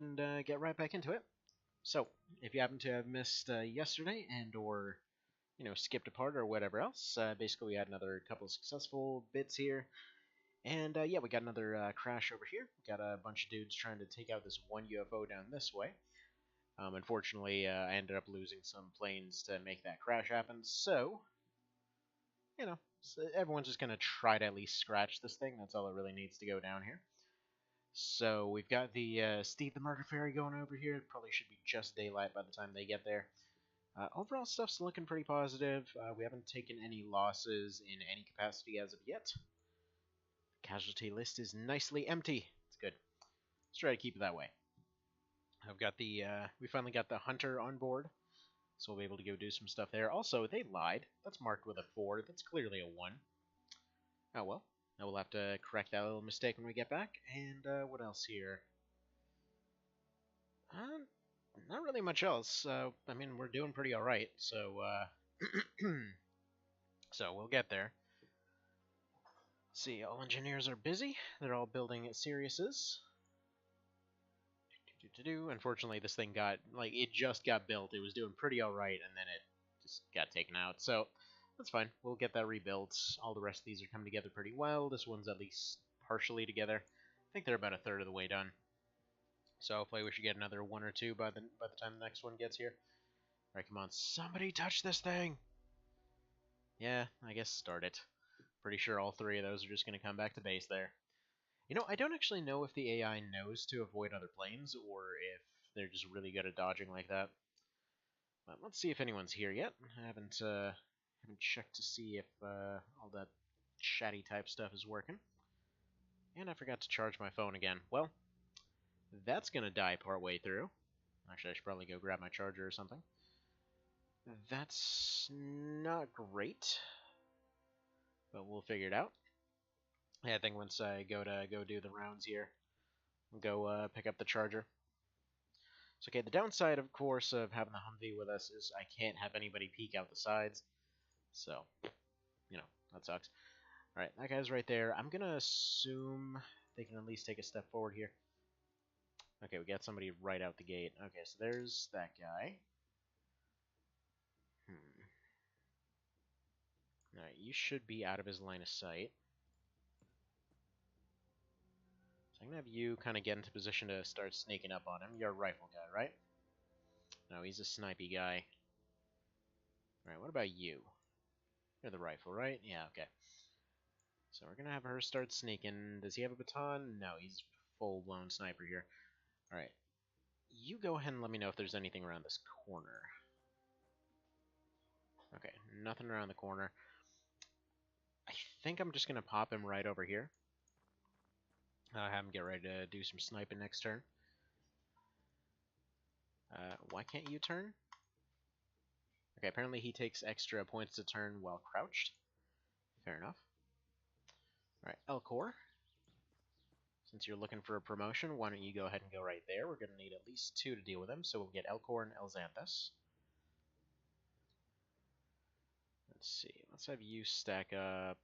And get right back into it. So, if you happen to have missed yesterday and or skipped a part or whatever else, basically we had another couple of successful bits here, and yeah, we got another crash over here. We got a bunch of dudes trying to take out this one UFO down this way. Unfortunately, I ended up losing some planes to make that crash happen. So everyone's just gonna try to at least scratch this thing. That's all it really needs to go down here. So we've got the Steve the Murder Fairy going over here. It probably should be just daylight by the time they get there. Overall, stuff's looking pretty positive. We haven't taken any losses in any capacity as of yet. Casualty list is nicely empty. It's good. Let's try to keep it that way. I've got we finally got the Hunter on board, so we'll be able to go do some stuff there. Also, they lied. That's marked with a 4. That's clearly a 1. Oh well. Now we'll have to correct that little mistake when we get back. And what else here? Not really much else. I mean, we're doing pretty alright, so, so we'll get there. See, all engineers are busy. They're all building at Sirius's. Unfortunately, this thing it just got built. It was doing pretty alright, and then it just got taken out. So, that's fine. We'll get that rebuilt. All the rest of these are coming together pretty well. This one's at least partially together. I think they're about a third of the way done. So hopefully we should get another 1 or 2 by the time the next one gets here. Alright, come on. Somebody touch this thing! Yeah, I guess start it. Pretty sure all 3 of those are just going to come back to base there. I don't actually know if the AI knows to avoid other planes, or if they're just really good at dodging like that. But let's see if anyone's here yet. I haven't checked to see if all that chatty type stuff is working. And I forgot to charge my phone again. Well, that's going to die partway through. Actually, I should probably go grab my charger or something. That's not great, but we'll figure it out. Yeah, I think once I go do the rounds here, we'll go pick up the charger. So, okay, the downside, of course, of having the Humvee with us is I can't have anybody peek out the sides. So, that sucks. Alright, that guy's right there. I'm going to assume they can at least take a step forward here. Okay, we got somebody right out the gate. Okay, so there's that guy. Alright, you should be out of his line of sight. So I'm going to have you kind of get into position to start sneaking up on him. You're a rifle guy, right? No, he's a snipey guy. Alright, what about you? You're the rifle, right? Yeah, okay. So we're going to have her start sneaking. Does he have a baton? No, he's full-blown sniper here. Alright. You go ahead and let me know if there's anything around this corner. Okay, nothing around the corner. I think I'm just going to pop him right over here. Have him get ready to do some sniping next turn. Why can't you turn? Okay, apparently he takes extra points to turn while crouched. Fair enough. Alright, Elcor. Since you're looking for a promotion, why don't you go ahead and go right there? We're going to need at least 2 to deal with him, so we'll get Elcor and Elxanthus. Let's see, let's have you stack up.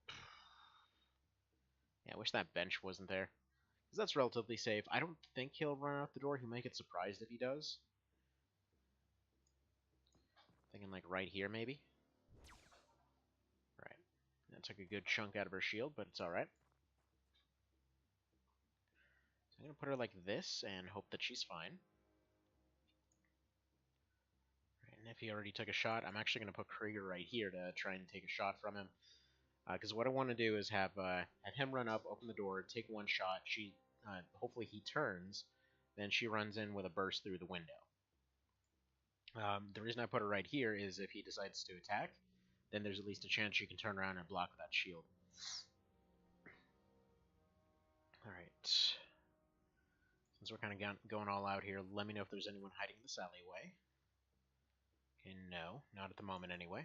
Yeah, I wish that bench wasn't there, because that's relatively safe. I don't think he'll run out the door. He might get surprised if he does. Thinking like right here, maybe? Right. That took a good chunk out of her shield, but it's alright. So I'm going to put her like this and hope that she's fine. Right, and if he already took a shot, I'm actually going to put Krieger right here to try and take a shot from him. Because what I want to do is have him run up, open the door, take 1 shot. Hopefully he turns, then she runs in with a burst through the window. The reason I put her right here is if he decides to attack, then there's at least a chance she can turn around and block that shield. Alright. Since we're kind of going all out here, let me know if there's anyone hiding in this alleyway. Okay, no. Not at the moment, anyway.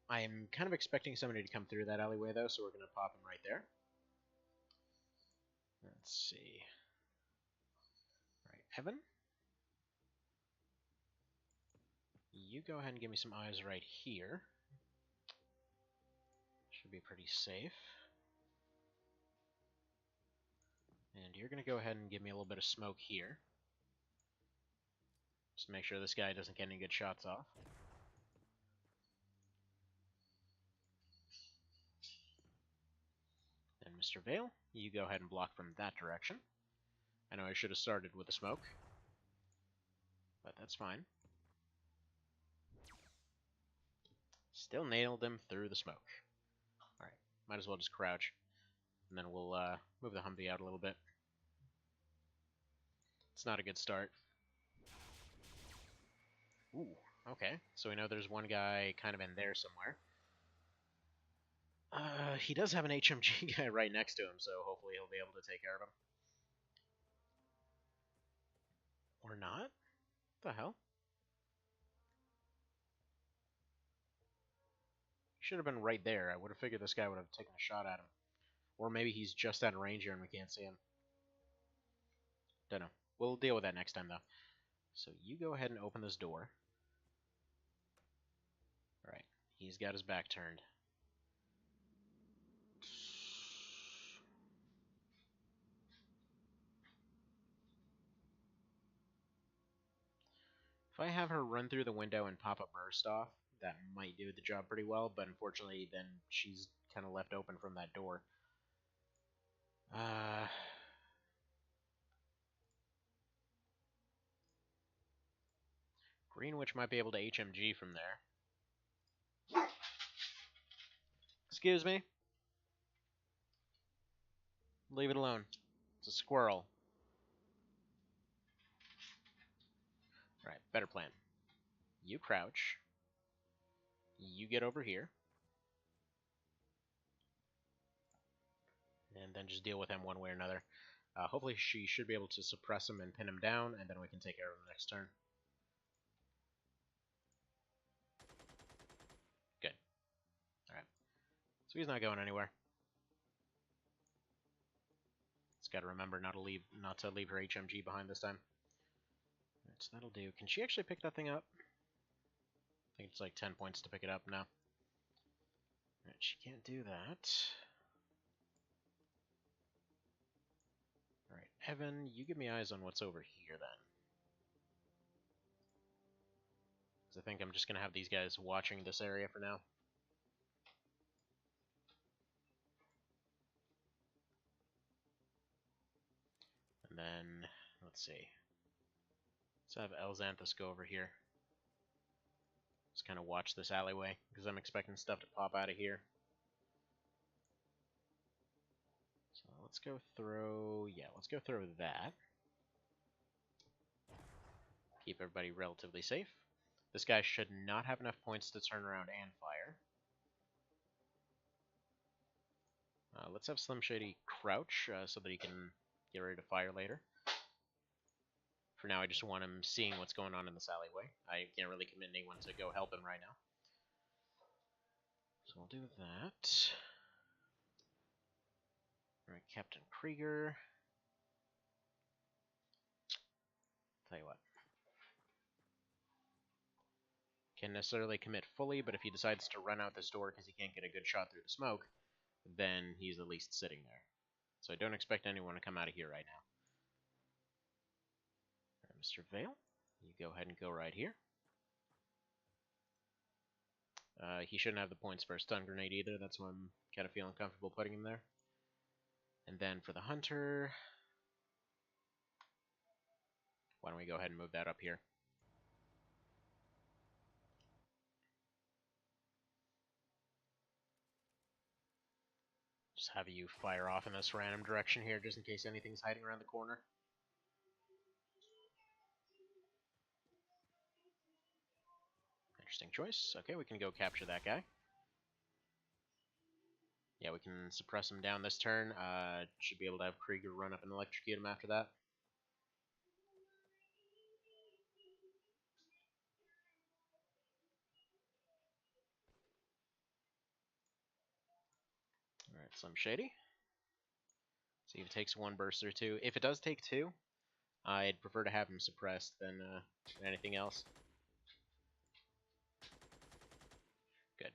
I am kind of expecting somebody to come through that alleyway, though, so we're going to pop him right there. Let's see. Alright, Evan. You go ahead and give me some eyes right here. Should be pretty safe. And you're going to go ahead and give me a little bit of smoke here. Just to make sure this guy doesn't get any good shots off. And Mr. Vale, you go ahead and block from that direction. I know I should have started with the smoke, but that's fine. Still nailed him through the smoke. Alright, might as well just crouch. And then we'll move the Humvee out a little bit. It's not a good start. Ooh, okay. So we know there's one guy kind of in there somewhere. He does have an HMG guy right next to him, so hopefully he'll be able to take care of him. Or not? What the hell? He should have been right there. I would have figured this guy would have taken a shot at him. Or maybe he's just out of range here and we can't see him. Don't know. We'll deal with that next time, though. So you go ahead and open this door. Alright. He's got his back turned. If I have her run through the window and pop a burst off, that might do the job pretty well, but unfortunately then she's kind of left open from that door. Greenwich might be able to HMG from there. Excuse me? Leave it alone. It's a squirrel. Alright, better plan. You crouch. You get over here. And then just deal with him one way or another. Hopefully she should be able to suppress him and pin him down, and then we can take care of him next turn. Good. Alright. So he's not going anywhere. Just gotta remember not to leave her HMG behind this time. Alright, so that'll do. Can she actually pick that thing up? I think it's like 10 points to pick it up now. Alright, she can't do that. Alright, Evan, you give me eyes on what's over here then. Because I think I'm just going to have these guys watching this area for now. And then, let's see. Let's have Elxanthus go over here. Just kind of watch this alleyway, because I'm expecting stuff to pop out of here. So let's go throw, let's go throw that. Keep everybody relatively safe. This guy should not have enough points to turn around and fire. Let's have Slim Shady crouch so that he can get ready to fire later. For now, I just want him seeing what's going on in this alleyway. I can't really commit anyone to go help him right now. So we'll do that. Alright, Captain Krieger. Tell you what. Can't necessarily commit fully, but if he decides to run out this door because he can't get a good shot through the smoke, then he's at least sitting there. So I don't expect anyone to come out of here right now. Alright, Mr. Vale, you go ahead and go right here. He shouldn't have the points for a stun grenade either, that's why I'm kind of feeling comfortable putting him there. And then for the hunter, why don't we go ahead and move that up here. Just have you fire off in this random direction here, just in case anything's hiding around the corner. Interesting choice. Okay, we can go capture that guy. Yeah, we can suppress him down this turn. Should be able to have Krieger run up and electrocute him after that. Alright, Slim Shady. See if it takes one burst or two. If it does take two, I'd prefer to have him suppressed than anything else. Good.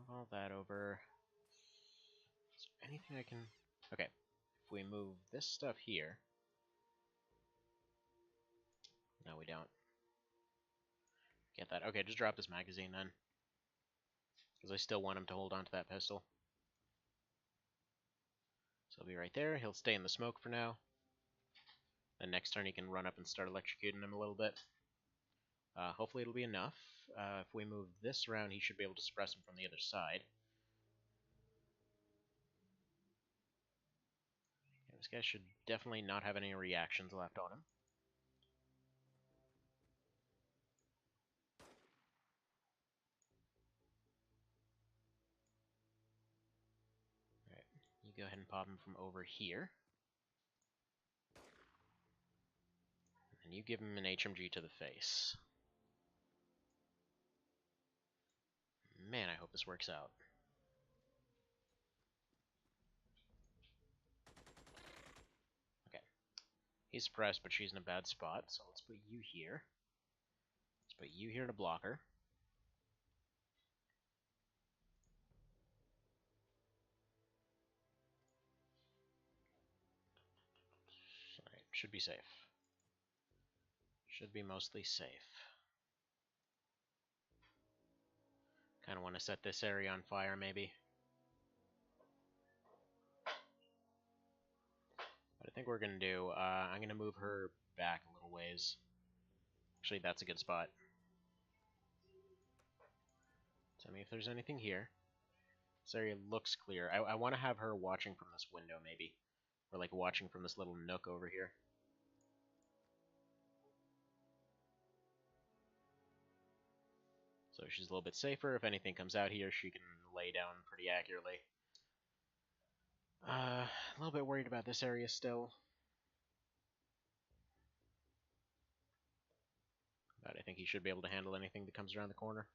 Move all that over. Is there anything I can... Okay, if we move this stuff here... No, we don't. Get that. Okay, just drop this magazine then. Because I still want him to hold on to that pistol. So he'll be right there. He'll stay in the smoke for now. Then next turn he can run up and start electrocuting him a little bit. Hopefully it'll be enough. If we move this around, he should be able to suppress him from the other side. Okay, this guy should definitely not have any reactions left on him. Alright, you go ahead and pop him from over here. And you give him an HMG to the face. Man, I hope this works out. Okay. He's suppressed, but she's in a bad spot, so let's put you here. Let's put you here to block her. Alright, should be safe. Should be mostly safe. Kind of want to set this area on fire, maybe. What I think we're going to do, I'm going to move her back a little ways. Actually, that's a good spot. Tell me if there's anything here. This area looks clear. I want to have her watching from this window, maybe. Or, like, watching from this little nook over here. So she's a little bit safer. If anything comes out here, she can lay down pretty accurately. A little bit worried about this area still. But I think he should be able to handle anything that comes around the corner.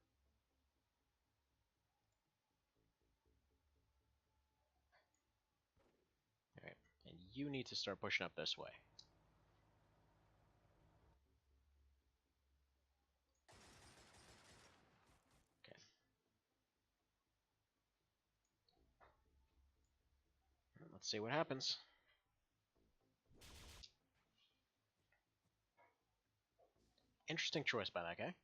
Alright, and you need to start pushing up this way. Okay. Let's see what happens. Interesting choice by that guy.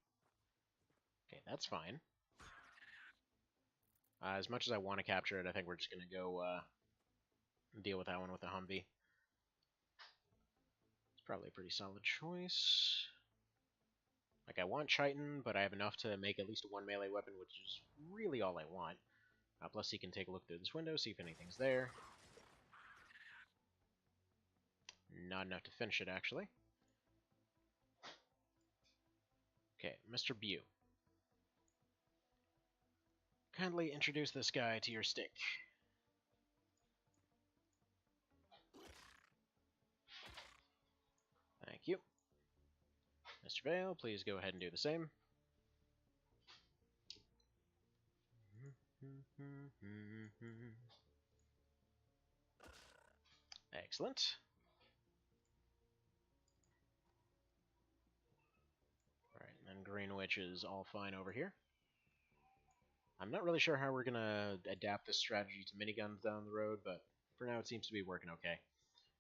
Okay, that's fine. As much as I want to capture it, I think we're just going to go deal with that one with the Humvee. It's probably a pretty solid choice. Like, I want Chitin, but I have enough to make at least one melee weapon, which is really all I want. Plus, he can take a look through this window, see if anything's there. Not enough to finish it, actually. Okay, Mr. Bew. Kindly introduce this guy to your stick. Thank you. Mr. Vale, please go ahead and do the same. Excellent. Alright, and then Greenwich is all fine over here. I'm not really sure how we're going to adapt this strategy to miniguns down the road, but for now it seems to be working okay.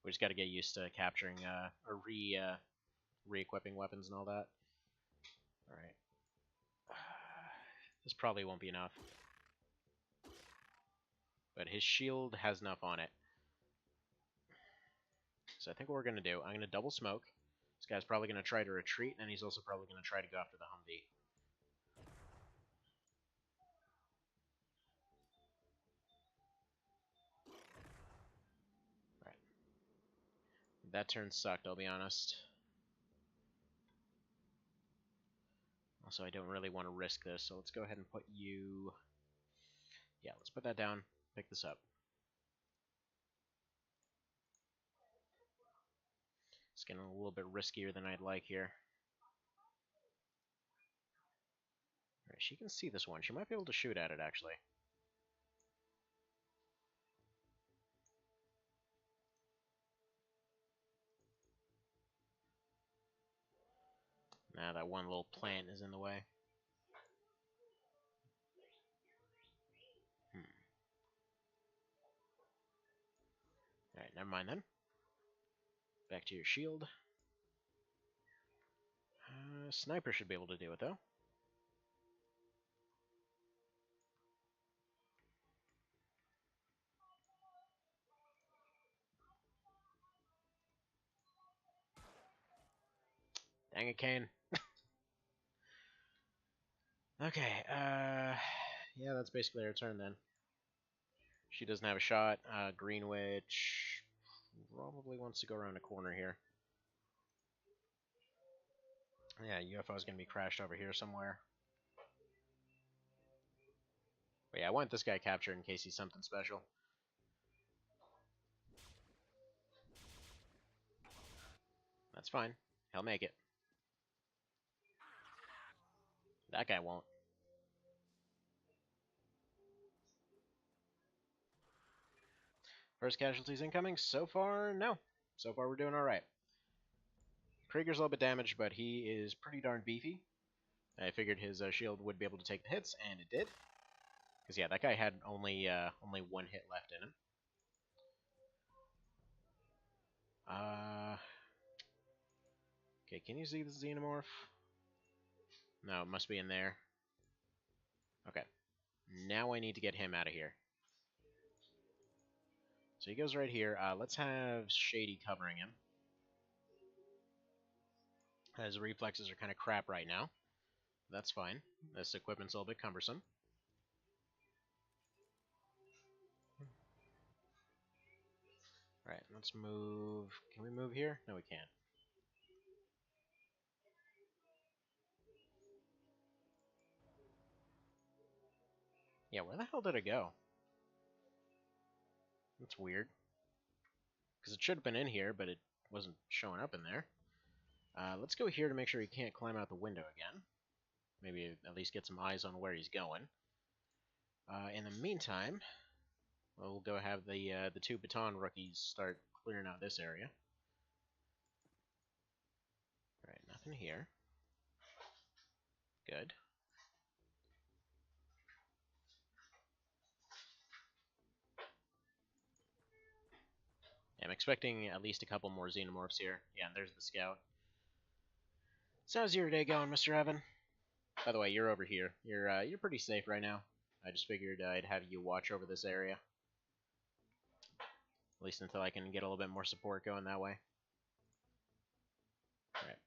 We just got to get used to capturing or re-equipping weapons and all that. Alright. This probably won't be enough. But his shield has enough on it. So I think what we're going to do, I'm going to double smoke. This guy's probably going to try to retreat, and he's also probably going to try to go after the Humvee. Right. That turn sucked, I'll be honest. Also, I don't really want to risk this, so let's go ahead and put you... Yeah, let's put that down, pick this up. It's getting a little bit riskier than I'd like here. Alright, she can see this one. She might be able to shoot at it, actually. Nah, that one little plant is in the way. never mind then. Back to your shield. Sniper should be able to do it, though. Dang it, Kane. Okay, yeah, that's basically her turn then. She doesn't have a shot. Green Witch probably wants to go around a corner here. Yeah, UFO is going to be crashed over here somewhere. But yeah, I want this guy captured in case he's something special. That's fine. He'll make it. That guy won't. First casualties incoming? So far, no. So far, we're doing alright. Krieger's a little bit damaged, but he is pretty darn beefy. I figured his shield would be able to take the hits, and it did. Because, yeah, that guy had only one hit left in him. Okay, can you see the xenomorph? No, it must be in there. Okay. Now I need to get him out of here. So he goes right here. Let's have Shady covering him. His reflexes are kind of crap right now. That's fine. This equipment's a little bit cumbersome. Alright, let's move. Can we move here? No, we can't. Yeah, where the hell did it go? That's weird. Because it should have been in here, but it wasn't showing up in there. Let's go here to make sure he can't climb out the window again. Maybe at least get some eyes on where he's going. In the meantime, we'll go have the two baton rookies start clearing out this area. Alright, nothing here. Good. I'm expecting at least a couple more xenomorphs here. Yeah, and there's the scout. So how's your day going, Mr. Evan? By the way, you're over here. You're pretty safe right now. I just figured I'd have you watch over this area. At least until I can get a little bit more support going that way. Alright.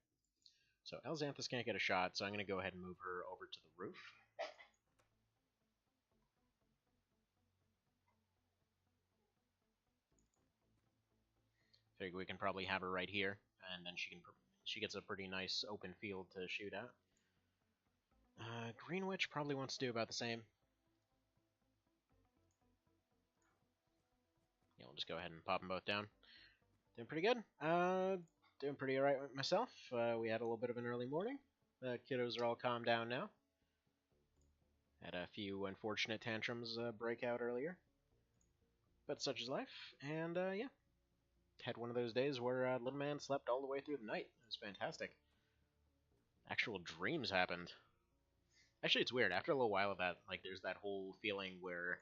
So Elxanthus can't get a shot, so I'm going to go ahead and move her over to the roof. Figure we can probably have her right here, and then she gets a pretty nice open field to shoot at. Green Witch probably wants to do about the same. Yeah, we'll just go ahead and pop them both down. Doing pretty good. Doing pretty alright myself. We had a little bit of an early morning. The kiddos are all calmed down now. Had a few unfortunate tantrums break out earlier. But such is life. And, yeah. Had one of those days where little man slept all the way through the night. It was fantastic. Actual dreams happened. Actually, it's weird. After a little while of that, like, there's that whole feeling where...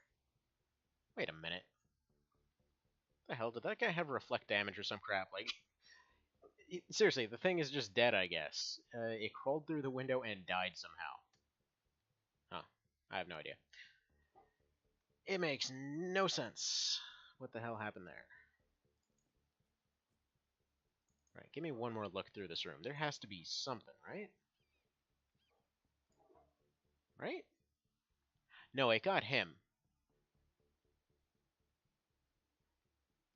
Wait a minute. What the hell? Did that guy have reflect damage or some crap? Like, seriously, the thing is just dead, I guess. It crawled through the window and died somehow. Huh. I have no idea. It makes no sense. What the hell happened there? Right, give me one more look through this room. There has to be something, right? Right? No, it got him.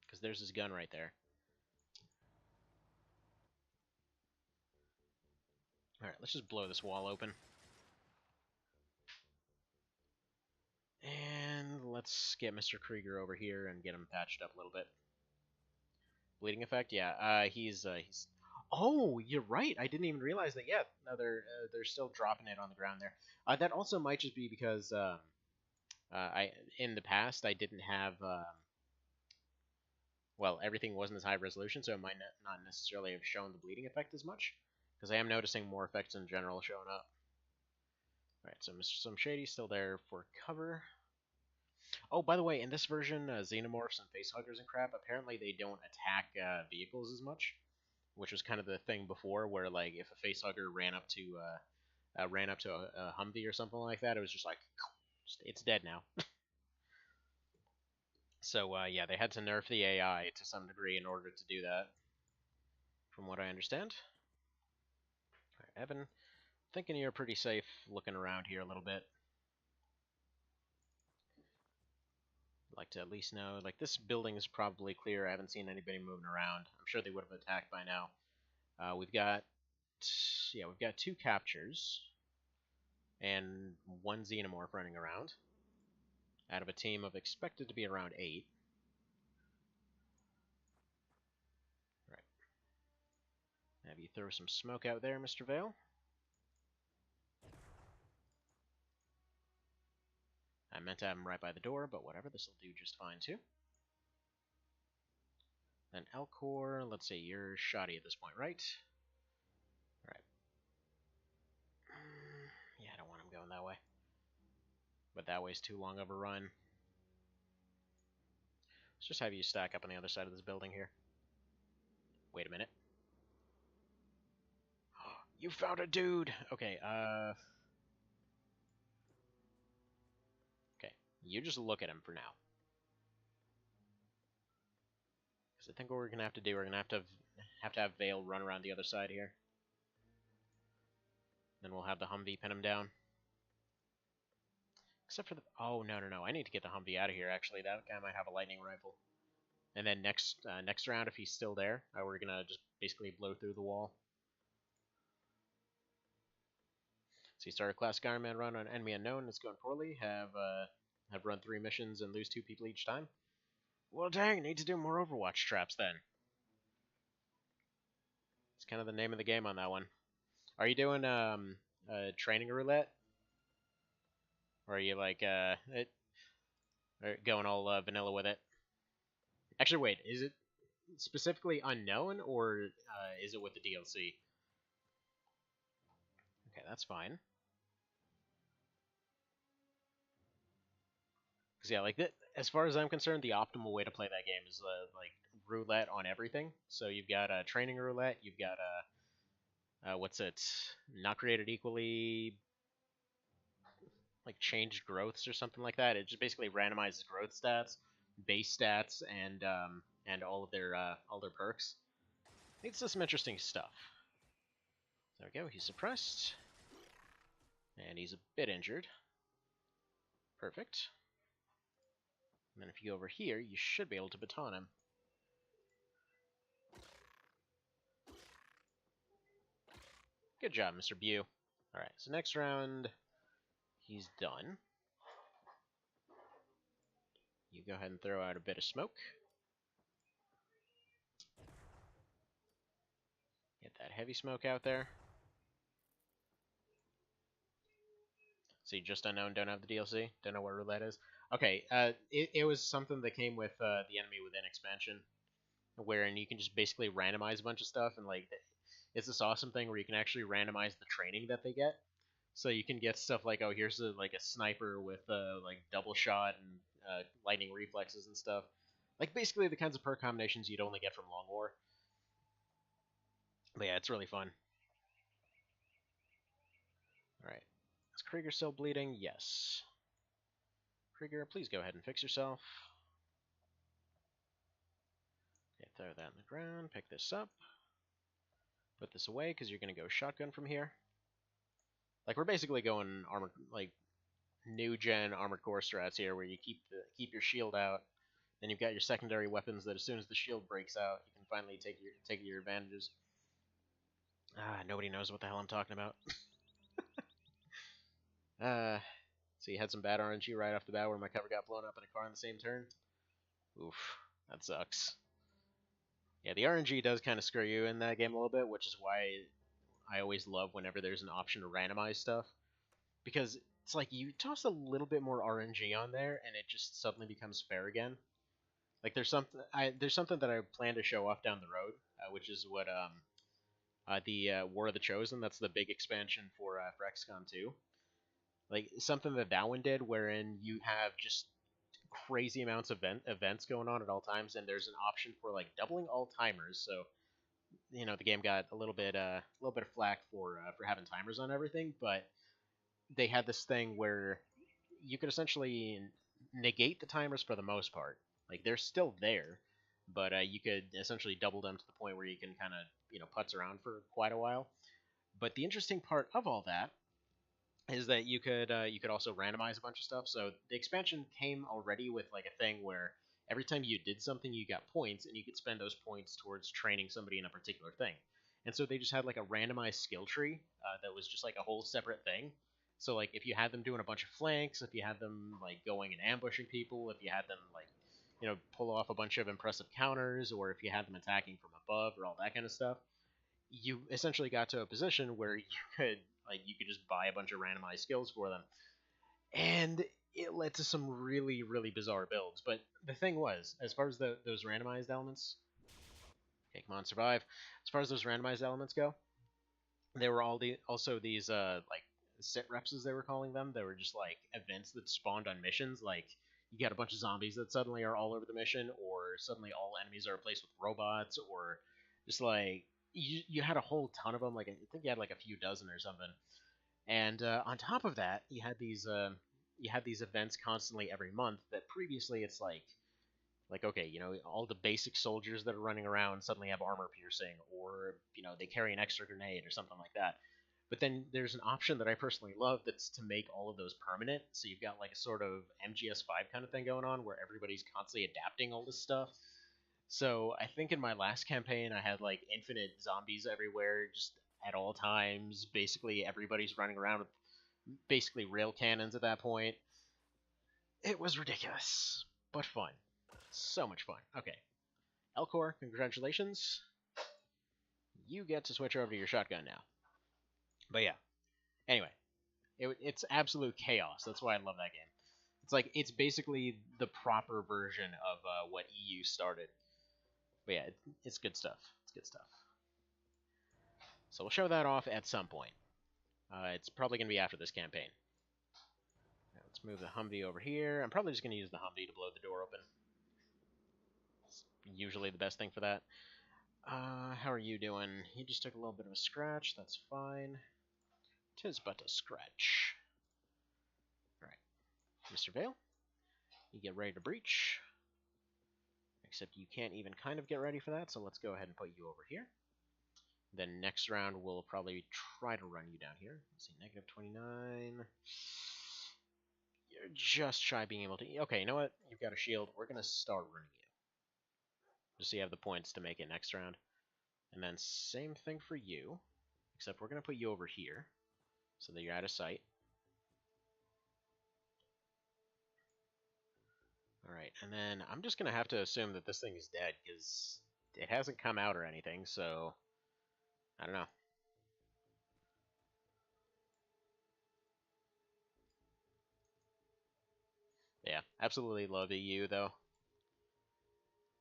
Because there's his gun right there. Alright, let's just blow this wall open. And let's get Mr. Krieger over here and get him patched up a little bit. Bleeding effect? Yeah, he's... Oh, you're right. I didn't even realize that yet. No, they're still dropping it on the ground there. That also might just be because in the past I didn't have well, everything wasn't as high resolution, so it might not necessarily have shown the bleeding effect as much. Because I am noticing more effects in general showing up. Alright, so Mr. Some Shady's still there for cover. Oh, by the way, in this version, xenomorphs and facehuggers and crap, apparently they don't attack vehicles as much, which was kind of the thing before, where like if a facehugger ran up to a Humvee or something like that, it was just like it's dead now. So yeah, they had to nerf the AI to some degree in order to do that, from what I understand. All right, Evan, thinking you're pretty safe looking around here a little bit. I'd like to at least know, like, this building is probably clear. I haven't seen anybody moving around. I'm sure they would have attacked by now. We've got, yeah, we've got 2 captures and 1 xenomorph running around out of a team of expected to be around 8. Right. Have you throw some smoke out there, Mr. Vale? I meant to have him right by the door, but whatever, this will do just fine too. Then Elcor, let's see, you're shoddy at this point, right? Alright. Yeah, I don't want him going that way. But that way's too long of a run. Let's just have you stack up on the other side of this building here. Wait a minute. You found a dude! Okay, okay, you just look at him for now. Because I think what we're going to have to do, we're going to have Vale run around the other side here. Then we'll have the Humvee pin him down. Except for the... Oh, no. I need to get the Humvee out of here, actually. That guy might have a lightning rifle. And then next round, if he's still there, we're going to just basically blow through the wall. So you start a classic Ironman run on enemy unknown. It's going poorly. Have run 3 missions and lose 2 people each time. Well, dang, need to do more Overwatch traps then. It's kind of the name of the game on that one. Are you doing training roulette? Or are you like going all vanilla with it? Actually, wait, is it specifically unknown or is it with the DLC? Okay, that's fine. Because yeah, like as far as I'm concerned, the optimal way to play that game is like roulette on everything. So you've got training roulette, you've got what's it? Not created equally, like changed growths or something like that. It just basically randomizes growth stats, base stats, and all their perks. It's just some interesting stuff. There we go. He's suppressed, and he's a bit injured. Perfect. And then if you go over here, you should be able to baton him. Good job, Mr. Bew. Alright, so next round, he's done. You go ahead and throw out a bit of smoke. Get that heavy smoke out there. See, just unknown, don't have the DLC. Don't know what roulette is. Okay, it was something that came with the Enemy Within expansion, wherein you can just basically randomize a bunch of stuff, and like it's this awesome thing where you can actually randomize the training that they get. So you can get stuff like, oh, here's like a sniper with like double shot and lightning reflexes and stuff. Like basically the kinds of perk combinations you'd only get from Long War. But yeah, it's really fun. Alright. Is Krieger still bleeding? Yes. Krieger, please go ahead and fix yourself. Okay, throw that in the ground, pick this up. Put this away, because you're going to go shotgun from here. Like, we're basically going armored, like, new-gen Armored Core strats here, where you keep your shield out, then you've got your secondary weapons that as soon as the shield breaks out, you can finally take your advantages. Nobody knows what the hell I'm talking about. So you had some bad RNG right off the bat where my cover got blown up in a car on the same turn. Oof, that sucks. Yeah, the RNG does kind of screw you in that game a little bit, which is why I always love whenever there's an option to randomize stuff. Because it's like you toss a little bit more RNG on there, and it just suddenly becomes fair again. Like there's something that I plan to show off down the road, which is what the War of the Chosen. That's the big expansion for XCOM 2. Like something that one did, wherein you have just crazy amounts of events going on at all times, and there's an option for like doubling all timers. So the game got a little bit of flack for having timers on everything, but they had this thing where you could essentially negate the timers for the most part. Like they're still there, but you could essentially double them to the point where you can kind of putz around for quite a while. But the interesting part of all that is that you could also randomize a bunch of stuff. So the expansion came already with like a thing where every time you did something, you got points, and you could spend those points towards training somebody in a particular thing. And so they just had like a randomized skill tree that was just like a whole separate thing. So like if you had them doing a bunch of flanks, if you had them like going and ambushing people, if you had them like pull off a bunch of impressive counters, or if you had them attacking from above or all that kind of stuff, you essentially got to a position where you could just buy a bunch of randomized skills for them, and it led to some really really bizarre builds. But the thing was, as far as those randomized elements, okay, come on, survive. As far as those randomized elements go, there were also these like sit reps as they were calling them. They were just like events that spawned on missions. Like you got a bunch of zombies that suddenly are all over the mission, or suddenly all enemies are replaced with robots, or just like you had a whole ton of them. Like I think you had like a few dozen or something. And on top of that, you had these events constantly every month. That previously it's like okay, all the basic soldiers that are running around suddenly have armor piercing, or they carry an extra grenade or something like that. But then there's an option that I personally love that's to make all of those permanent. So you've got like a sort of MGS5 kind of thing going on where everybody's constantly adapting all this stuff. So I think in my last campaign I had like infinite zombies everywhere, just at all times. Basically everybody's running around with basically rail cannons at that point. It was ridiculous, but fun. So much fun. Okay, Elcor, congratulations. You get to switch over to your shotgun now. But yeah, anyway, it's absolute chaos. That's why I love that game. It's basically the proper version of what EU started. But yeah, it's good stuff. It's good stuff. So we'll show that off at some point. It's probably going to be after this campaign. Now let's move the Humvee over here. I'm probably just going to use the Humvee to blow the door open. It's usually the best thing for that. How are you doing? You just took a little bit of a scratch. That's fine. 'Tis but a scratch. Alright. Mr. Vale, you get ready to breach. Except you can't even kind of get ready for that, so let's go ahead and put you over here. Then next round, we'll probably try to run you down here. Let's see, negative 29. You're just shy being able to... Okay, you know what? You've got a shield. We're going to start running you. Just so you have the points to make it next round. And then same thing for you. Except we're going to put you over here, so that you're out of sight. Alright, and then I'm just going to have to assume that this thing is dead, because it hasn't come out or anything, so... I don't know. Yeah, absolutely love EU, though.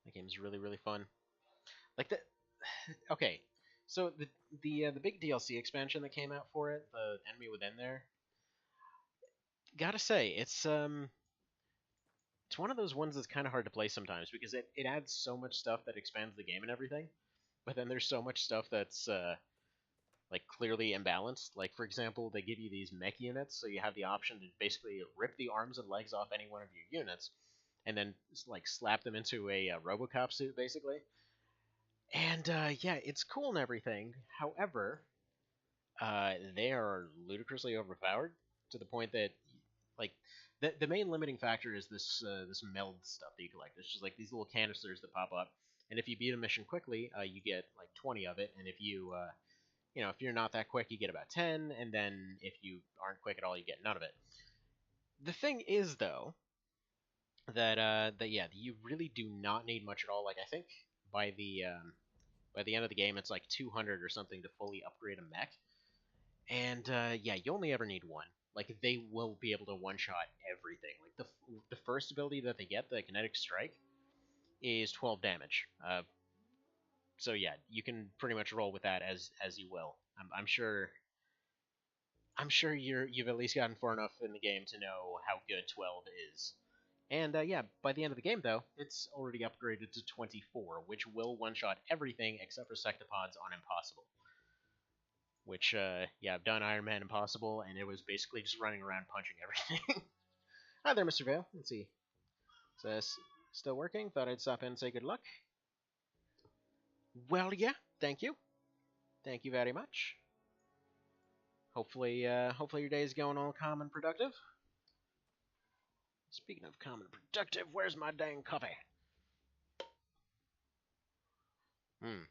That game's really, really fun. Like, okay, so the big DLC expansion that came out for it, the Enemy Within there, gotta say, it's one of those ones that's kind of hard to play sometimes, because it adds so much stuff that expands the game and everything, but then there's so much stuff that's like clearly imbalanced. Like for example, they give you these mech units, so you have the option to basically rip the arms and legs off any one of your units, and then like slap them into a RoboCop suit, basically. And yeah, it's cool and everything. However, they are ludicrously overpowered to the point that like the main limiting factor is this meld stuff that you collect. It's just like these little canisters that pop up, and if you beat a mission quickly, you get like 20 of it, and if if you're not that quick, you get about 10, and then if you aren't quick at all, you get none of it. The thing is, though, that yeah, you really do not need much at all. Like I think by the end of the game, it's like 200 or something to fully upgrade a mech, and yeah, you only ever need one. Like they will be able to one-shot everything. Like the first ability that they get, the kinetic strike, is 12 damage. So yeah, you can pretty much roll with that as you will. I'm sure. I'm sure you've at least gotten far enough in the game to know how good 12 is. And yeah, by the end of the game, though, it's already upgraded to 24, which will one-shot everything except for sectopods on Impossible. Which, yeah, I've done Iron Man Impossible, and it was basically just running around punching everything. Hi there, Mr. Vale. Let's see. Is this still working? Thought I'd stop in and say good luck. Well, yeah, thank you. Thank you very much. Hopefully your day is going all calm and productive. Speaking of calm and productive, where's my dang coffee? Hmm.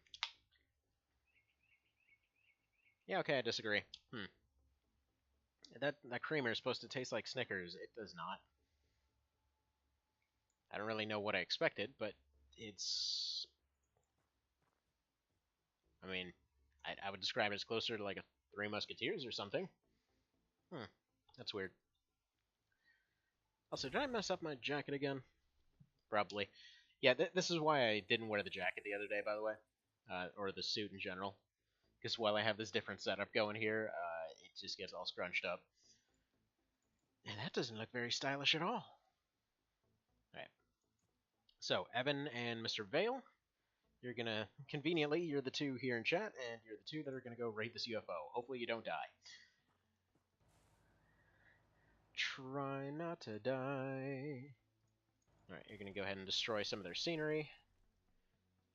Yeah, okay, I disagree. That creamer is supposed to taste like Snickers. It does not. I don't really know what I expected, but it's... I mean, I would describe it as closer to like a Three Musketeers or something. That's weird. Also, did I mess up my jacket again? Probably. Yeah, this is why I didn't wear the jacket the other day, by the way. Or the suit in general. Because while I have this different setup going here, it just gets all scrunched up. And that doesn't look very stylish at all. Alright. So, Evan and Mr. Vale, you're gonna, conveniently, you're the two here in chat, and you're the two that are gonna go raid this UFO. Hopefully you don't die. Try not to die. Alright, you're gonna go ahead and destroy some of their scenery.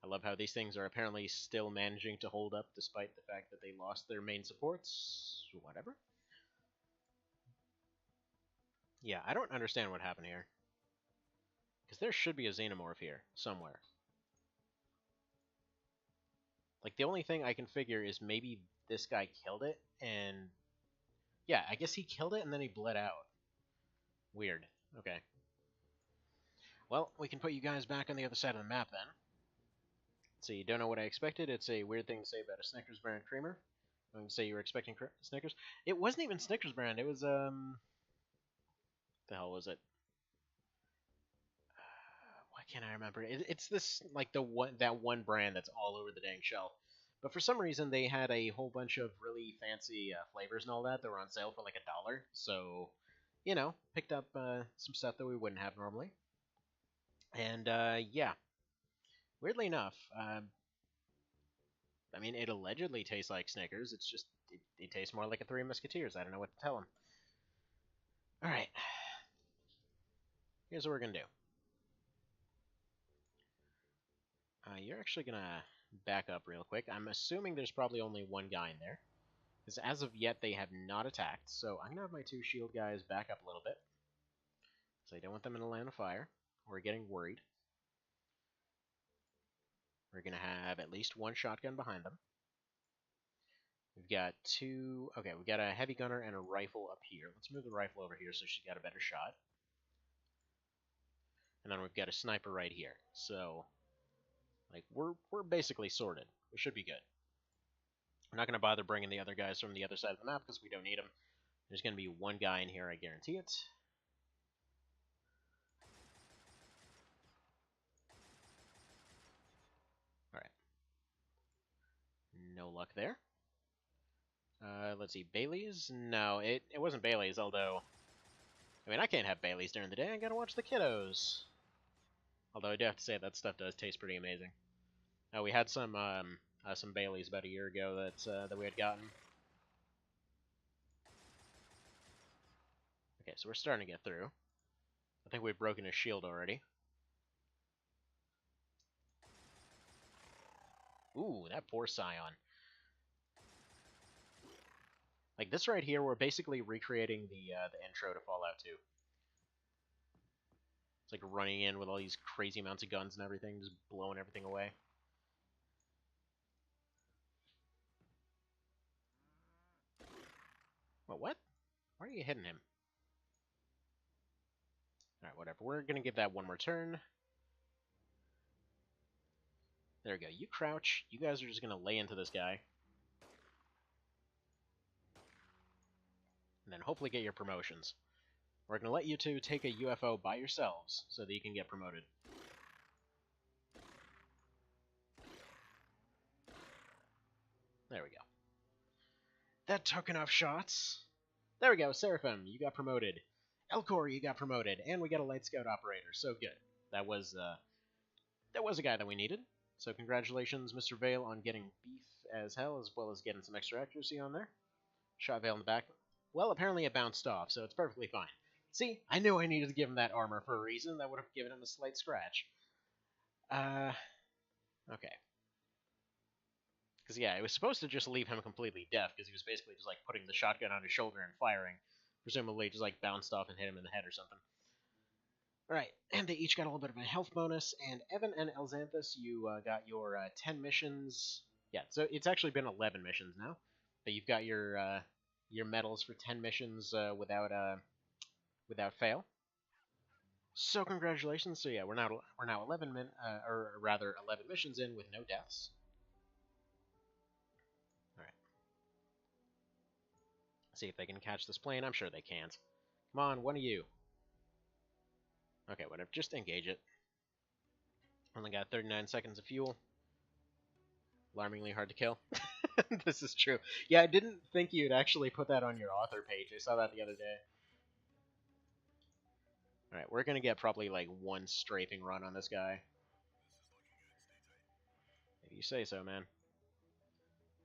I love how these things are apparently still managing to hold up despite the fact that they lost their main supports. Whatever. Yeah, I don't understand what happened here. Because there should be a Xenomorph here, somewhere. Like, the only thing I can figure is maybe this guy killed it, and... yeah, I guess he killed it and then he bled out. Weird. Okay. Well, we can put you guys back on the other side of the map, then. So you don't know what I expected? It's a weird thing to say about a Snickers brand creamer. I'm going to say you were expecting Snickers. It wasn't even Snickers brand. It was, the hell was it? Why can't I remember? It's this, like, that one brand that's all over the dang shelf. But for some reason, they had a whole bunch of really fancy flavors and all that were on sale for like $1. So, you know, picked up some stuff that we wouldn't have normally. And, yeah. Weirdly enough, I mean, it allegedly tastes like Snickers. It's just, it tastes more like a Three Musketeers. I don't know what to tell them. Alright. Here's what we're going to do. You're actually going to back up real quick. I'm assuming there's probably only one guy in there. Because as of yet, they have not attacked. So I'm going to have my two shield guys back up a little bit. So I don't want them in a line of fire. We're getting worried. We're going to have at least one shotgun behind them. We've got two... okay, we've got a heavy gunner and a rifle up here. Let's move the rifle over here so she's got a better shot. And then we've got a sniper right here. So, like, we're basically sorted. We should be good. We're not going to bother bringing the other guys from the other side of the map because we don't need them. There's going to be one guy in here, I guarantee it. Alright. No luck there. Let's see, Bailey's? No, it wasn't Bailey's, although... I mean, I can't have Bailey's during the day, I gotta watch the kiddos. Although I do have to say, that stuff does taste pretty amazing. We had some Bailey's about a year ago that we had gotten. Okay, so we're starting to get through. I think we've broken his shield already. Ooh, that poor Scion. Like, this right here, we're basically recreating the intro to Fallout 2. It's like running in with all these crazy amounts of guns and everything, just blowing everything away. Well, what? Why are you hitting him? Alright, whatever. We're gonna give that one more turn. There we go. You crouch. You guys are just gonna lay into this guy. And then hopefully get your promotions. We're gonna let you two take a UFO by yourselves so that you can get promoted. There we go. That took enough shots. There we go, Seraphim, you got promoted. Elcor, you got promoted, and we got a light scout operator. So good. That was a guy that we needed. So congratulations, Mr. Vale, on getting beef as hell, as well as getting some extra accuracy on there. Shot Vale in the back. Well, apparently it bounced off, so it's perfectly fine. See, I knew I needed to give him that armor for a reason. That would have given him a slight scratch. Okay. Because, yeah, it was supposed to just leave him completely deaf, because he was basically just, like, putting the shotgun on his shoulder and firing. Presumably just, like, bounced off and hit him in the head or something. Alright, and they each got a little bit of a health bonus, and Evan and Elxanthus, you got your 10 missions. Yeah, so it's actually been 11 missions now, but you've got your medals for 10 missions without fail. So congratulations. So yeah, we're now 11 missions in with no deaths. All right. See if they can catch this plane. I'm sure they can't. Come on, one of you. Okay, whatever. Just engage it. Only got 39 seconds of fuel. Alarmingly hard to kill. This is true. Yeah, I didn't think you'd actually put that on your author page. I saw that the other day. Alright, we're gonna get probably like one strafing run on this guy. If you say so, man.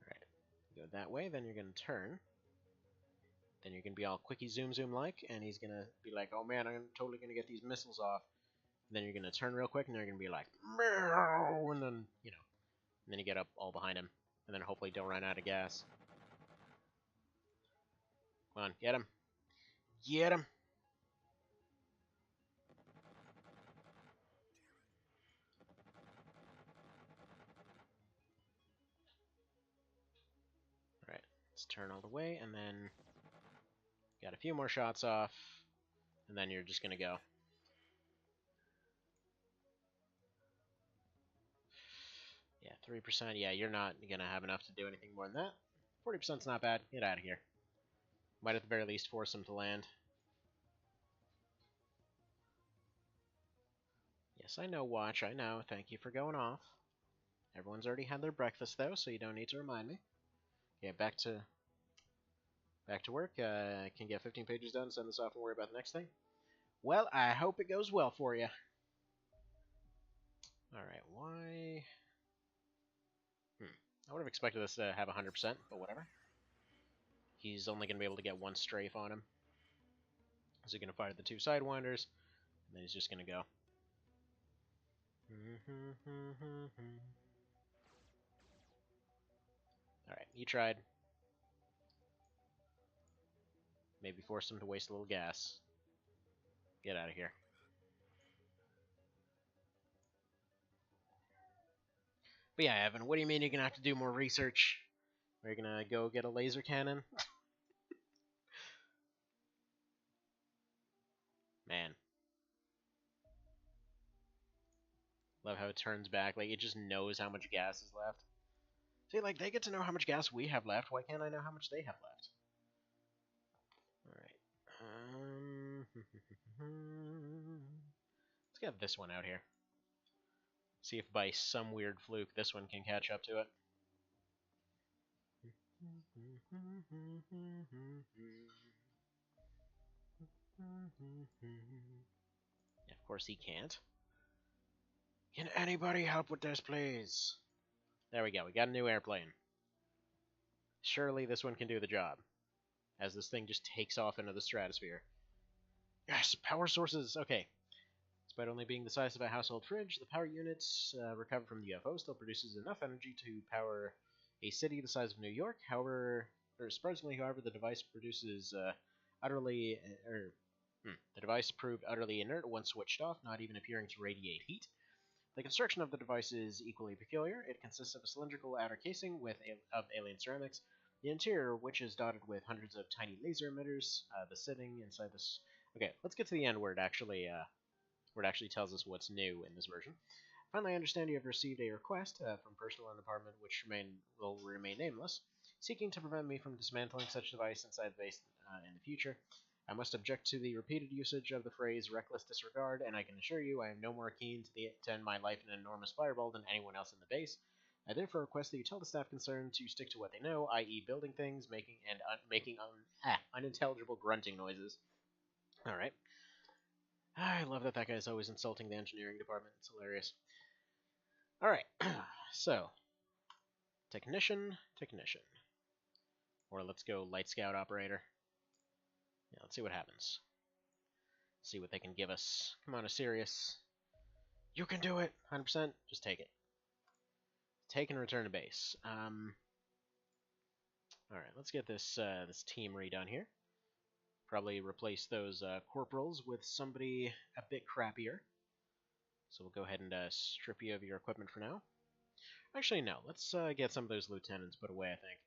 Alright, go that way, then you're gonna turn. Then you're gonna be all quickie zoom zoom like, and he's gonna be like, oh man, I'm totally gonna get these missiles off. And then you're gonna turn real quick, and you're gonna be like, meow, and then, you know, and then you get up all behind him, and then hopefully don't run out of gas. Come on, get him. Get him. Alright, let's turn all the way, and then got a few more shots off, and then you're just gonna go. Yeah, 3%. Yeah, you're not gonna have enough to do anything more than that. 40%'s not bad. Get out of here. Might at the very least force them to land. Yes, I know, Watch. I know. Thank you for going off. Everyone's already had their breakfast, though, so you don't need to remind me. Okay, back to work. Can get 15 pages done, send this off, and worry about the next thing. Well, I hope it goes well for you. Alright, why... I would have expected this to have 100%, but whatever. He's only going to be able to get one strafe on him. So he's going to fire the two sidewinders, and then he's just going to go. Alright, you tried. Maybe force him to waste a little gas. Get out of here. But yeah, Evan, what do you mean you're going to have to do more research? Are you going to go get a laser cannon? Man. Love how it turns back. Like, it just knows how much gas is left. See, like, they get to know how much gas we have left. Why can't I know how much they have left? Alright. Let's get this one out here. See if by some weird fluke this one can catch up to it. Yeah, of course he can't. Can anybody help with this, please? There we go. We got a new airplane. Surely this one can do the job. As this thing just takes off into the stratosphere. Yes, power sources. Okay. Despite only being the size of a household fridge, the power units recovered from the UFO still produces enough energy to power a city the size of New York. However, surprisingly, the device produces the device proved utterly inert once switched off, not even appearing to radiate heat. The construction of the device is equally peculiar. It consists of a cylindrical outer casing of alien ceramics, the interior which is dotted with hundreds of tiny laser emitters. The sitting inside this. Okay, let's get to the end where it actually tells us what's new in this version. Finally, I understand you have received a request from personnel in the department which will remain nameless, seeking to prevent me from dismantling such device inside the base in the future. I must object to the repeated usage of the phrase reckless disregard, and I can assure you I am no more keen to end my life in an enormous fireball than anyone else in the base. I therefore request that you tell the staff concerned to stick to what they know, i.e. building things, making unintelligible grunting noises, Alright. I love that that guy's always insulting the engineering department. It's hilarious. Alright, so, technician. Or let's go light scout operator. Yeah, let's see what happens. See what they can give us. Come on, Asirius. You can do it! 100%, just take it. Take and return to base. Alright, let's get this this team redone here. Probably replace those corporals with somebody a bit crappier. So we'll go ahead and strip you of your equipment for now. Actually, no. Let's get some of those lieutenants put away, I think.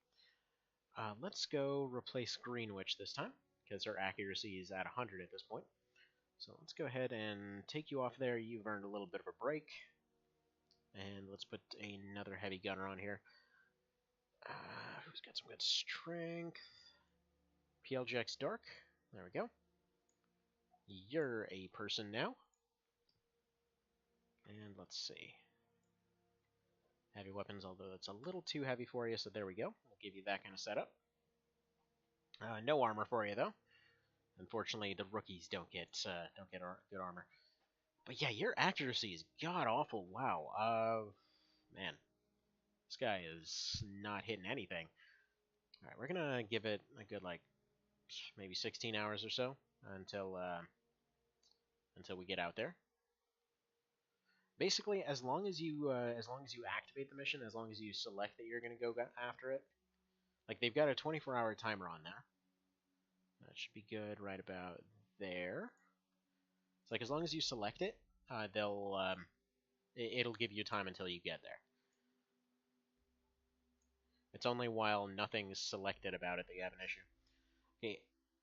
Let's go replace Greenwich this time, because her accuracy is at 100 at this point. So let's go ahead and take you off there. You've earned a little bit of a break. And let's put another heavy gunner on here. Who's got some good strength? PLGX Dark. There we go. You're a person now. And let's see. Heavy weapons, although it's a little too heavy for you, so there we go. We'll give you that kind of setup. No armor for you, though. Unfortunately, the rookies don't get good armor. But yeah, your accuracy is god-awful. Wow. Man. This guy is not hitting anything. Alright, we're gonna give it a good, like, maybe 16 hours or so until we get out there. Basically, as long as you activate the mission, as long as you select that you're gonna go after it, like they've got a 24-hour timer on there. That should be good right about there. It's like as long as you select it, it'll give you time until you get there. It's only while nothing's selected about it that you have an issue. Okay,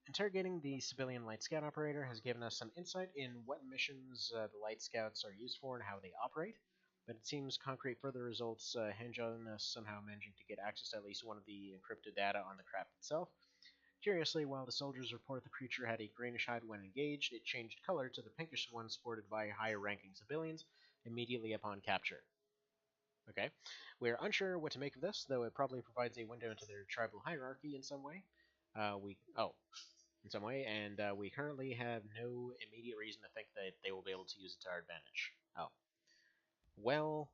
interrogating the civilian light scout operator has given us some insight in what missions the light scouts are used for and how they operate, but it seems concrete further results hinge on us somehow managing to get access to at least one of the encrypted data on the craft itself. Curiously, while the soldiers report the creature had a greenish hide when engaged, it changed color to the pinkish one sported by higher-ranking civilians immediately upon capture. Okay. We're unsure what to make of this, though it probably provides a window into their tribal hierarchy in some way. And we currently have no immediate reason to think that they will be able to use it to our advantage. Oh. Well,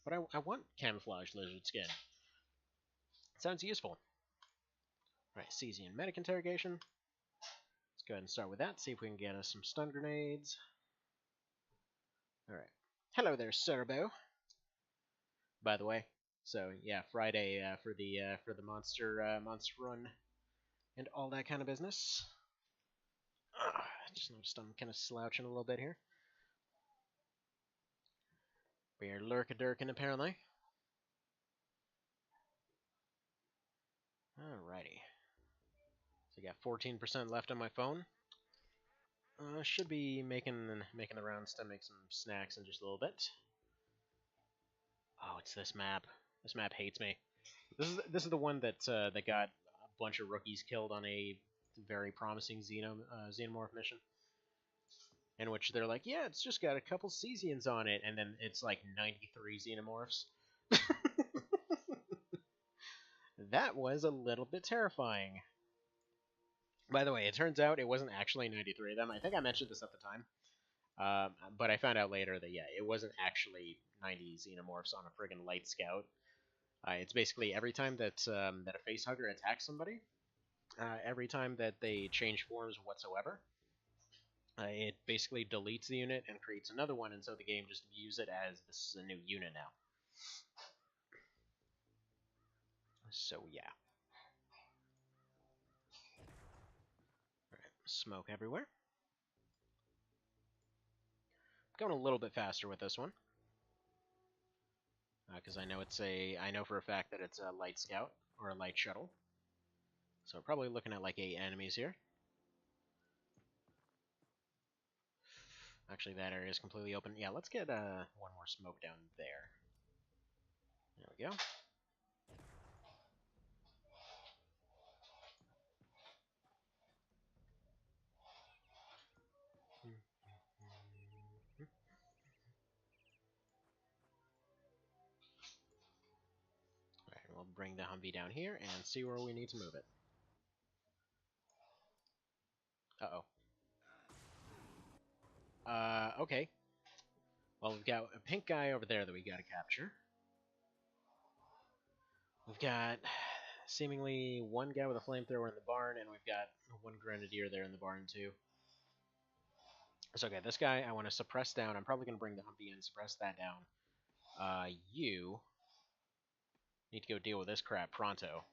but I want camouflage lizard skin. Sounds useful. Right, Cesian medic interrogation. Let's go ahead and start with that, see if we can get us some stun grenades. Alright. Hello there, Cerbo. By the way. So yeah, Friday for the monster run and all that kind of business. Just noticed I'm kind of slouching a little bit here. We're lurka-durkin apparently. Alrighty. So I got 14% left on my phone. Should be making the rounds to make some snacks in just a little bit. Oh, it's this map. This map hates me. This is the one that that got a bunch of rookies killed on a very promising xenomorph mission, in which they're like, yeah, it's just got a couple Cesians on it, and then it's like 93 xenomorphs. That was a little bit terrifying. By the way, it turns out it wasn't actually 93 of them. I think I mentioned this at the time. But I found out later that, yeah, it wasn't actually 90 xenomorphs on a friggin' light scout. It's basically every time that that a facehugger attacks somebody, every time that they change forms whatsoever, it basically deletes the unit and creates another one, and so the game just views it as this is a new unit now. So yeah. Alright, smoke everywhere. Going a little bit faster with this one. Because I know for a fact that it's a light scout, or a light shuttle. So we're probably looking at like 8 enemies here. Actually, that area is completely open. Yeah, let's get one more smoke down there. There we go. Alright, we'll bring the Humvee down here and see where we need to move it. Uh-oh. Okay. Well, we've got a pink guy over there that we gotta capture. We've got seemingly one guy with a flamethrower in the barn, and we've got one grenadier there in the barn too. So okay, this guy I want to suppress down. I'm probably going to bring the Humvee in, suppress that down. You need to go deal with this crap pronto.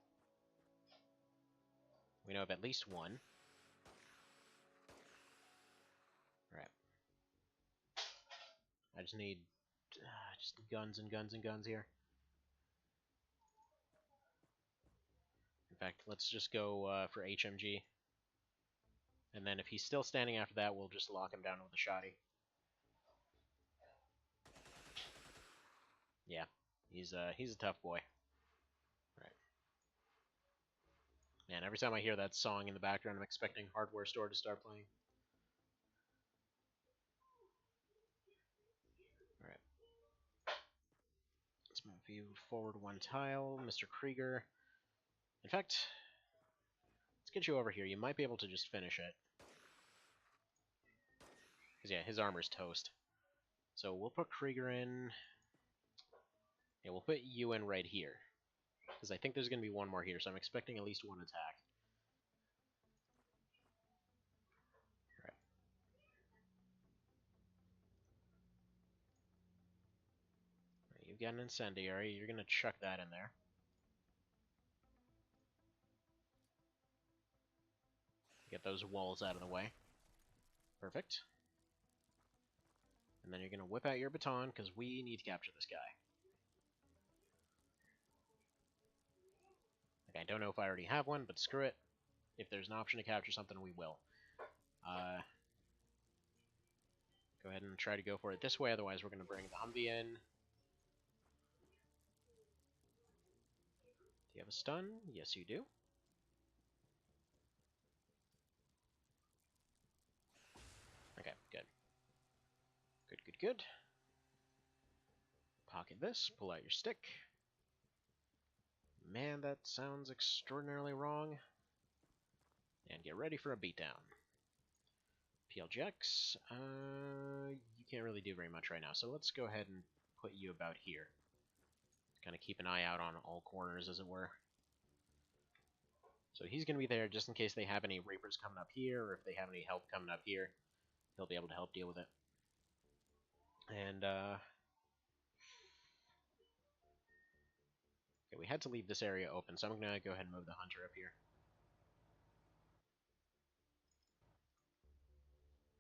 We know of at least one. Alright. I just need just guns and guns and guns here. In fact, let's just go for HMG. And then if he's still standing after that, we'll just lock him down with a shotty. Yeah, he's a tough boy. Right. Man, every time I hear that song in the background, I'm expecting Hardware Store to start playing. Alright. Let's move you forward one tile, Mr. Krieger. In fact, let's get you over here. You might be able to just finish it. Because, yeah, his armor's toast. So we'll put Krieger in. Yeah, we'll put you in right here. Because I think there's going to be one more here, so I'm expecting at least one attack. Alright. Right, you've got an incendiary. You're going to chuck that in there. Get those walls out of the way. Perfect. And then you're going to whip out your baton, because we need to capture this guy. Like, I don't know if I already have one, but screw it. If there's an option to capture something, we will. Go ahead and try to go for it this way, otherwise we're going to bring the Humvee in. Do you have a stun? Yes, you do. Okay, good. Good, good, good. Pocket this, pull out your stick. Man, that sounds extraordinarily wrong. And get ready for a beatdown. PLGX, you can't really do very much right now, so let's go ahead and put you about here. Kind of keep an eye out on all corners, as it were. So he's going to be there just in case they have any Reapers coming up here, or if they have any help coming up here, he'll be able to help deal with it. And, okay, we had to leave this area open, so I'm going to go ahead and move the Hunter up here.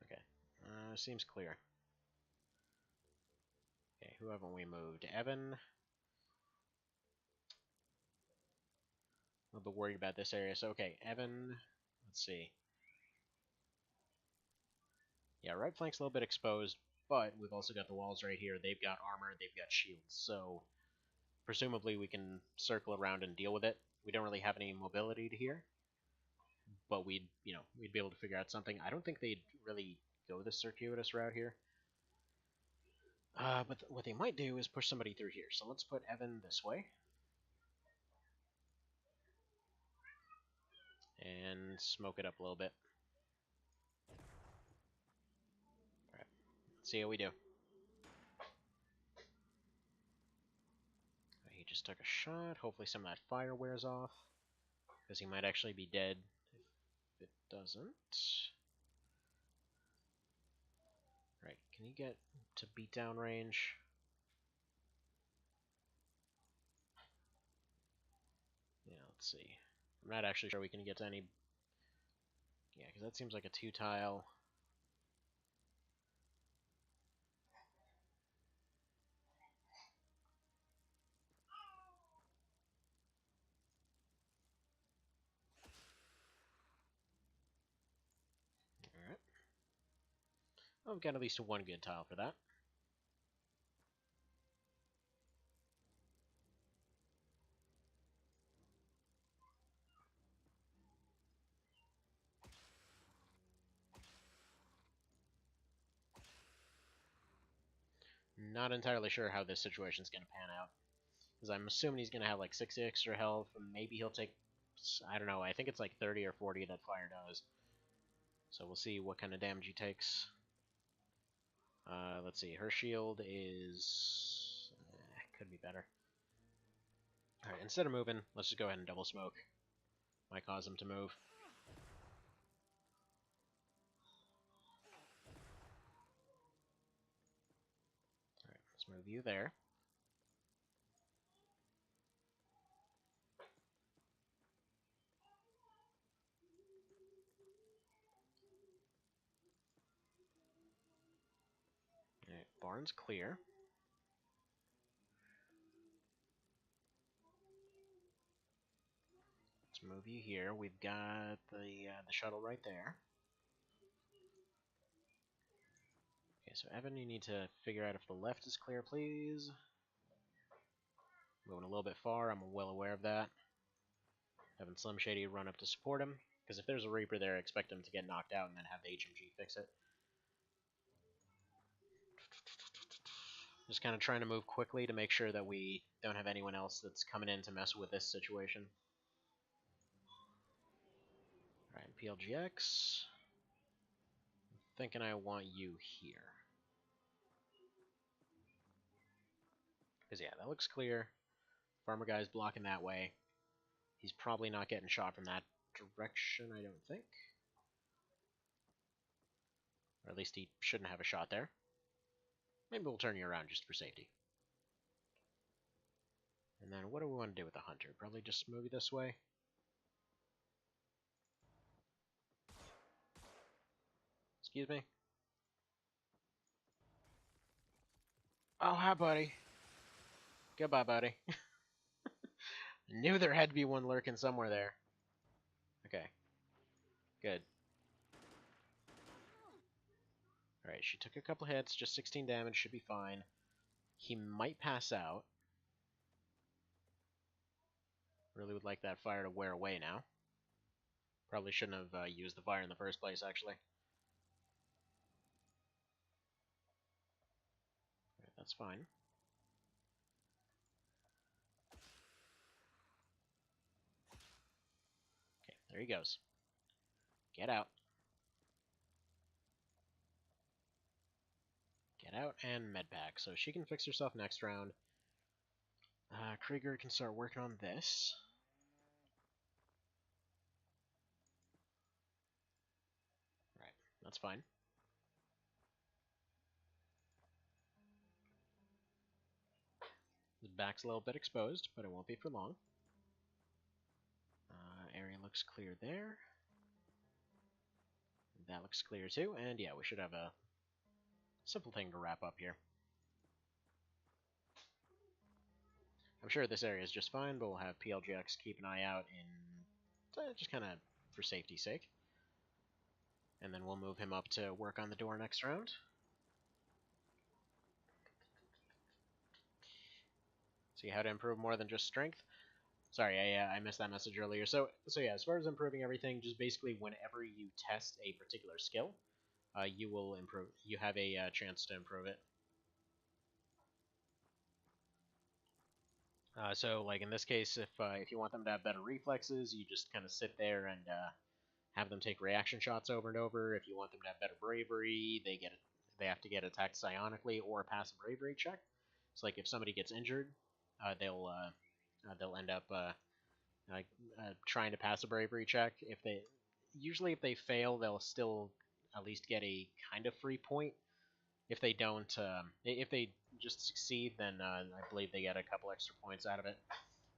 Okay, seems clear. Okay, who haven't we moved? Evan. A little bit worried about this area. So, okay, Evan, let's see. Yeah, right flank's a little bit exposed, but we've also got the walls right here. They've got armor, they've got shields, so presumably we can circle around and deal with it. We don't really have any mobility to here, but we'd be able to figure out something. I don't think they'd really go the circuitous route here. But what they might do is push somebody through here. So let's put Evan this way. And smoke it up a little bit. Alright, let's see how we do. He just took a shot. Hopefully some of that fire wears off. Because he might actually be dead if it doesn't. Right, can you get to beatdown range? Yeah, let's see. I'm not actually sure we can get to any... Yeah, because that seems like a 2-tile. Alright. Well, we've got at least one good tile for that. Not entirely sure how this situation's going to pan out. Because I'm assuming he's going to have like 6 extra health, and maybe he'll take... I don't know, I think it's like 30 or 40 that fire does. So we'll see what kind of damage he takes. Let's see. Her shield is... could be better. Alright, instead of moving, let's just go ahead and double smoke. Might cause him to move. Alright, let's move you there. Alright, barn's clear. Let's move you here. We've got the shuttle right there. Okay, so Evan, you need to figure out if the left is clear, please. Moving a little bit far, I'm well aware of that. Having Slim Shady run up to support him, because if there's a Reaper there, I expect him to get knocked out and then have the HMG fix it. Just kind of trying to move quickly to make sure that we don't have anyone else that's coming in to mess with this situation. Alright, PLGX. I'm thinking I want you here. Because, yeah, that looks clear. Farmer guy's blocking that way. He's probably not getting shot from that direction, I don't think. Or at least he shouldn't have a shot there. Maybe we'll turn you around just for safety. And then what do we want to do with the hunter? Probably just move you this way. Excuse me? Oh, hi, buddy. Goodbye, buddy. Knew there had to be one lurking somewhere there. Okay. Good. Alright, she took a couple hits, just 16 damage, should be fine. He might pass out. Really would like that fire to wear away now. Probably shouldn't have used the fire in the first place, actually. Right, that's fine. Okay, there he goes. Get out. Get out and medpack. So she can fix herself next round. Krieger can start working on this. Right, that's fine. His back's a little bit exposed, but it won't be for long. Area looks clear there. That looks clear too, and yeah, we should have a simple thing to wrap up here. I'm sure this area is just fine, but we'll have PLGX keep an eye out in just kind of for safety's sake. And then we'll move him up to work on the door next round. See how to improve more than just strength. Sorry, I missed that message earlier. So yeah, as far as improving everything, just basically whenever you test a particular skill, you will improve. You have a chance to improve it. So like in this case, if you want them to have better reflexes, you just kind of sit there and have them take reaction shots over and over. If you want them to have better bravery, they have to get attacked psionically or pass a bravery check. So like if somebody gets injured, they'll end up trying to pass a bravery check. Usually if they fail, they'll still at least get a kind of free point. If they don't, if they just succeed, then I believe they get a couple extra points out of it.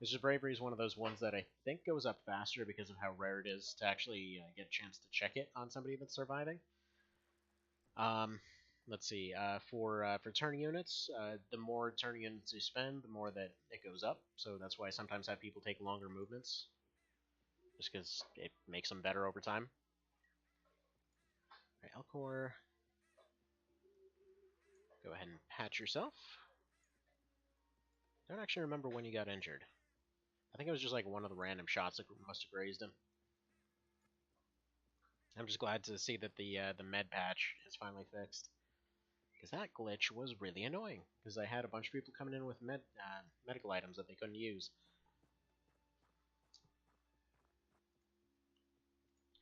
It's just bravery is one of those ones that I think goes up faster because of how rare it is to actually get a chance to check it on somebody that's surviving. Let's see. For turn units, the more turn units you spend, the more that it goes up. So that's why I sometimes have people take longer movements, just because it makes them better over time. All right, Elcor, go ahead and patch yourself. I don't actually remember when you got injured. I think it was just like one of the random shots that must have grazed him. I'm just glad to see that the med patch is finally fixed. Because that glitch was really annoying. Because I had a bunch of people coming in with medical items that they couldn't use.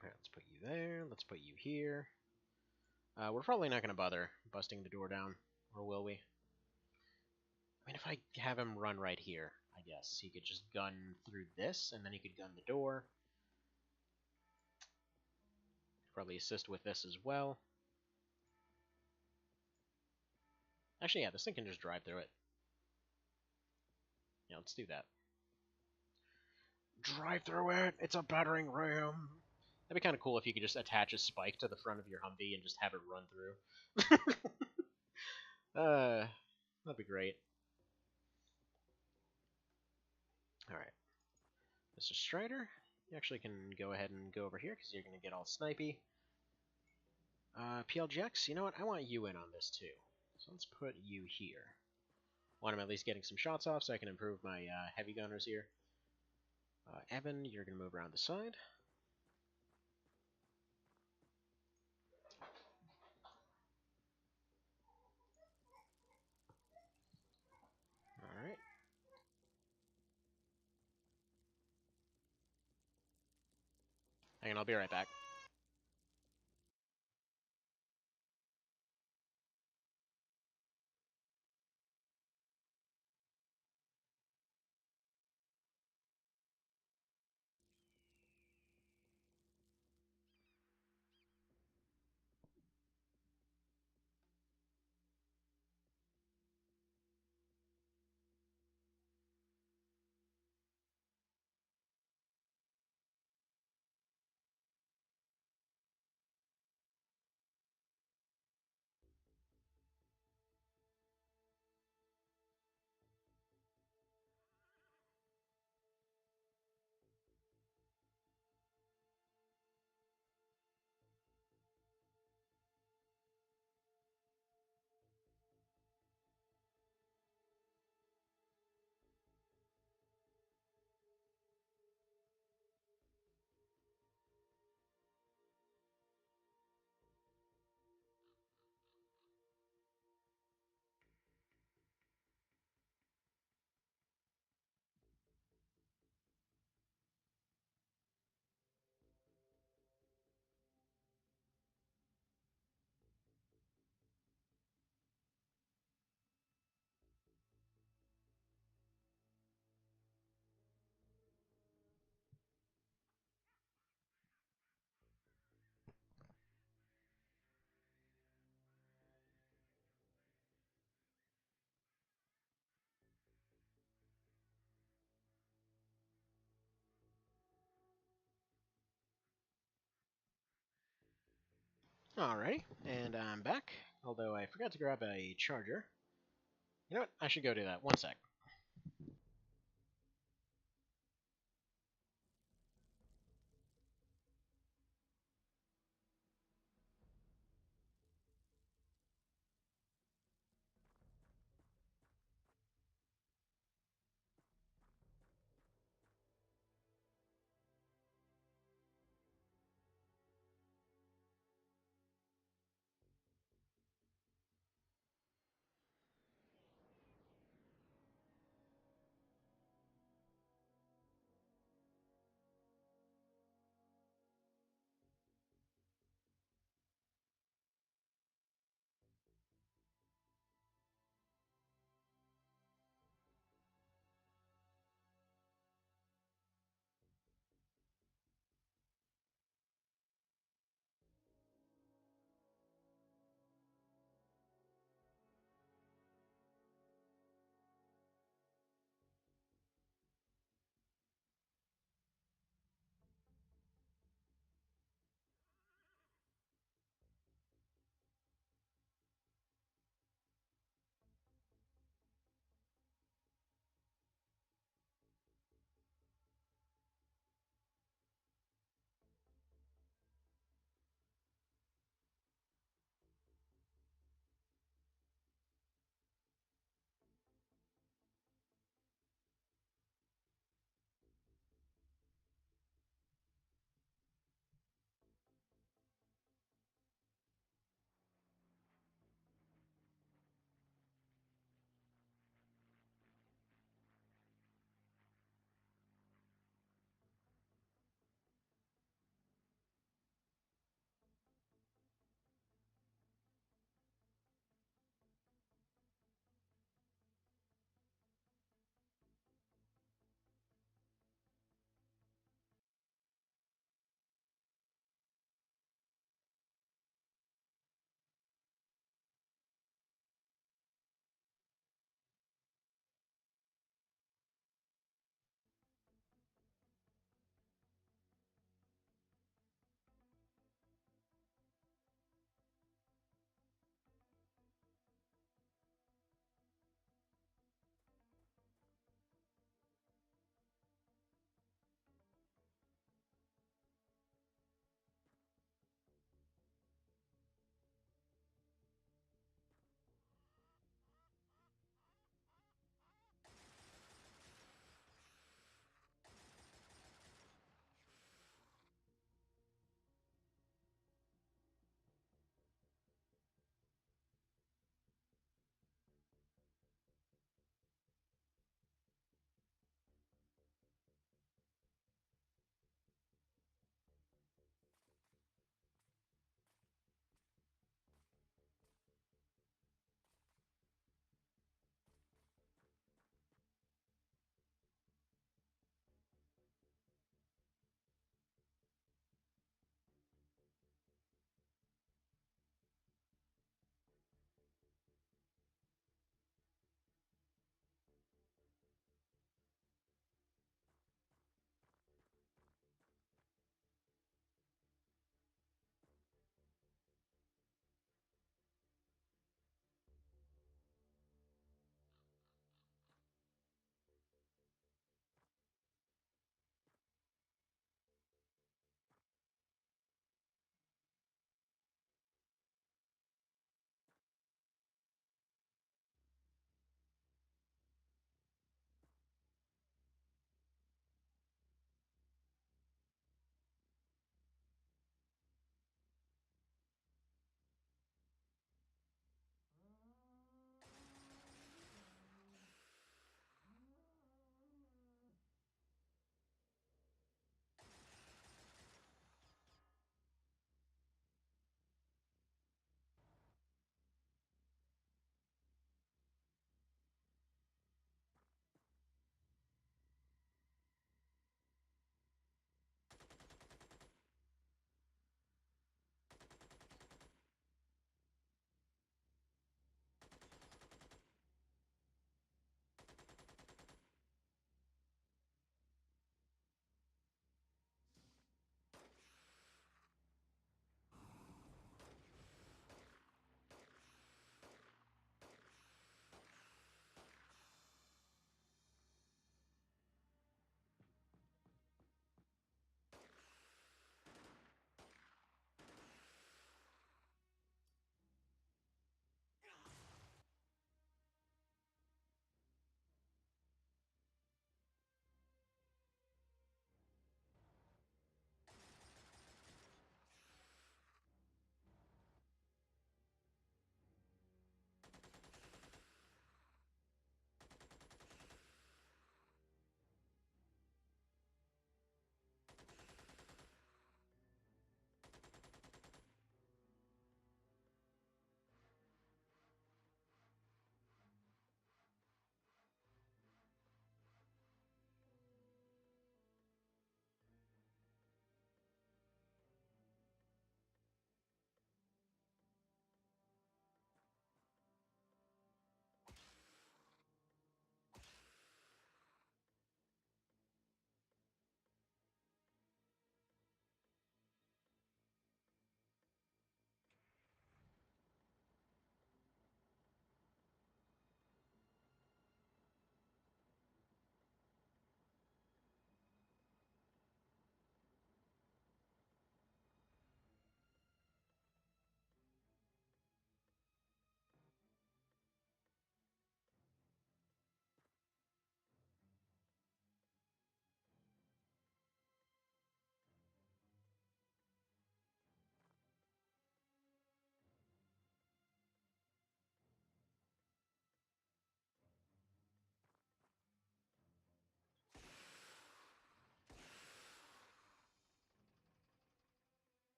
Alright, let's put you there. Let's put you here. We're probably not going to bother busting the door down, or will we? I mean, if I have him run right here, I guess he could just gun through this, and then he could gun the door. Probably assist with this as well. Actually, yeah, this thing can just drive through it. Yeah, let's do that. Drive through it! It's a battering ram! That'd be kind of cool if you could just attach a spike to the front of your Humvee and just have it run through. That'd be great. Alright. Mr. Strider, you actually can go ahead and go over here because you're going to get all snipey. PLGX, you know what? I want you in on this too. So let's put you here. Want him at least getting some shots off so I can improve my heavy gunners here. Evan, you're going to move around the side. Alright. Hang on, I'll be right back. Alrighty, and I'm back. Although I forgot to grab a charger. You know what? I should go do that. One sec.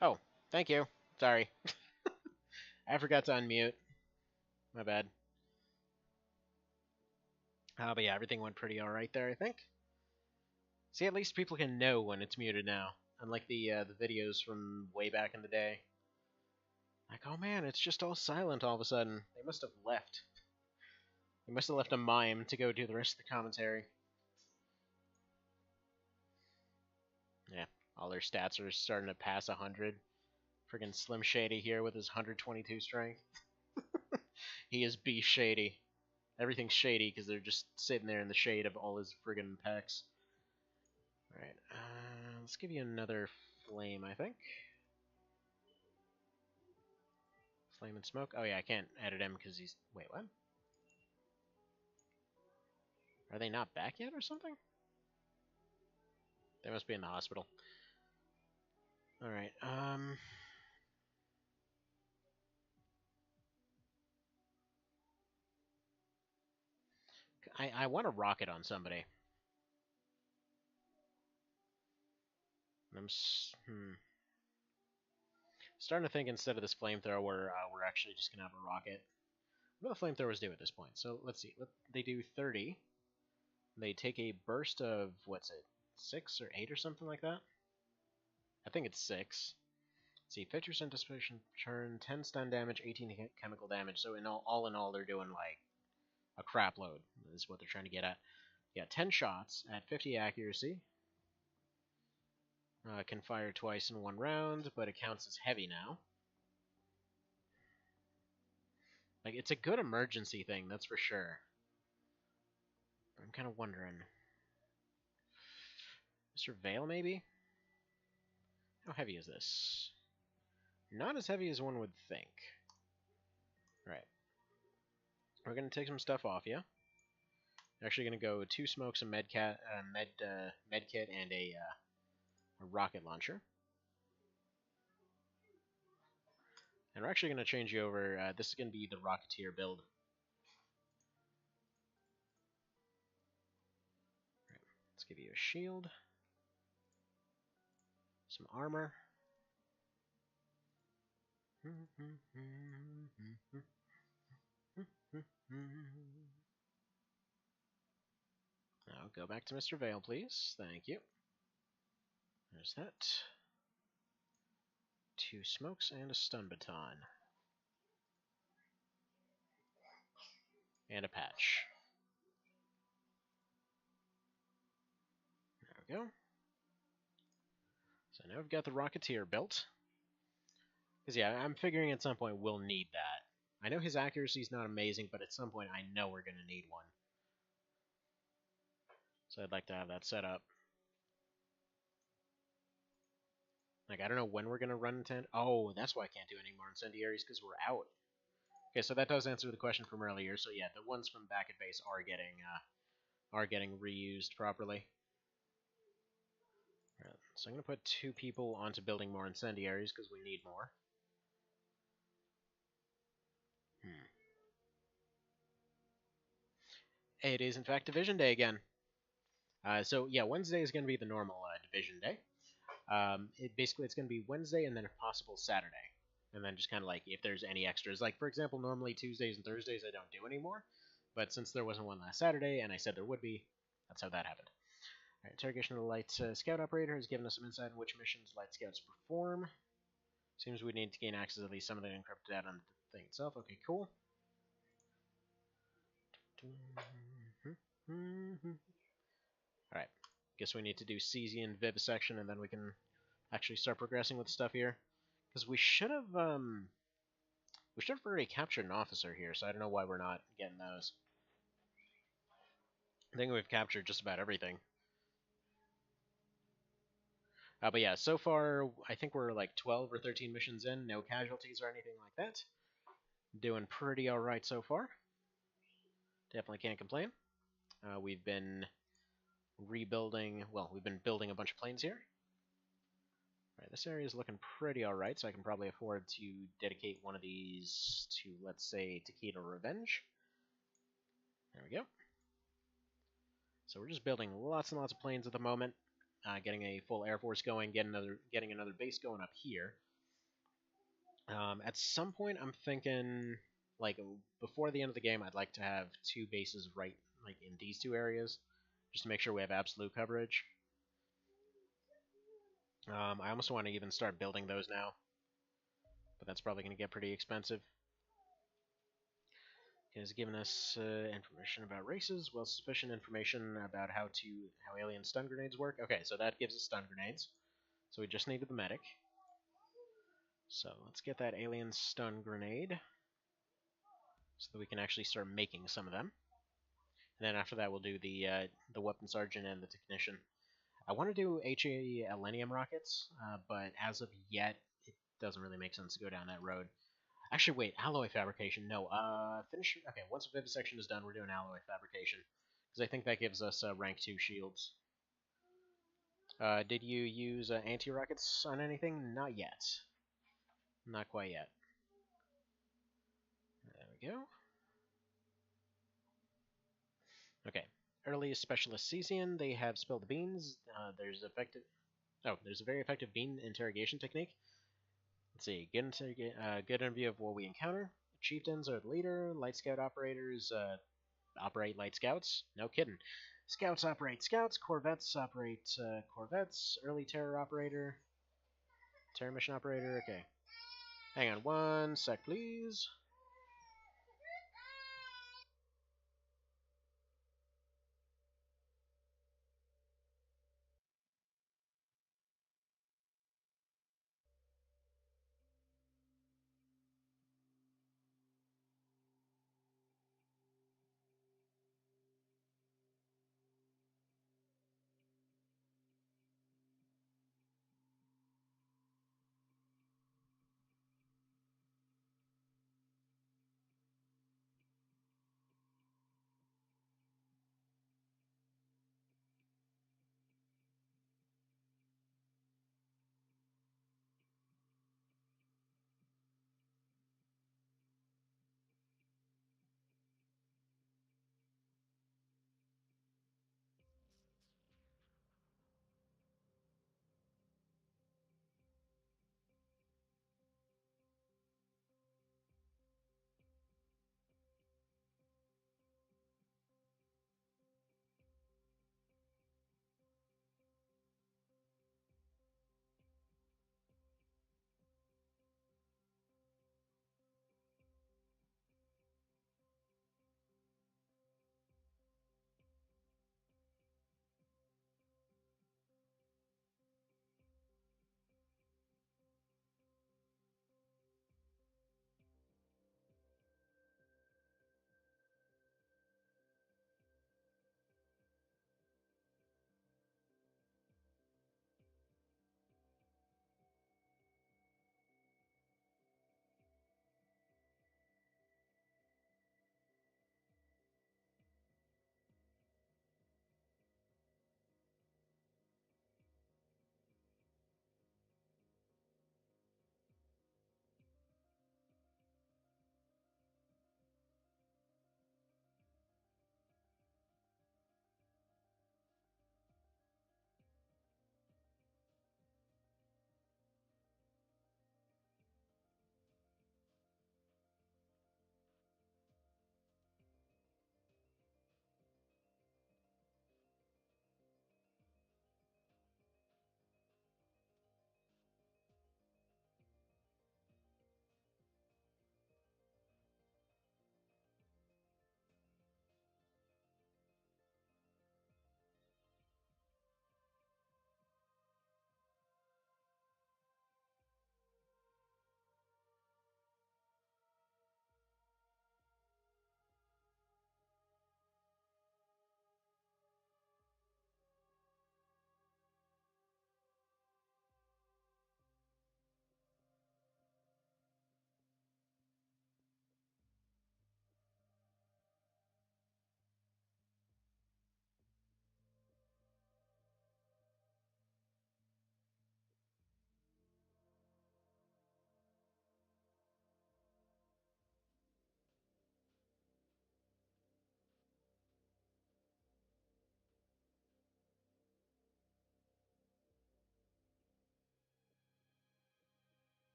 Oh, thank you. Sorry. I forgot to unmute. My bad. But yeah, everything went pretty alright there, I think. See, at least people can know when it's muted now. Unlike the videos from way back in the day. Like, oh man, it's just all silent all of a sudden. They must have left. They must have left a mime to go do the rest of the commentary. Yeah, all their stats are starting to pass 100. Friggin' Slim Shady here with his 122 strength. He is beef shady. Everything's shady because they're just sitting there in the shade of all his friggin' pecs. Alright, let's give you another flame, I think. Flame and smoke. Oh yeah, I can't edit him because he's... Wait, what? Are they not back yet or something? They must be in the hospital. Alright, I want to rocket on somebody. I'm starting to think instead of this flamethrower, we're actually just gonna have a rocket. What do the flamethrowers do at this point? So let's see. They do 30. They take a burst of what's it, 6 or 8 or something like that. I think it's 6. Let's see, 50% dissipation turn, 10 stun damage, 18 chemical damage. So all in all, they're doing like a crap load. Is what they're trying to get at. Yeah, 10 shots at 50 accuracy. Can fire twice in one round, but it counts as heavy now. Like, it's a good emergency thing, that's for sure. I'm kind of wondering. Mr. Vale, maybe? How heavy is this? Not as heavy as one would think. Right. We're going to take some stuff off you. Actually going to go 2 smokes, a med kit, and a rocket launcher. And we're actually going to change you over. This is going to be the Rocketeer build. Right. Let's give you a shield. Some armor. Now go back to Mr. Vale, please. Thank you. There's that. 2 smokes and a stun baton. And a patch. There we go. So now we've got the Rocketeer built. Because yeah, I'm figuring at some point we'll need that. I know his accuracy is not amazing, but at some point I know we're going to need one. So I'd like to have that set up. Like, I don't know when we're going to run 10. Oh, that's why I can't do any more incendiaries, because we're out. Okay, so that does answer the question from earlier. So yeah, the ones from back at base are getting reused properly. Right, so I'm going to put 2 people onto building more incendiaries, because we need more. It is, in fact, Division Day again. So yeah, Wednesday is going to be the normal Division Day. Basically, it's going to be Wednesday and then if possible Saturday. And then just kind of like if there's any extras. Like, for example, normally Tuesdays and Thursdays I don't do anymore. But since there wasn't one last Saturday and I said there would be, that's how that happened. Alright, interrogation of the Light Scout Operator has given us some insight on which missions Light Scouts perform. Seems we need to gain access to at least some of the encrypted data on the thing itself. Okay, cool. Alright, guess we need to do Cesian Vivisection and then we can actually start progressing with stuff here. Because we should have already captured an officer here, so I don't know why we're not getting those. I think we've captured just about everything. But yeah, so far, I think we're like 12 or 13 missions in, no casualties or anything like that. Doing pretty alright so far. Definitely can't complain. We've been rebuilding, well, we've been building a bunch of planes here. Alright, this area is looking pretty alright, so I can probably afford to dedicate one of these to, let's say, Taquito Revenge. There we go. So we're just building lots and lots of planes at the moment. Getting a full Air Force going, getting another base going up here. At some point, I'm thinking like before the end of the game, I'd like to have two bases right like in these two areas, just to make sure we have absolute coverage. I almost want to even start building those now, but that's probably going to get pretty expensive. It has given us information about races, well, sufficient information about how alien stun grenades work. Okay, so that gives us stun grenades. So we just needed the medic. So let's get that alien stun grenade so that we can actually start making some of them. And then after that, we'll do the weapon sergeant and the technician. I want to do HE Elenium rockets, but as of yet, it doesn't really make sense to go down that road. Actually, wait, alloy fabrication. No, finish. Okay, once vivisection is done, we're doing alloy fabrication because I think that gives us rank 2 shields. Did you use anti-rockets on anything? Not yet. Not quite yet. There we go. Okay. Early specialist Cesian, they have spilled the beans. There's a very effective bean interrogation technique. Let's see. Good interview of what we encounter. Chieftains are the leader. Light scout operators operate light scouts. No kidding. Scouts operate scouts. Corvettes operate corvettes. Early terror operator. Terror mission operator. Okay. Hang on one sec, please.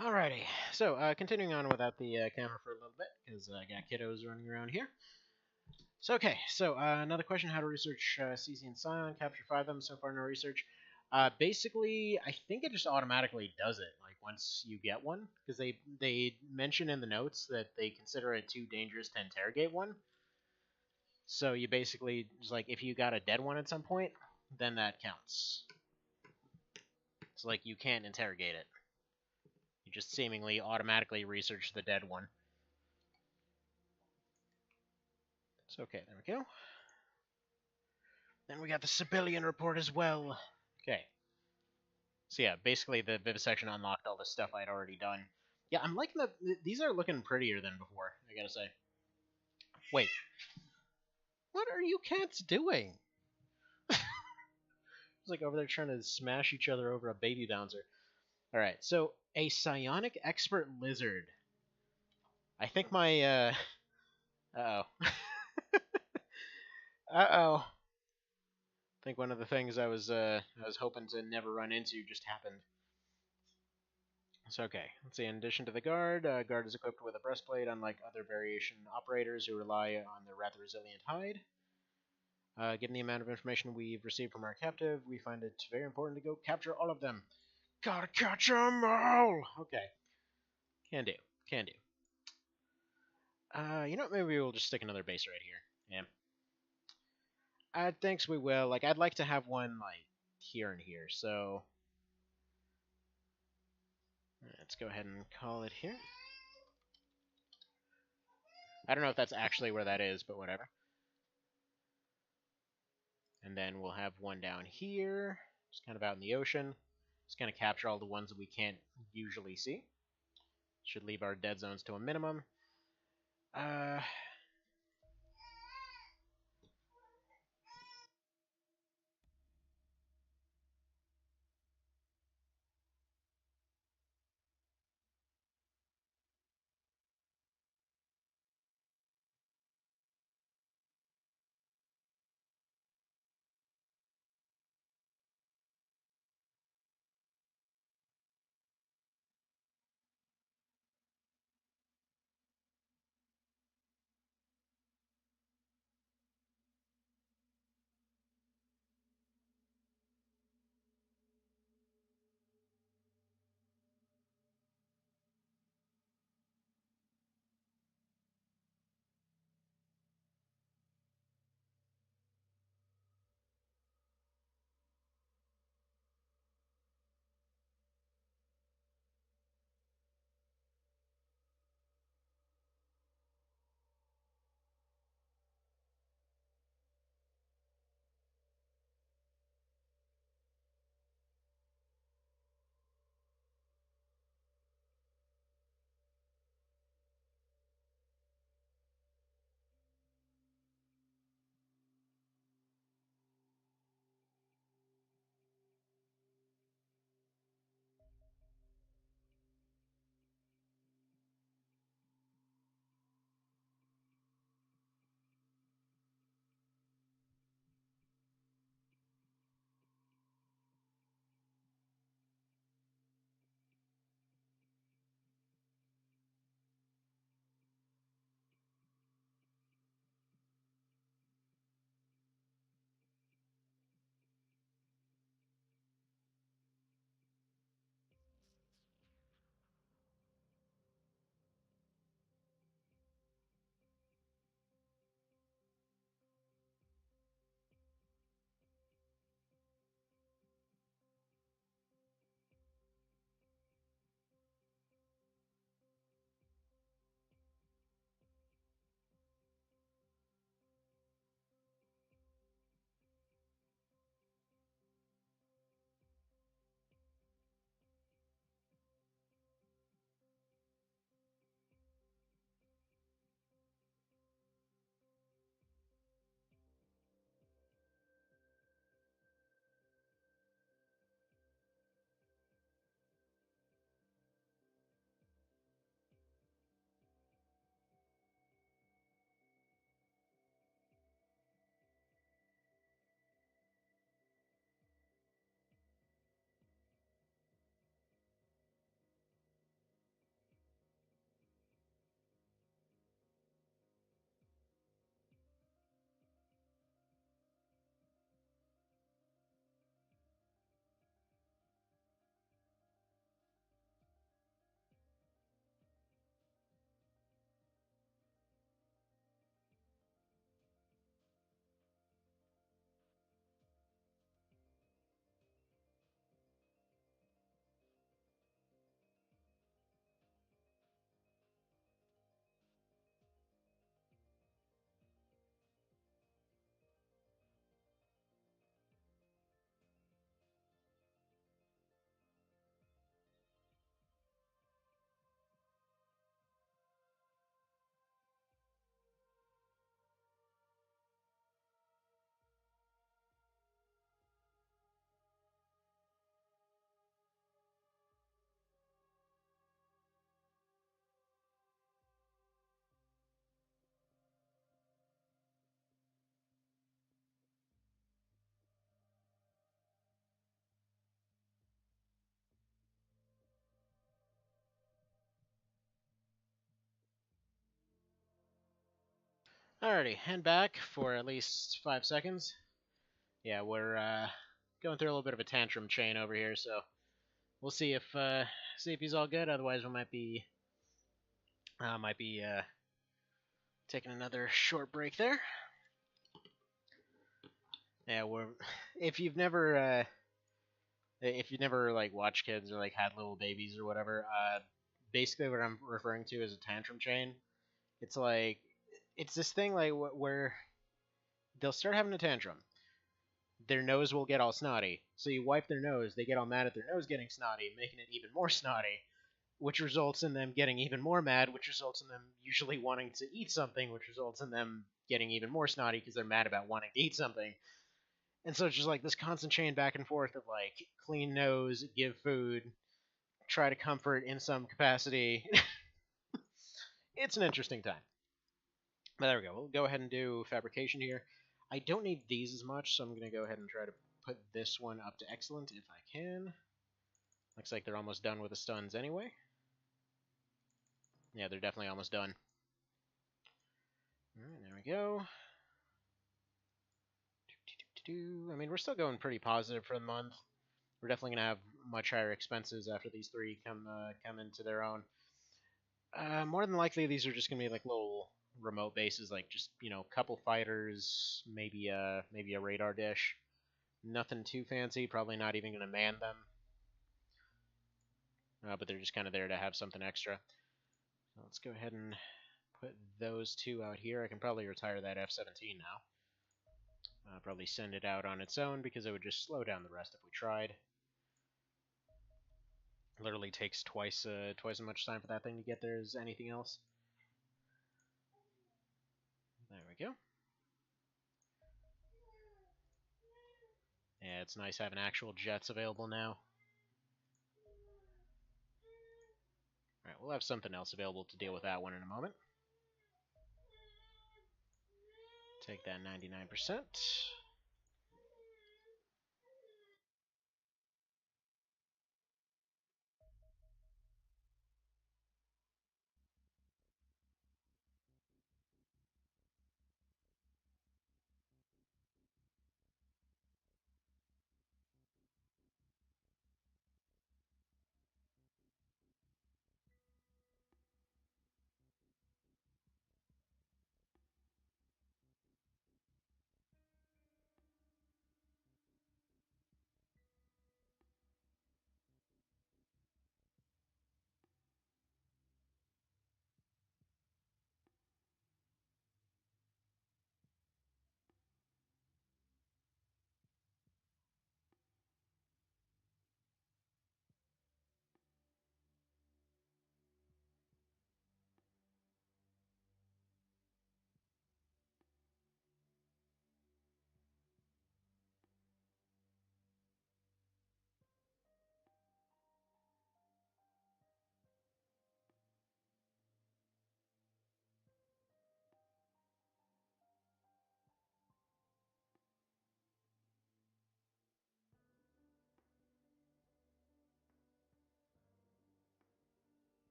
Alrighty, so continuing on without the camera for a little bit, because I got kiddos running around here. So, okay, so another question: how to research CC and Scion, capture 5 of them, so far no research. Basically, I think it just automatically does it, like, once you get one, because they mention in the notes that they consider it too dangerous to interrogate one. So you basically, just like, if you got a dead one at some point, then that counts. It's like you can't interrogate it. You just seemingly automatically research the dead one. So, okay, there we go. Then we got the civilian report as well. Okay. So yeah, basically the vivisection unlocked all the stuff I'd already done. Yeah, I'm liking that. These are looking prettier than before, I gotta say. Wait, what are you cats doing? It's like over there trying to smash each other over a baby bouncer. Alright, so a psionic expert lizard. I think my, uh-oh. Uh-oh. I think one of the things I was hoping to never run into just happened. So, okay, let's see. In addition to the guard, guard is equipped with a breastplate, unlike other variation operators who rely on their rather resilient hide. Given the amount of information we've received from our captive, we find it very important to go capture all of them. Gotta catch 'em all! Okay. Can do. Can do. You know what? Maybe we'll just stick another base right here. Yeah. I think we will. Like, I'd like to have one, like, here and here, so... let's go ahead and call it here. I don't know if that's actually where that is, but whatever. And then we'll have one down here, just kind of out in the ocean. Just kind of capture all the ones that we can't usually see. Should leave our dead zones to a minimum. Uh, Alrighty, and back for at least 5 seconds. Yeah, we're going through a little bit of a tantrum chain over here, so we'll see if he's all good. Otherwise, we might be taking another short break there. Yeah, we're if you've never like watched kids or like had little babies or whatever, basically what I'm referring to is a tantrum chain. It's like it's this thing like where they'll start having a tantrum. Their nose will get all snotty. So you wipe their nose, they get all mad at their nose getting snotty, making it even more snotty, which results in them getting even more mad, which results in them usually wanting to eat something, which results in them getting even more snotty because they're mad about wanting to eat something. And so it's just like this constant chain back and forth of like clean nose, give food, try to comfort in some capacity. It's an interesting time. But there we go. We'll go ahead and do fabrication here. I don't need these as much, so I'm going to go ahead and try to put this one up to excellent if I can. Looks like they're almost done with the stuns anyway. Yeah, they're definitely almost done. Alright, there we go. I mean, we're still going pretty positive for the month. We're definitely going to have much higher expenses after these three come into their own. More than likely, these are just going to be like little remote bases, like just, couple fighters, maybe a radar dish. Nothing too fancy, probably not even going to man them. But they're just kind of there to have something extra. So let's go ahead and put those two out here. I can probably retire that F-17 now. Probably send it out on its own because it would just slow down the rest if we tried. Literally takes twice as much time for that thing to get there as anything else. There we go. Yeah, it's nice having actual jets available now. Alright, we'll have something else available to deal with that one in a moment. Take that 99%.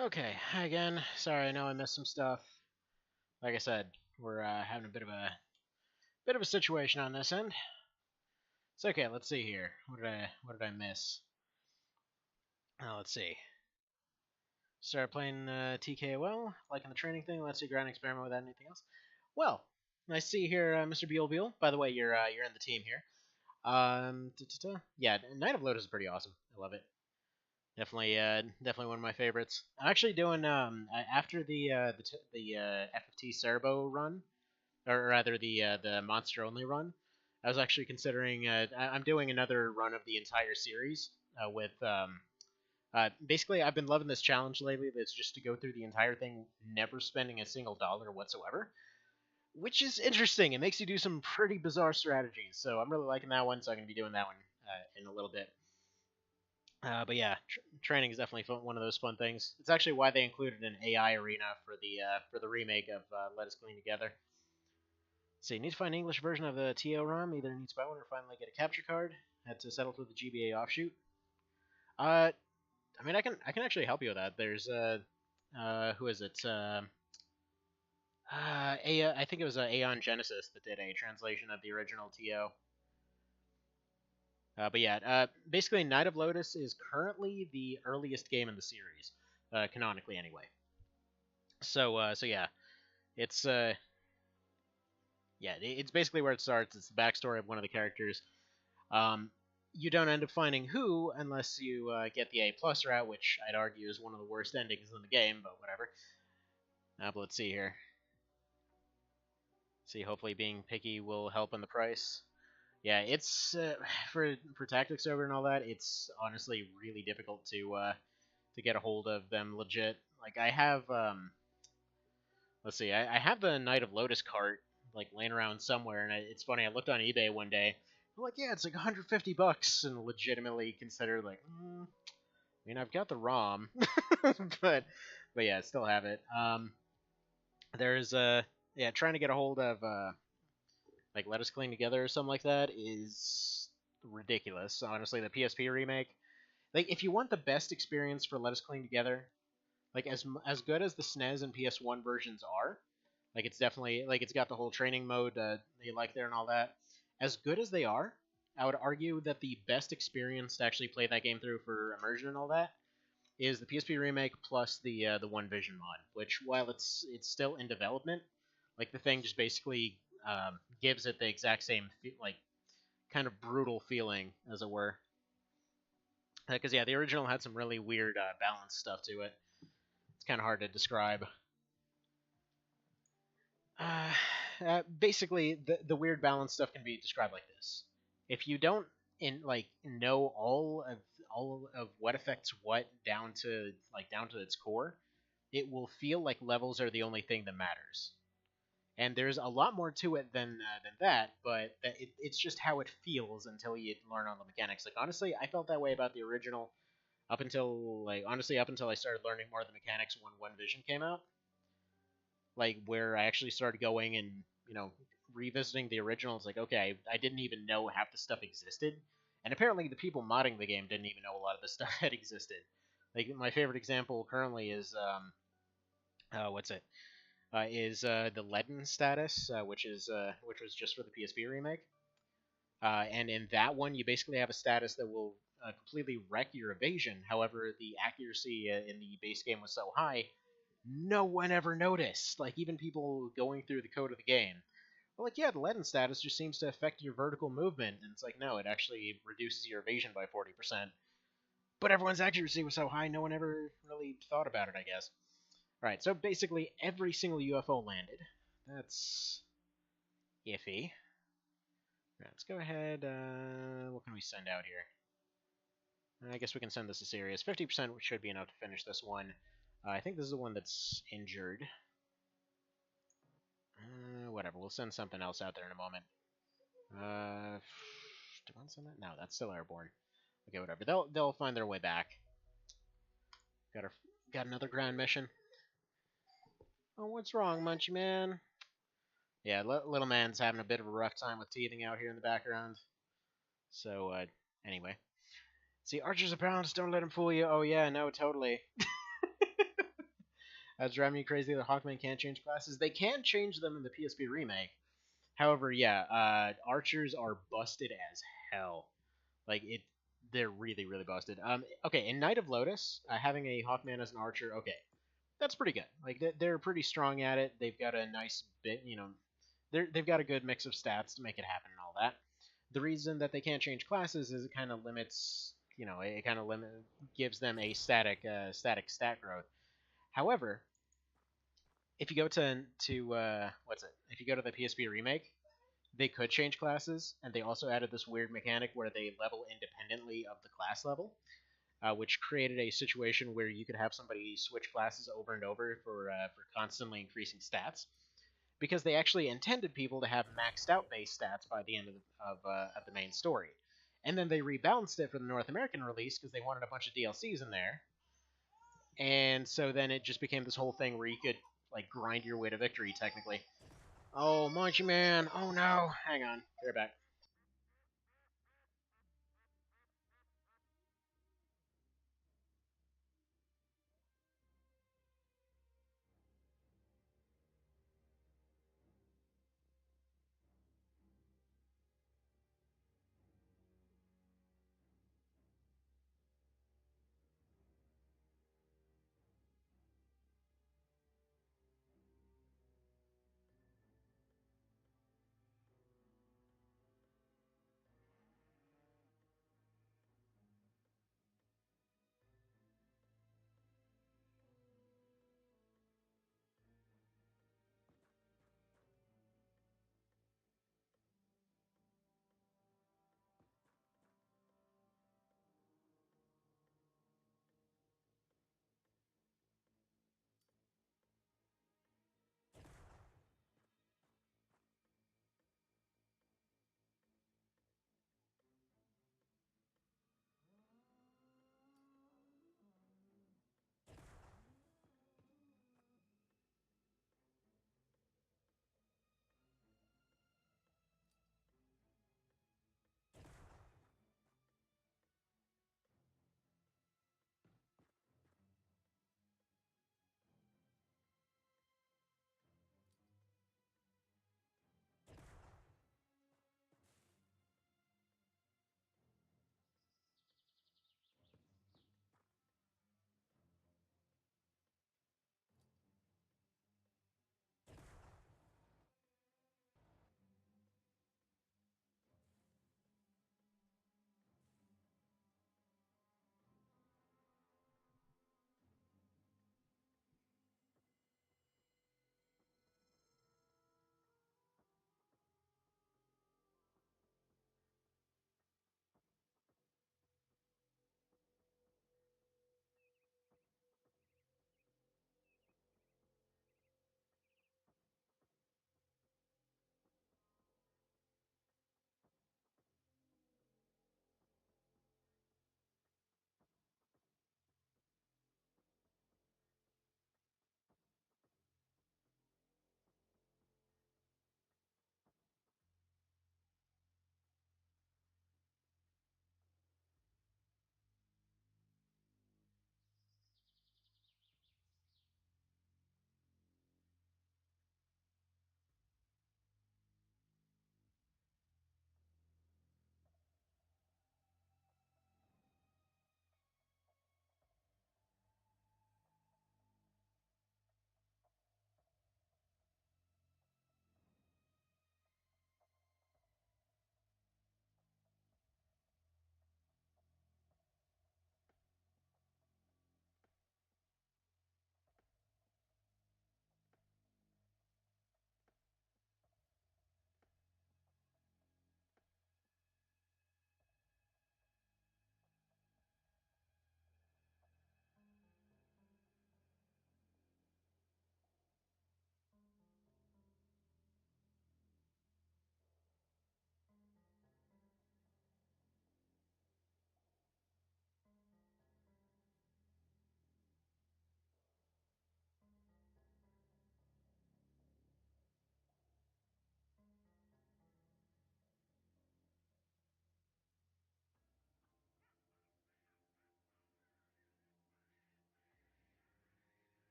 Okay, hi again. Sorry, I know I missed some stuff. Like I said, we're having a bit of a situation on this end. It's okay. Let's see here. What did I miss? Let's see. Started playing TKOL, liking the training thing. Let's see, ground experiment without anything else. Well, nice to see you here, Mr. Buell. By the way, you're in the team here. Yeah, Night of Lotus is pretty awesome. I love it. Definitely one of my favorites. I'm actually doing after the FFT Cerbo run, or rather the monster only run. I was actually considering I'm doing another run of the entire series with basically I've been loving this challenge lately. That's just to go through the entire thing, never spending a single dollar whatsoever, which is interesting. It makes you do some pretty bizarre strategies. So I'm really liking that one. So I'm gonna be doing that one in a little bit. But yeah, training is definitely one of those fun things. It's actually why they included an AI arena for the remake of Let Us Clean Together. So you need to find an English version of the TO ROM. Either need to buy one or finally get a capture card. Had to settle for the GBA offshoot. Uh, I mean, I can actually help you with that. There's who is it? I think it was Aeon Genesis that did a translation of the original TO. But yeah, basically, Night of Lotus is currently the earliest game in the series, canonically anyway. So yeah, it's it's basically where it starts. It's the backstory of one of the characters. Um, you don't end up finding who unless you get the A+ route, which I'd argue is one of the worst endings in the game, but whatever. But let's see here. See, hopefully being picky will help in the price. Yeah, it's for tactics over and all that. It's honestly really difficult to get a hold of them legit. Like I have let's see, I have the Night of Lotus cart like laying around somewhere, and it's funny. I looked on eBay one day. I'm like, yeah, it's like $150, and legitimately considered like, I mean, I've got the ROM, but yeah, I still have it. There's yeah, trying to get a hold of like Let Us Clean Together or something like that is ridiculous. Honestly, the PSP remake, like if you want the best experience for Let Us Clean Together, like as good as the SNES and PS1 versions are, like it's definitely like it's got the whole training mode you like there and all that. As good as they are, I would argue that the best experience to actually play that game through for immersion and all that is the PSP remake plus the One Vision mod. Which while it's still in development, like the thing just basically gives it the exact same like kind of brutal feeling as it were. Because yeah, the original had some really weird balance stuff to it. It's kind of hard to describe. Uh, basically, the weird balance stuff can be described like this: if you don't know all of what affects what down to its core, it will feel like levels are the only thing that matters. And there's a lot more to it than that, but it's just how it feels until you learn all the mechanics. Like honestly, I felt that way about the original up until I started learning more of the mechanics when One Vision came out, like where I actually started going and revisiting the original. It's like okay, I didn't even know half the stuff existed, and apparently the people modding the game didn't even know a lot of the stuff that existed. Like my favorite example currently is what's it? Is the Leaden status, which was just for the PSP remake. And in that one, you basically have a status that will completely wreck your evasion. However, the accuracy in the base game was so high, no one ever noticed. Like even people going through the code of the game, well, like yeah, the Leaden status just seems to affect your vertical movement, and it's like no, it actually reduces your evasion by 40%. But everyone's accuracy was so high, no one ever really thought about it. I guess. All right, so basically every single UFO landed. That's iffy. Right, let's go ahead. What can we send out here? I guess we can send this to Sirius. 50% should be enough to finish this one. I think this is the one that's injured. Whatever, we'll send something else out there in a moment. Do I want to send that? No, that's still airborne. Okay, whatever. They'll find their way back. Got another ground mission. Oh, what's wrong, Munchy Man? Yeah, little man's having a bit of a rough time with teething out here in the background. So, anyway. See, archers are balanced, don't let him fool you. Oh yeah, no, totally. That's driving me crazy that Hawkman can't change classes. They can change them in the PSP remake. However, yeah, archers are busted as hell. Like it, they're really really busted. Okay, in Knight of Lotus, having a Hawkman as an archer, okay, that's pretty good. Like they're pretty strong at it. They've got a nice bit, they've got a good mix of stats to make it happen and all that. The reason that they can't change classes is it kind of limits, it kind of gives them a static stat growth. However, if you go to what's it? If you go to the PSP remake, they could change classes, and they also added this weird mechanic where they level independently of the class level, which created a situation where you could have somebody switch classes over and over for constantly increasing stats, because they actually intended people to have maxed out base stats by the end of the main story, and then they rebalanced it for the North American release because they wanted a bunch of DLCs in there, and so then it just became this whole thing where you could like grind your way to victory technically. Oh, Munchy Man! Oh no! Hang on, they're back.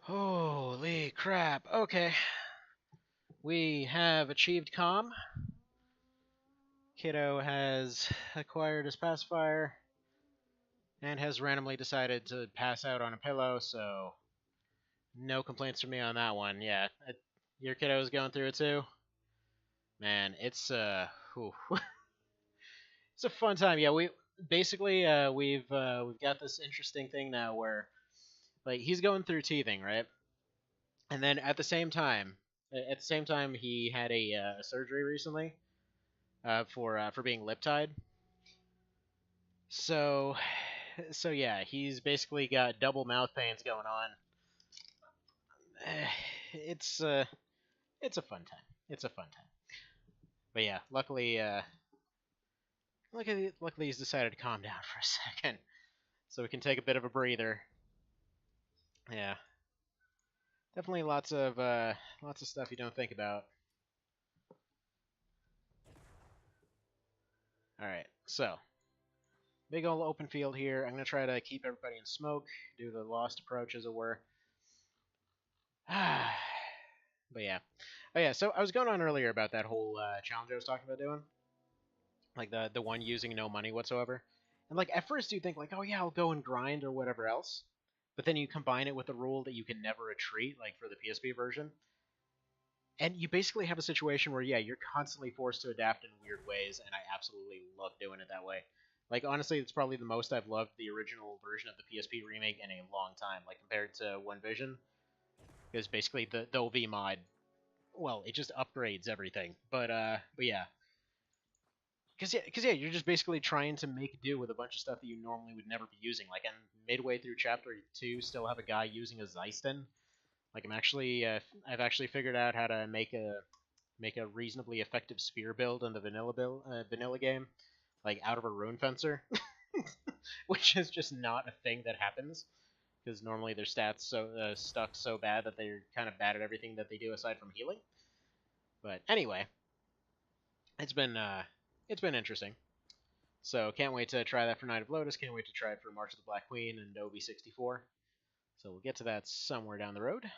Holy crap. Okay. We have achieved calm. Kiddo has acquired his pacifier and has randomly decided to pass out on a pillow, so no complaints from me on that one. Yeah, your kiddo's going through it too. Man, it's whew. It's a fun time. Yeah, we basically we've got this interesting thing now where like he's going through teething, right? And then at the same time he had a surgery recently for being lip tied. So so yeah, he's basically got double mouth pains going on. It's it's a fun time. It's a fun time. But yeah, luckily he's decided to calm down for a second, so we can take a bit of a breather. Yeah, definitely lots of stuff you don't think about. All right, so big old open field here. I'm gonna try to keep everybody in smoke, do the lost approach as it were. But yeah, oh yeah. So I was going on earlier about that whole challenge I was talking about doing, like the one using no money whatsoever. And like at first you think like, oh yeah, I'll go and grind or whatever else, but then you combine it with the rule that you can never retreat, like for the PSP version, and you basically have a situation where yeah, you're constantly forced to adapt in weird ways, and I absolutely love doing it that way. Like honestly, it's probably the most I've loved the original version of the PSP remake in a long time, like compared to One Vision, because basically the OV mod, well, it just upgrades everything. But yeah, because yeah, you're just basically trying to make do with a bunch of stuff that you normally would never be using. Like, I'm midway through chapter 2, still have a guy using a Zeiston. Like, I've actually figured out how to make a reasonably effective spear build in the vanilla game, like out of a rune fencer, which is just not a thing that happens because normally their stats stuck so bad that they're kind of bad at everything that they do aside from healing. But anyway, it's been it's been interesting. So can't wait to try that for Night of Lotus. Can't wait to try it for March of the Black Queen and OV64. So we'll get to that somewhere down the road.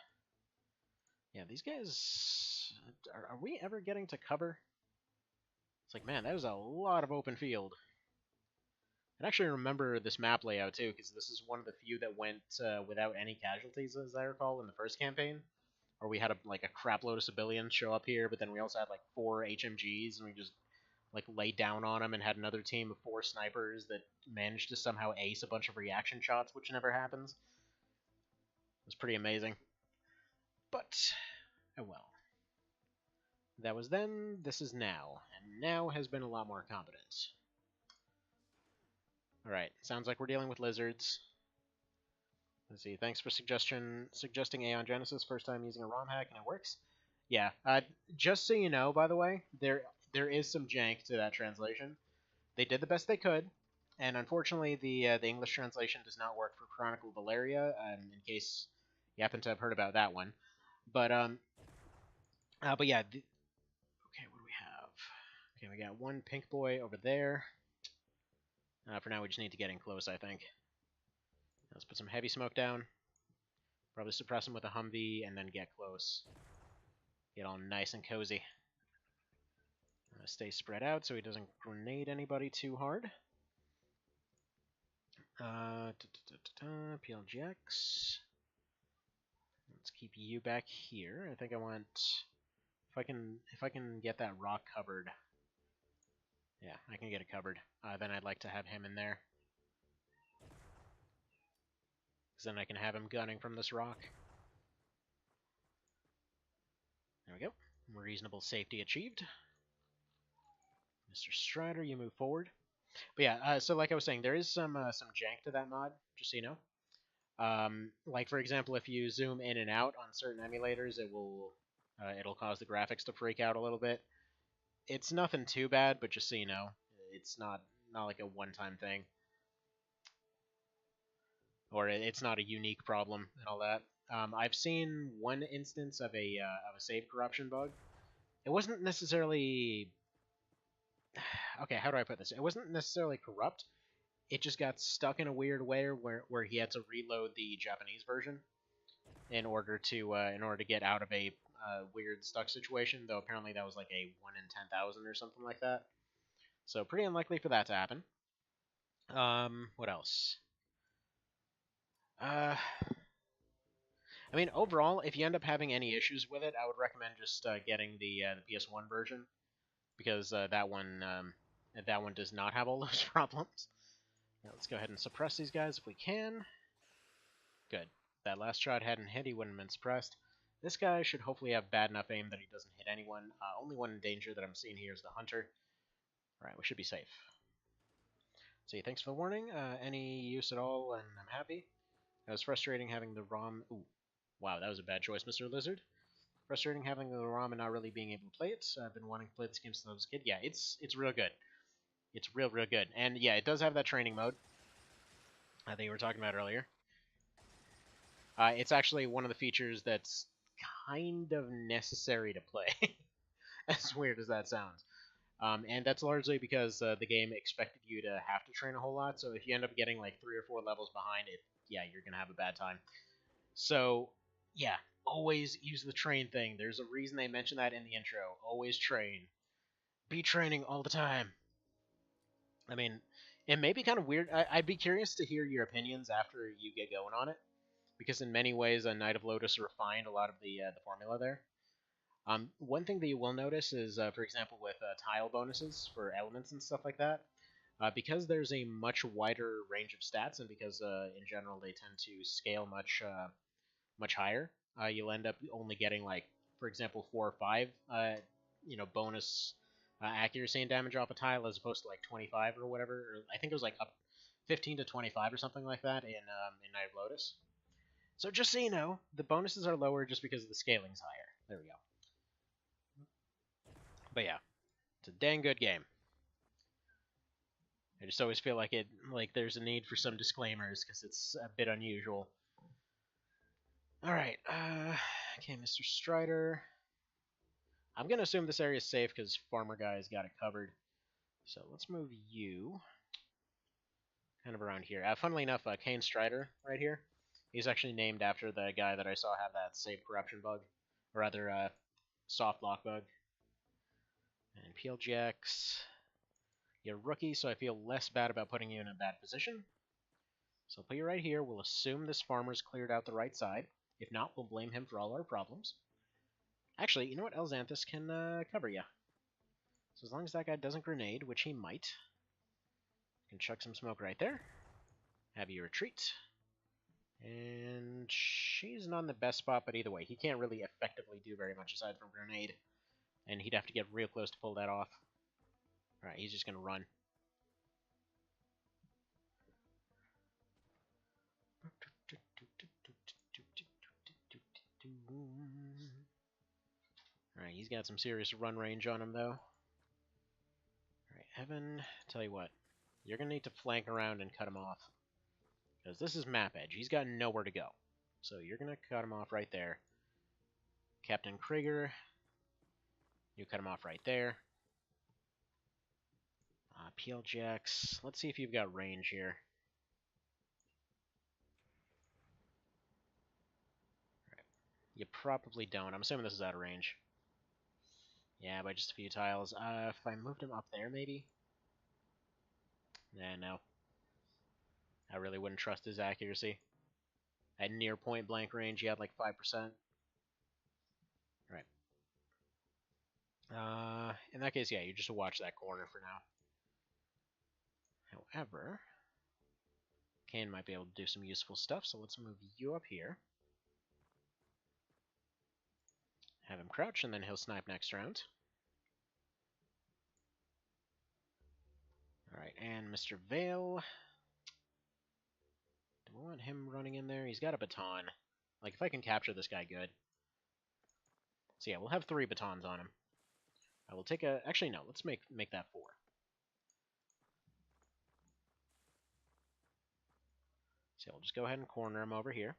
Yeah, these guys... Are we ever getting to cover? It's like, man, that was a lot of open field. I actually remember this map layout, too, because this is one of the few that went without any casualties, as I recall, in the first campaign. Or we had like a crap load of civilians show up here, but then we also had like 4 HMGs, and we just like laid down on them and had another team of 4 snipers that managed to somehow ace a bunch of reaction shots, which never happens. It was pretty amazing. But, oh well. That was then, this is now, and now has been a lot more competent. Alright, sounds like we're dealing with lizards. Let's see, thanks for suggesting Aeon Genesis, first time using a ROM hack, and it works. Yeah, just so you know, by the way, there is some jank to that translation. They did the best they could, and unfortunately, the English translation does not work for Chronicle Valeria. In case you happen to have heard about that one, but but yeah. Okay, what do we have? Okay, we got one pink boy over there. For now, we just need to get in close, I think. Let's put some heavy smoke down. Probably suppress him with a Humvee, and then get close. Get all nice and cozy. Stay spread out so he doesn't grenade anybody too hard. PLGX. Let's keep you back here. I think I want if I can get that rock covered. Yeah, I can get it covered. Then I'd like to have him in there. Because then I can have him gunning from this rock. There we go. Reasonable safety achieved. Mr. Strider, you move forward. But yeah, so like I was saying, there is some jank to that mod, just so you know. Like for example, if you zoom in and out on certain emulators, it'll cause the graphics to freak out a little bit. It's nothing too bad, but just so you know, it's not like a one-time thing, or it's not a unique problem and all that. I've seen one instance of a save corruption bug. It wasn't necessarily okay. How do I put this? It wasn't necessarily corrupt. It just got stuck in a weird way where he had to reload the Japanese version. in order to get out of a weird stuck situation. Though apparently that was like a 1 in 10,000 or something like that. So pretty unlikely for that to happen. What else? I mean, overall, if you end up having any issues with it, I would recommend just getting the PS1 version because that one does not have all those problems. Now, let's go ahead and suppress these guys if we can. Good. That last shot hadn't hit, he wouldn't have been suppressed. This guy should hopefully have bad enough aim that he doesn't hit anyone. Only one in danger that I'm seeing here is the hunter. Alright, we should be safe. So thanks for the warning. Any use at all, and I'm happy. It was frustrating having the ROM... Ooh. Wow, that was a bad choice, Mr. Lizard. Frustrating having the ROM and not really being able to play it. I've been wanting to play this game since I was a kid. Yeah, it's real good. It's real good. And yeah, it does have that training mode that you were talking about earlier. It's actually one of the features that's kind of necessary to play. As weird as that sounds. And that's largely because the game expected you to have to train a whole lot, so if you end up getting like 3 or 4 levels behind it, yeah, you're going to have a bad time. So, yeah, always use the train thing. There's a reason they mentioned that in the intro. Always train. Be training all the time. I mean, it may be kind of weird. I'd be curious to hear your opinions after you get going on it, because in many ways, Knight of Lotus refined a lot of the formula there. One thing that you will notice is, for example, with tile bonuses for elements and stuff like that, because there's a much wider range of stats, and because in general they tend to scale much higher, you'll end up only getting like, for example, 4 or 5, bonus accuracy and damage off a tile as opposed to like 25 or whatever. Or I think it was like up 15 to 25 or something like that in Knight of Lotus. So just so you know, the bonuses are lower just because the scaling's higher. There we go. But yeah, it's a dang good game. I just always feel like there's a need for some disclaimers because it's a bit unusual. Alright, okay, Mr. Strider. I'm going to assume this area is safe because Farmer Guy's got it covered. So let's move you kind of around here. Funnily enough, Kane Strider right here, he's actually named after the guy that I saw have that save corruption bug. Or rather, soft lock bug. And PLGX, you're a rookie, so I feel less bad about putting you in a bad position. So I'll put you right here. We'll assume this farmer's cleared out the right side. If not, we'll blame him for all our problems. Actually, you know what? Elxanthus can cover you. So as long as that guy doesn't grenade, which he might, you can chuck some smoke right there. Have you retreat. And she's not in the best spot, but either way, he can't really effectively do very much aside from grenade. And he'd have to get real close to pull that off. Alright, he's just going to run. Alright, he's got some serious run range on him, though. Alright, Evan, tell you what. You're going to need to flank around and cut him off. Because this is map edge. He's got nowhere to go. So you're going to cut him off right there. Captain Krieger, you cut him off right there. PLGX, let's see if you've got range here. Right. You probably don't. I'm assuming this is out of range. Yeah, by just a few tiles. If I moved him up there, maybe? Nah, no. I really wouldn't trust his accuracy. At near point blank range, he had like 5%. Right. In that case, yeah, you just watch that corner for now. However, Kane might be able to do some useful stuff, so let's move you up here. Have him crouch, and then he'll snipe next round. Alright, and Mr. Vale. Do we want him running in there? He's got a baton. Like, if I can capture this guy, good. So yeah, we'll have 3 batons on him. I will take a... Actually, no, let's make that 4. So I'll just go ahead and corner him over here.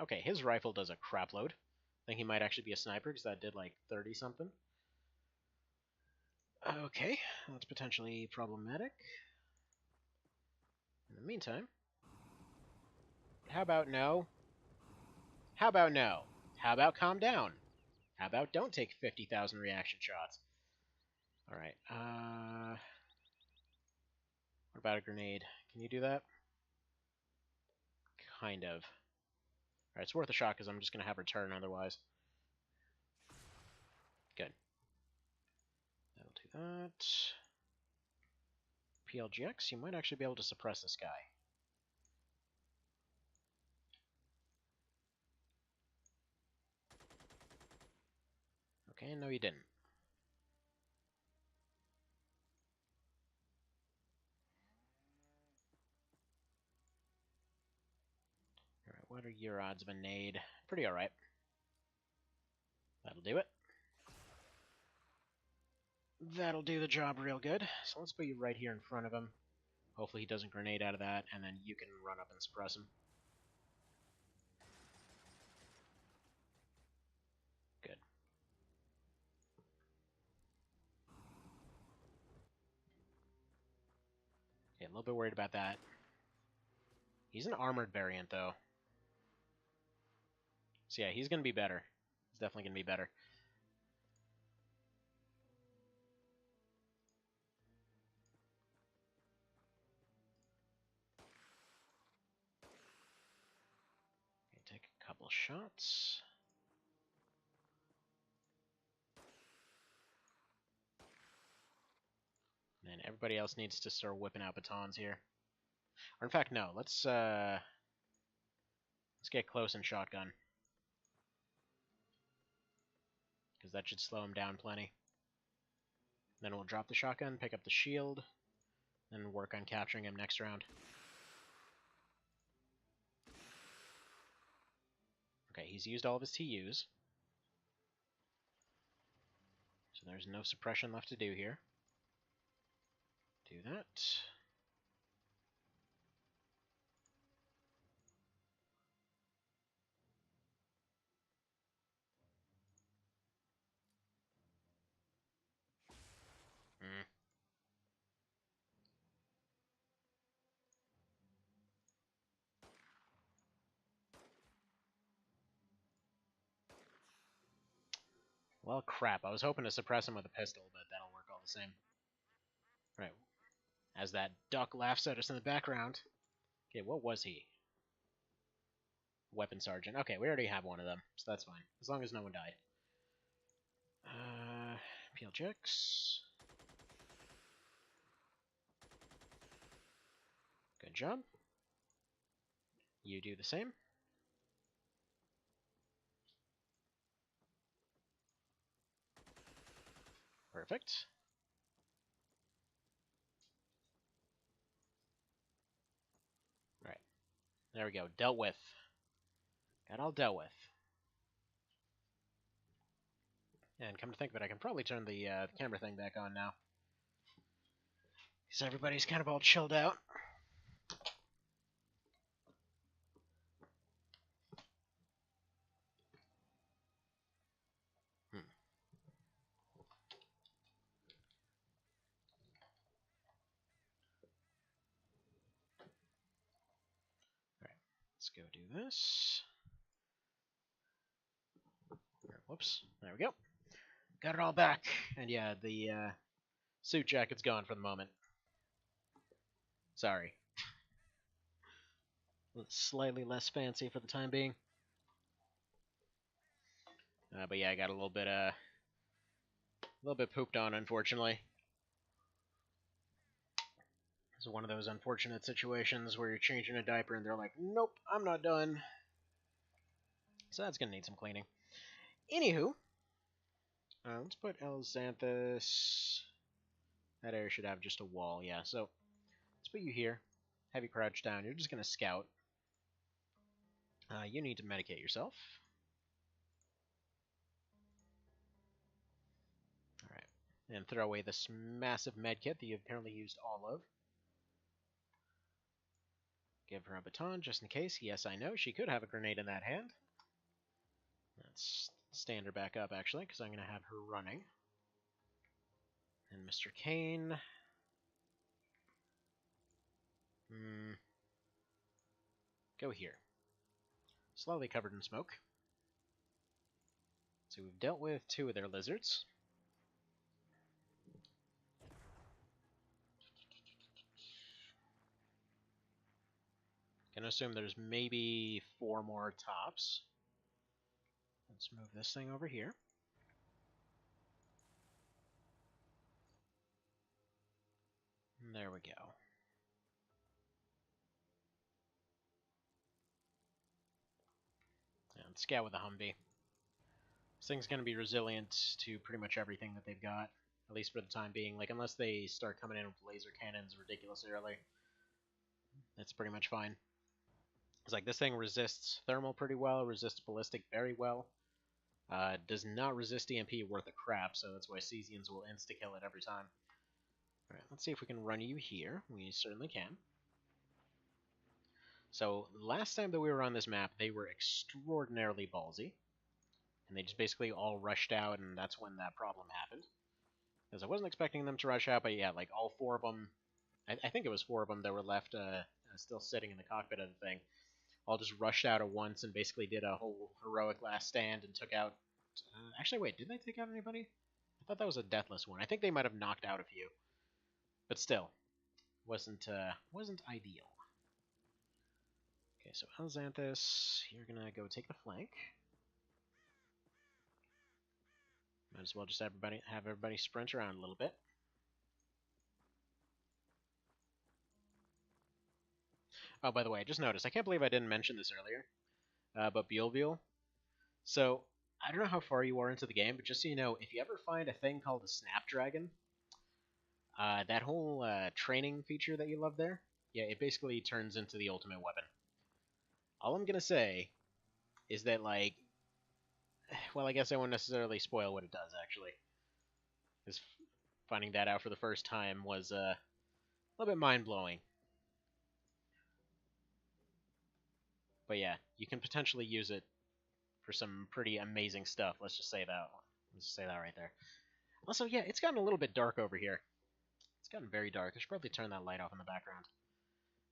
Okay, his rifle does a crap load. I think he might actually be a sniper, because that did like 30-something. Okay, that's potentially problematic. In the meantime, how about no? How about no? How about calm down? How about don't take 50,000 reaction shots? Alright, what about a grenade? Can you do that? Kind of. Alright, it's worth a shot because I'm just going to have her turn otherwise. Good. That'll do that. PLGX, you might actually be able to suppress this guy. Okay, no you didn't. Alright, what are your odds of a nade? Pretty alright. That'll do it. That'll do the job real good. So let's put you right here in front of him. Hopefully he doesn't grenade out of that, and then you can run up and suppress him. Good. Okay, a little bit worried about that. He's an armored variant, though. So yeah, he's going to be better. He's definitely going to be better. Okay, take a couple shots. And then everybody else needs to start whipping out batons here. Or in fact, no. Let's get close and shotgun. Because that should slow him down plenty. Then we'll drop the shotgun, pick up the shield, and work on capturing him next round. Okay, he's used all of his TUs. So there's no suppression left to do here. Do that. Well, crap. I was hoping to suppress him with a pistol, but that'll work all the same. Right. As that duck laughs at us in the background. Okay, what was he? Weapon sergeant. Okay, we already have one of them, so that's fine. As long as no one died. PLGX. Good job. You do the same. Perfect. Right. There we go. Dealt with. Got all dealt with. And come to think of it, I can probably turn the camera thing back on now. Because everybody's kind of all chilled out. Alright, let's go do this. Whoops. There we go. Got it all back. And yeah, the suit jacket's gone for the moment. Sorry. Slightly less fancy for the time being. But yeah, I got a little bit pooped on, unfortunately. It's one of those unfortunate situations where you're changing a diaper and they're like, nope, I'm not done. So that's going to need some cleaning. Anywho, let's put Elzanthus. That area should have just a wall, yeah. So let's put you here. Have you crouch down. You're just going to scout. You need to medicate yourself. Alright. And throw away this massive med kit that you've apparently used all of. Give her a baton just in case. Yes, I know. She could have a grenade in that hand. Let's stand her back up, actually, because I'm going to have her running. And Mr. Kane. Go here. Slightly covered in smoke. So we've dealt with 2 of their lizards. Gonna assume there's maybe 4 more tops. Let's move this thing over here. And there we go. And scout with the Humvee. This thing's going to be resilient to pretty much everything that they've got, at least for the time being. Like, unless they start coming in with laser cannons ridiculously early, that's pretty much fine. It's like this thing resists thermal pretty well, resists ballistic very well. Does not resist EMP worth a crap, so that's why Cesians will insta-kill it every time. Alright, let's see if we can run you here. We certainly can. So, last time that we were on this map, they were extraordinarily ballsy. And they just basically all rushed out, and that's when that problem happened. Because I wasn't expecting them to rush out, but yeah, like all 4 of them, I think it was 4 of them that were left still sitting in the cockpit of the thing, all just rushed out at once and basically did a whole heroic last stand and took out... actually, wait, did they take out anybody? I thought that was a deathless one. I think they might have knocked out a few. But still, wasn't ideal. Okay, so Alzanthus, you're gonna go take the flank. Might as well just have everybody sprint around a little bit. Oh, by the way, I just noticed, I can't believe I didn't mention this earlier, but Buell. So, I don't know how far you are into the game, but just so you know, if you ever find a thing called a Snapdragon, that whole training feature that you love there, yeah, it basically turns into the ultimate weapon. All I'm gonna say is that, like, well, I guess I won't necessarily spoil what it does, actually. Because finding that out for the first time was a little bit mind-blowing. But yeah, you can potentially use it for some pretty amazing stuff. Let's just say that. Let's just say that right there. Also, yeah, it's gotten a little bit dark over here. It's gotten very dark. I should probably turn that light off in the background.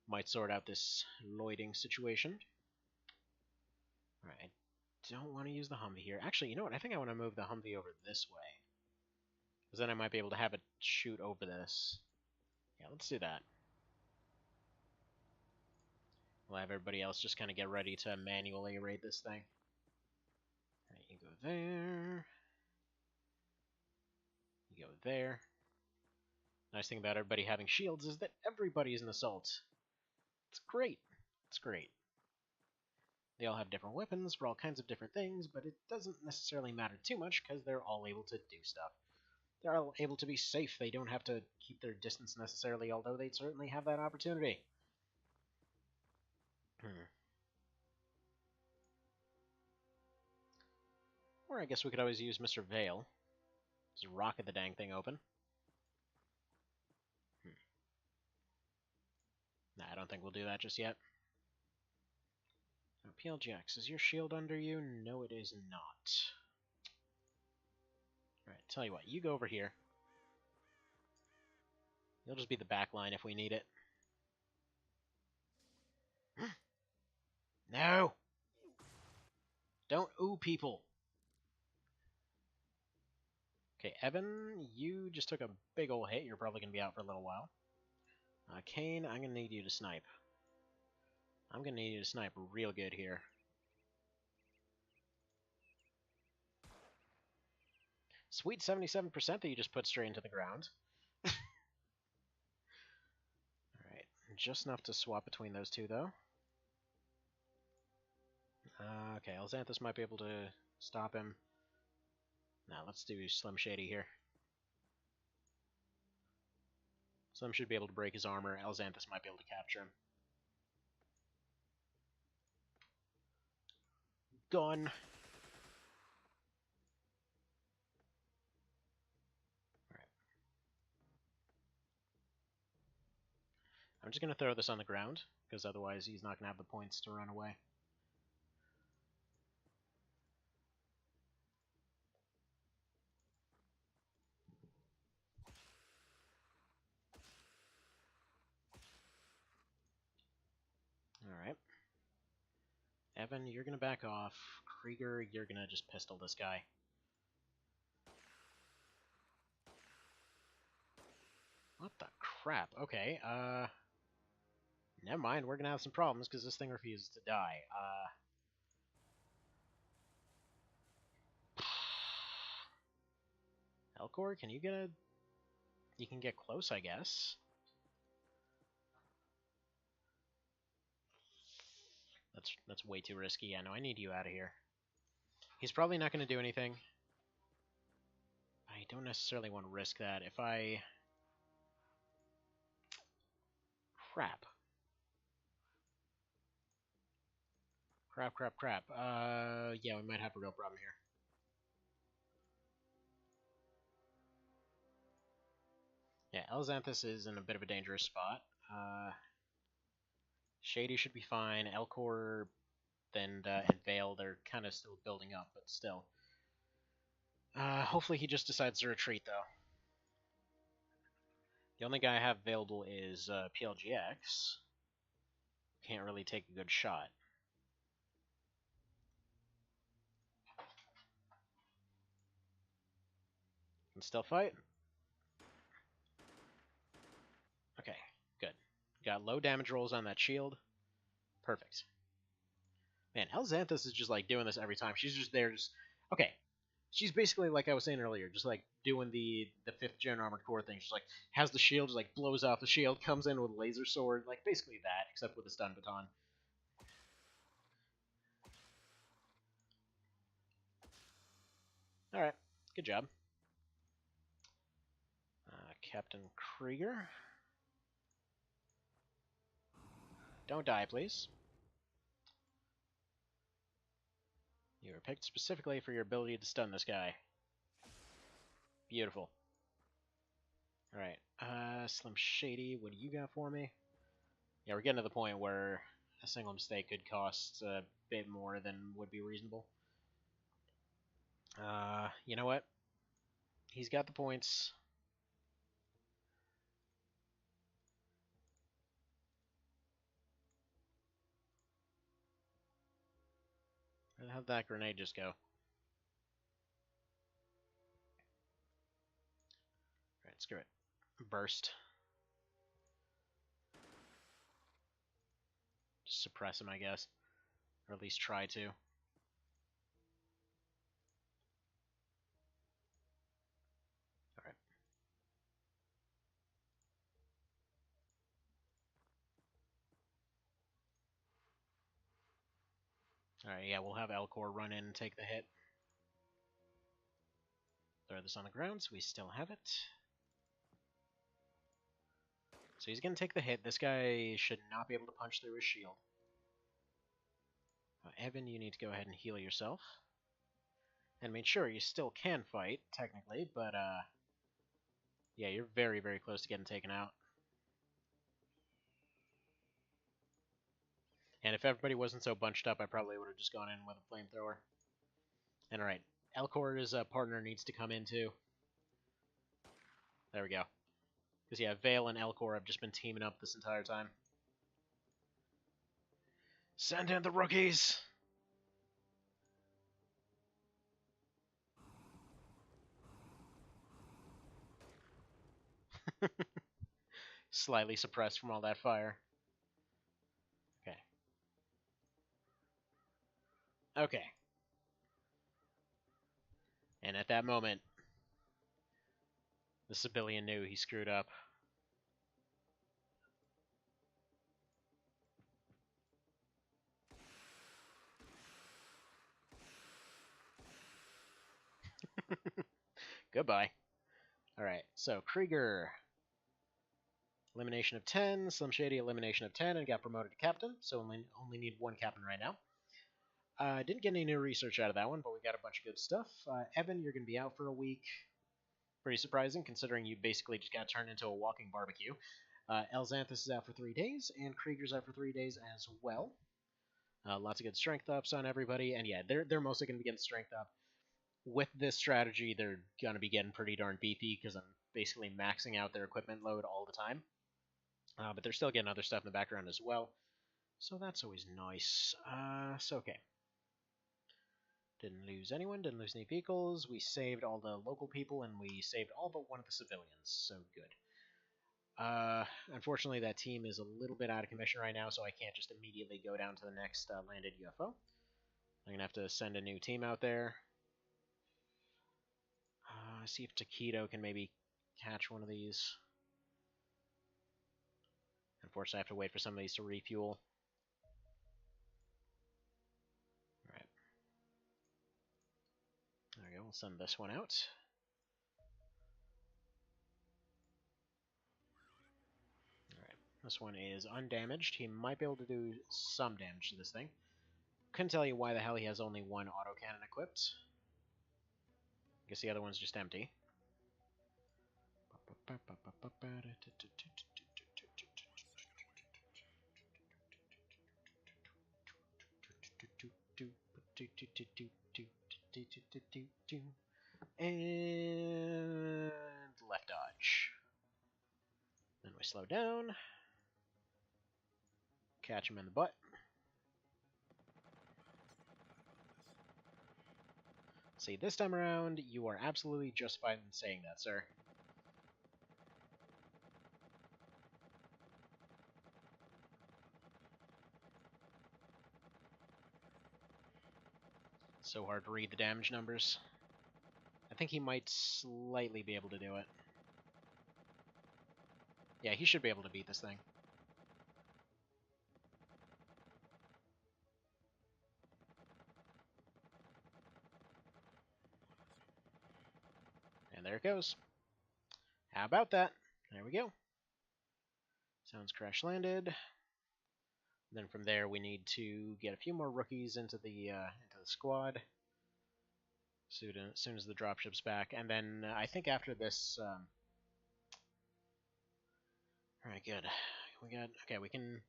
Might sort out this loiding situation. Alright, I don't want to use the Humvee here. Actually, you know what? I think I want to move the Humvee over this way. Because then I might be able to have it shoot over this. Yeah, let's do that. We'll have everybody else just kind of get ready to manually raid this thing. Alright, you go there. You go there. Nice thing about everybody having shields is that everybody's an assault. It's great. It's great. They all have different weapons for all kinds of different things, but it doesn't necessarily matter too much because they're all able to do stuff. They're all able to be safe. They don't have to keep their distance necessarily, although they certainly have that opportunity. Or I guess we could always use Mr. Vale. Just rocket the dang thing open. Nah, I don't think we'll do that just yet. Now, PLGX, is your shield under you? No, it is not. Alright, tell you what, you go over here. You'll just be the back line if we need it. No! Don't ooh people! Okay, Evan, you just took a big ol' hit. You're probably going to be out for a little while. Kane, I'm going to need you to snipe. I'm going to need you to snipe real good here. Sweet 77% that you just put straight into the ground. Alright, just enough to swap between those two, though. Okay, Alzanthus might be able to stop him. Now, let's do Slim Shady here. Slim should be able to break his armor. Alzanthus might be able to capture him. Gun! Alright. I'm just going to throw this on the ground, because otherwise he's not going to have the points to run away. Evan, you're gonna back off. Krieger, you're gonna just pistol this guy. What the crap? Okay, never mind, we're gonna have some problems because this thing refuses to die. Elcor, can you get a... You can get close, I guess. That's way too risky. Yeah, no, I need you out of here. He's probably not going to do anything. I don't necessarily want to risk that. If I... Crap. Crap. Yeah, we might have a real problem here. Yeah, Elzanthus is in a bit of a dangerous spot. Shady should be fine. Elcor and Vale, they're kind of still building up, but still. Hopefully he just decides to retreat, though. The only guy I have available is PLGX. Can't really take a good shot. Can still fight. Okay, good. Got low damage rolls on that shield. Perfect. Man, Elzanthus is just like doing this every time. She's just there, just okay. She's basically like I was saying earlier, just like doing the 5th gen armored core thing. She's like has the shield, just like blows off the shield, comes in with a laser sword, like basically that, except with a stun baton. All right, good job, Captain Krieger. Don't die, please. You were picked specifically for your ability to stun this guy. Beautiful. Alright, Slim Shady, what do you got for me? Yeah, we're getting to the point where a single mistake could cost a bit more than would be reasonable. You know what? He's got the points. Where the hell did that grenade just go? Alright, screw it. Burst. Just suppress him, I guess. Or at least try to. Alright. Alright, yeah, we'll have Elcor run in and take the hit. Throw this on the ground so we still have it. So he's going to take the hit. This guy should not be able to punch through his shield. Evan, you need to go ahead and heal yourself. And I mean, sure, you still can fight, technically, but, yeah, you're very, very close to getting taken out. And if everybody wasn't so bunched up, I probably would have just gone in with a flamethrower. And alright, Elcor's partner needs to come in, too. There we go. Because, yeah, Vale and Elcor have just been teaming up this entire time. Send in the rookies! Slightly suppressed from all that fire. Okay. Okay. And at that moment, the civilian knew he screwed up. Goodbye. Alright, so Krieger, elimination of 10, Slim Shady, elimination of 10, and got promoted to captain, so only need one captain right now. Didn't get any new research out of that one, but we got a bunch of good stuff. Evan, you're going to be out for a week. Pretty surprising, considering you basically just got turned into a walking barbecue. Elzanthus is out for 3 days, and Krieger's out for 3 days as well. Lots of good strength ups on everybody, and yeah, they're mostly going to be getting strength up. With this strategy, they're going to be getting pretty darn beefy, because I'm basically maxing out their equipment load all the time. But they're still getting other stuff in the background as well. So that's always nice. So okay. Didn't lose anyone, didn't lose any vehicles. We saved all the local people, and we saved all but one of the civilians. So good. Unfortunately, that team is a little bit out of commission right now, so I can't just immediately go down to the next landed UFO. I'm gonna have to send a new team out there. See if Taquito can maybe catch one of these. Unfortunately, I have to wait for some of these to refuel. Alright. There we go, we'll send this one out. Alright, this one is undamaged. He might be able to do some damage to this thing. Couldn't tell you why the hell he has only one autocannon equipped. I guess the other one's just empty. And left dodge. Then we slow down. Catch him in the butt. See, this time around, you are absolutely justified in saying that, sir. So hard to read the damage numbers. I think he might slightly be able to do it. Yeah, he should be able to beat this thing. And there it goes. How about that? There we go. Sounds crash landed. Then from there we need to get a few more rookies into the squad. As soon as the dropship's back, and then I think after this. All right, good. We can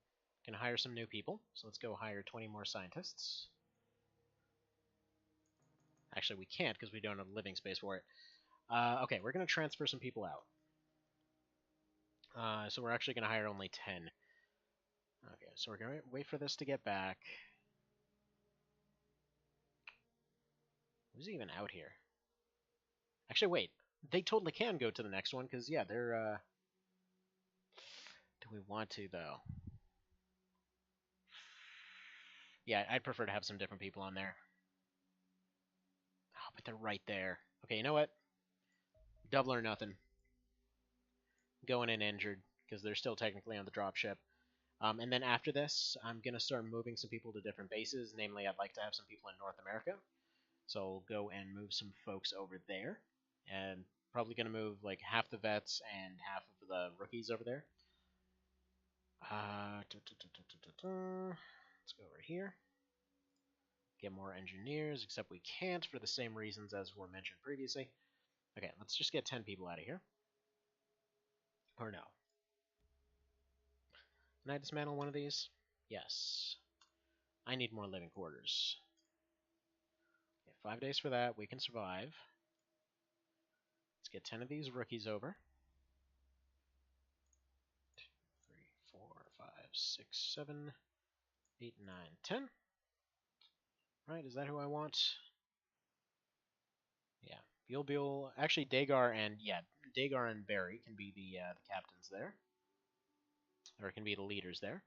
hire some new people. So let's go hire 20 more scientists. Actually, we can't because we don't have living space for it. Okay, we're gonna transfer some people out. So we're actually gonna hire only 10. Okay, so we're gonna wait for this to get back. Who's even out here? Actually, wait. They totally can go to the next one, because, yeah, they're, Do we want to, though? Yeah, I'd prefer to have some different people on there. Oh, but they're right there. Okay, you know what? Double or nothing. Going in injured, because they're still technically on the dropship. And then after this, I'm going to start moving some people to different bases. Namely, I'd like to have some people in North America. So I'll go and move some folks over there. And probably going to move like half the vets and half of the rookies over there. Let's go over here. Get more engineers, except we can't for the same reasons as were mentioned previously. Okay, let's just get 10 people out of here. Or no. Can I dismantle one of these? Yes. I need more living quarters. Okay, 5 days for that. We can survive. Let's get 10 of these rookies over. 2, 3, 4, 5, 6, 7, 8, 9, 10. Right, is that who I want? Yeah. Bulbul. Actually, Dagar and Barry can be the captains there. Or can be the leaders there.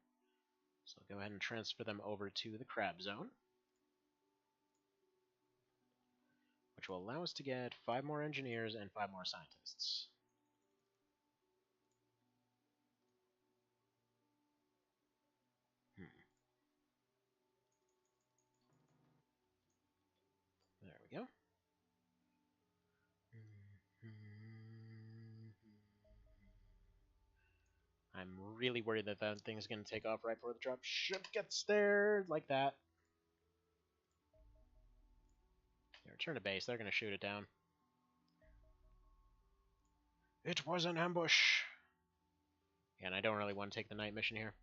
So go ahead and transfer them over to the crab zone. Which will allow us to get 5 more engineers and 5 more scientists. There we go. I'm really worried that that thing's going to take off right before the drop ship gets there, like that. Yeah, return to base. They're going to shoot it down. It was an ambush. Yeah, and I don't really want to take the night mission here.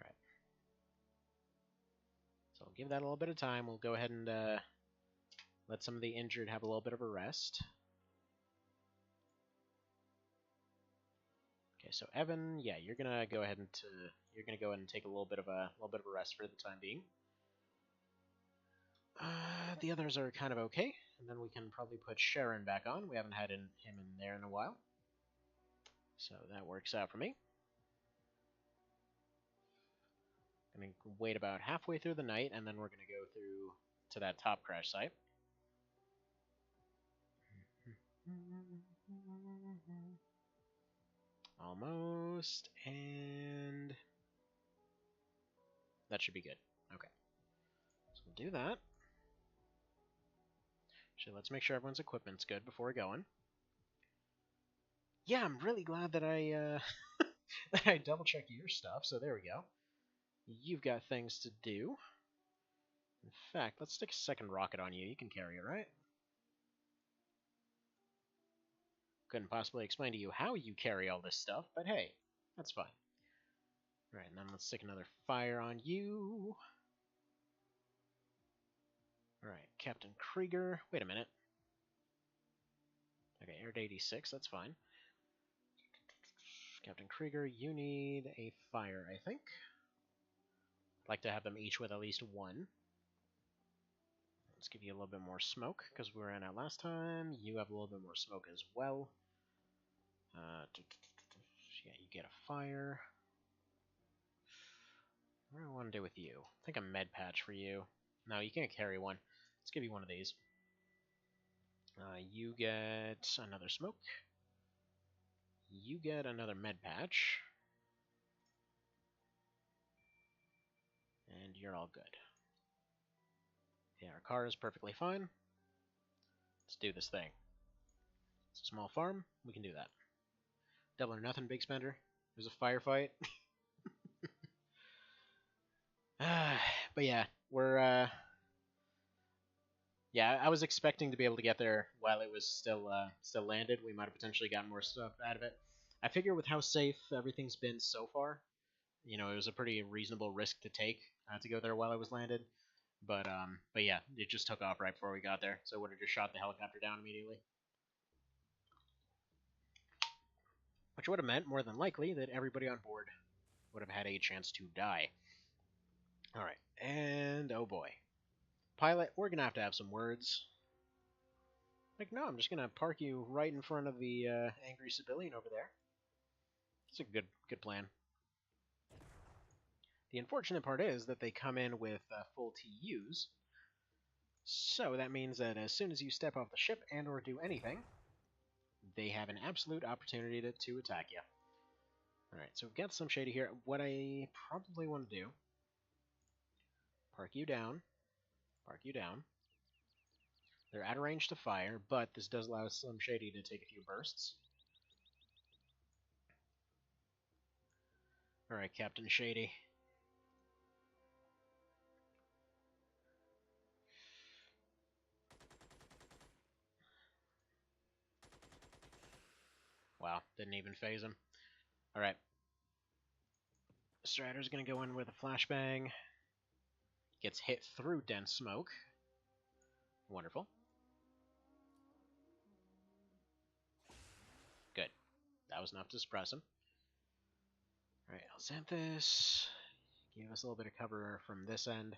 Alright. So I'll give that a little bit of time. We'll go ahead and let some of the injured have a little bit of a rest. so Evan, yeah, you're gonna go ahead and take a little bit of a rest for the time being. The others are kind of okay, and then we can probably put Sharon back on. We haven't had him in there in a while, so that works out for me. Gonna wait about halfway through the night, and then we're gonna go through to that top crash site. Almost, and that should be good. Okay, so we'll do that. Actually, let's make sure everyone's equipment's good before going. Yeah, I'm really glad that I that I double-checked your stuff, so there we go. You've got things to do. In fact, let's stick a second rocket on you. You can carry it, right? Couldn't possibly explain to you how you carry all this stuff, but hey, that's fine. Alright, and then let's stick another fire on you. Alright, Captain Krieger. Wait a minute. Okay, Air 86, that's fine. Captain Krieger, you need a fire, I think. I'd like to have them each with at least one. Let's give you a little bit more smoke, because we ran out last time. You have a little bit more smoke as well. Yeah, you get a fire. What do I want to do with you? I think a med patch for you. No, you can't carry one. Let's give you one of these. You get another smoke. You get another med patch. And you're all good. Yeah, our car is perfectly fine. Let's do this thing. It's a small farm. We can do that. Double or nothing, big spender. There's a firefight. But yeah, we're yeah, I was expecting to be able to get there while it was still landed. We might have potentially gotten more stuff out of it. I figure with how safe everything's been so far, you know, it was a pretty reasonable risk to take to go there while it was landed. But yeah, it just took off right before we got there, so I would have just shot the helicopter down immediately. Which would have meant, more than likely, that everybody on board would have had a chance to die. Alright, and oh boy. Pilot, we're going to have some words. Like, no, I'm just going to park you right in front of the angry civilian over there. It's a good plan. The unfortunate part is that they come in with full TUs, so that means that as soon as you step off the ship and or do anything, they have an absolute opportunity to attack you. Alright, so we've got some shady here. What I probably want to do, park you down. They're out of range to fire, but this does allow Slim Shady to take a few bursts. Alright, Captain Shady. Wow, didn't even phase him. Alright. Strider's gonna go in with a flashbang. Gets hit through dense smoke. Wonderful. Good. That was enough to suppress him. Alright, Alzanthus. Give us a little bit of cover from this end.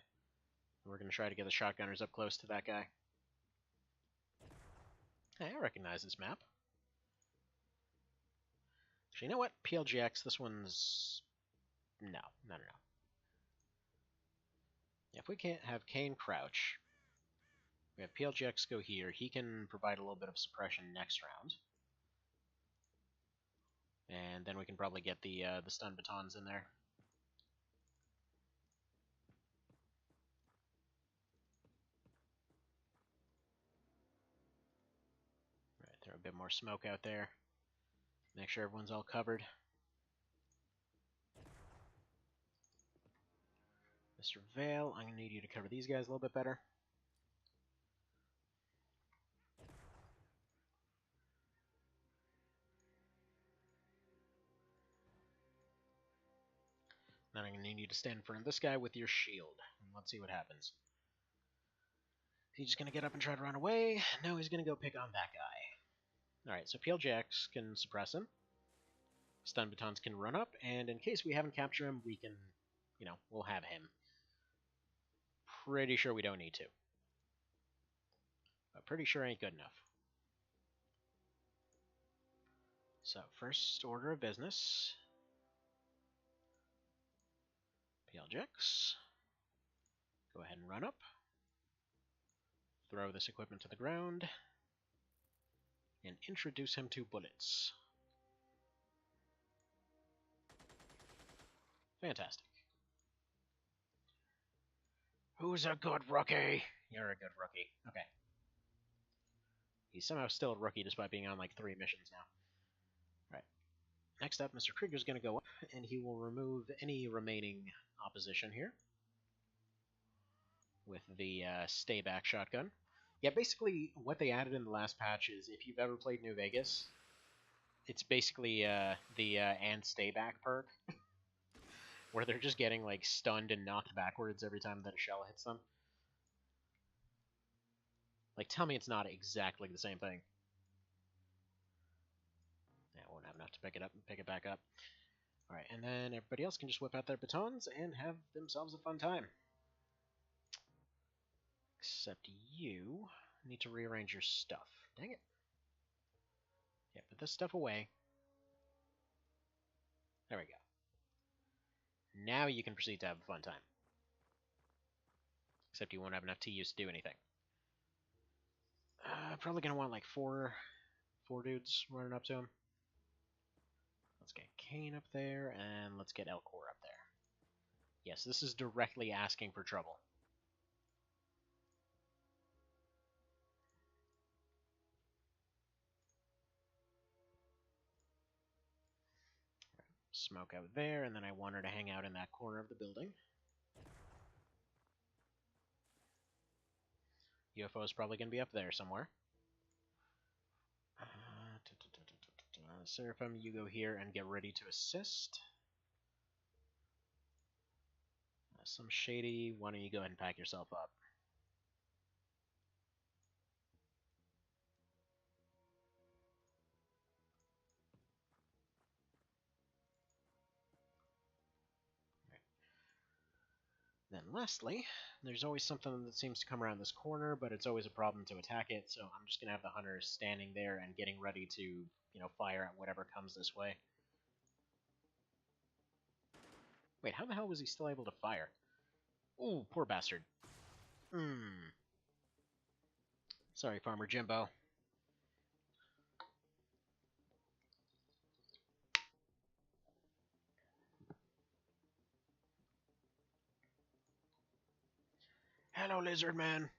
We're going to try to get the shotgunners up close to that guy. Hey, I recognize this map. Actually, you know what? PLGX, this one's... No. If we can't have Kane crouch, we have PLGX go here. He can provide a little bit of suppression next round. And then we can probably get the stun batons in there. Right, throw a bit more smoke out there. Make sure everyone's all covered. Mr. Vale, I'm going to need you to cover these guys a little bit better. Then I'm going to need you to stand in front of this guy with your shield. And let's see what happens. Is he just going to get up and try to run away? No, he's going to go pick on that guy. Alright, so PLGX can suppress him. Stun batons can run up, and in case we haven't captured him, we can, we'll have him. Pretty sure we don't need to. But pretty sure ain't good enough. So, first order of business. PLJX. Go ahead and run up. Throw this equipment to the ground. And introduce him to bullets. Fantastic. Who's a good rookie? You're a good rookie. Okay. He's somehow still a rookie despite being on like 3 missions now. Right. Next up, Mr. Krieger's going to go up, and he will remove any remaining opposition here with the stay back shotgun. Yeah, basically what they added in the last patch is if you've ever played New Vegas, it's basically the and stay back perk, where they're just getting like stunned and knocked backwards every time that a shell hits them. Like, tell me it's not exactly the same thing. Yeah, I won't have enough to pick it up and pick it back up. Alright, and then everybody else can just whip out their batons and have themselves a fun time. Except you need to rearrange your stuff. Dang it. Yeah, put this stuff away. There we go. Now you can proceed to have a fun time. Except you won't have enough TUs to do anything. Probably gonna want like four dudes running up to him. Let's get Kane up there, and let's get Elcor up there. Yes, this is directly asking for trouble. Smoke out there, and then I want her to hang out in that corner of the building. UFO is probably going to be up there somewhere. Seraphim, you go here and get ready to assist. Some Shady, why don't you go ahead and pack yourself up? Then lastly, there's always something that seems to come around this corner, but it's always a problem to attack it, so I'm just going to have the hunter standing there and getting ready to, fire at whatever comes this way. Wait, how the hell was he still able to fire? Ooh, poor bastard. Sorry, Farmer Jimbo. Hello, Lizard Man.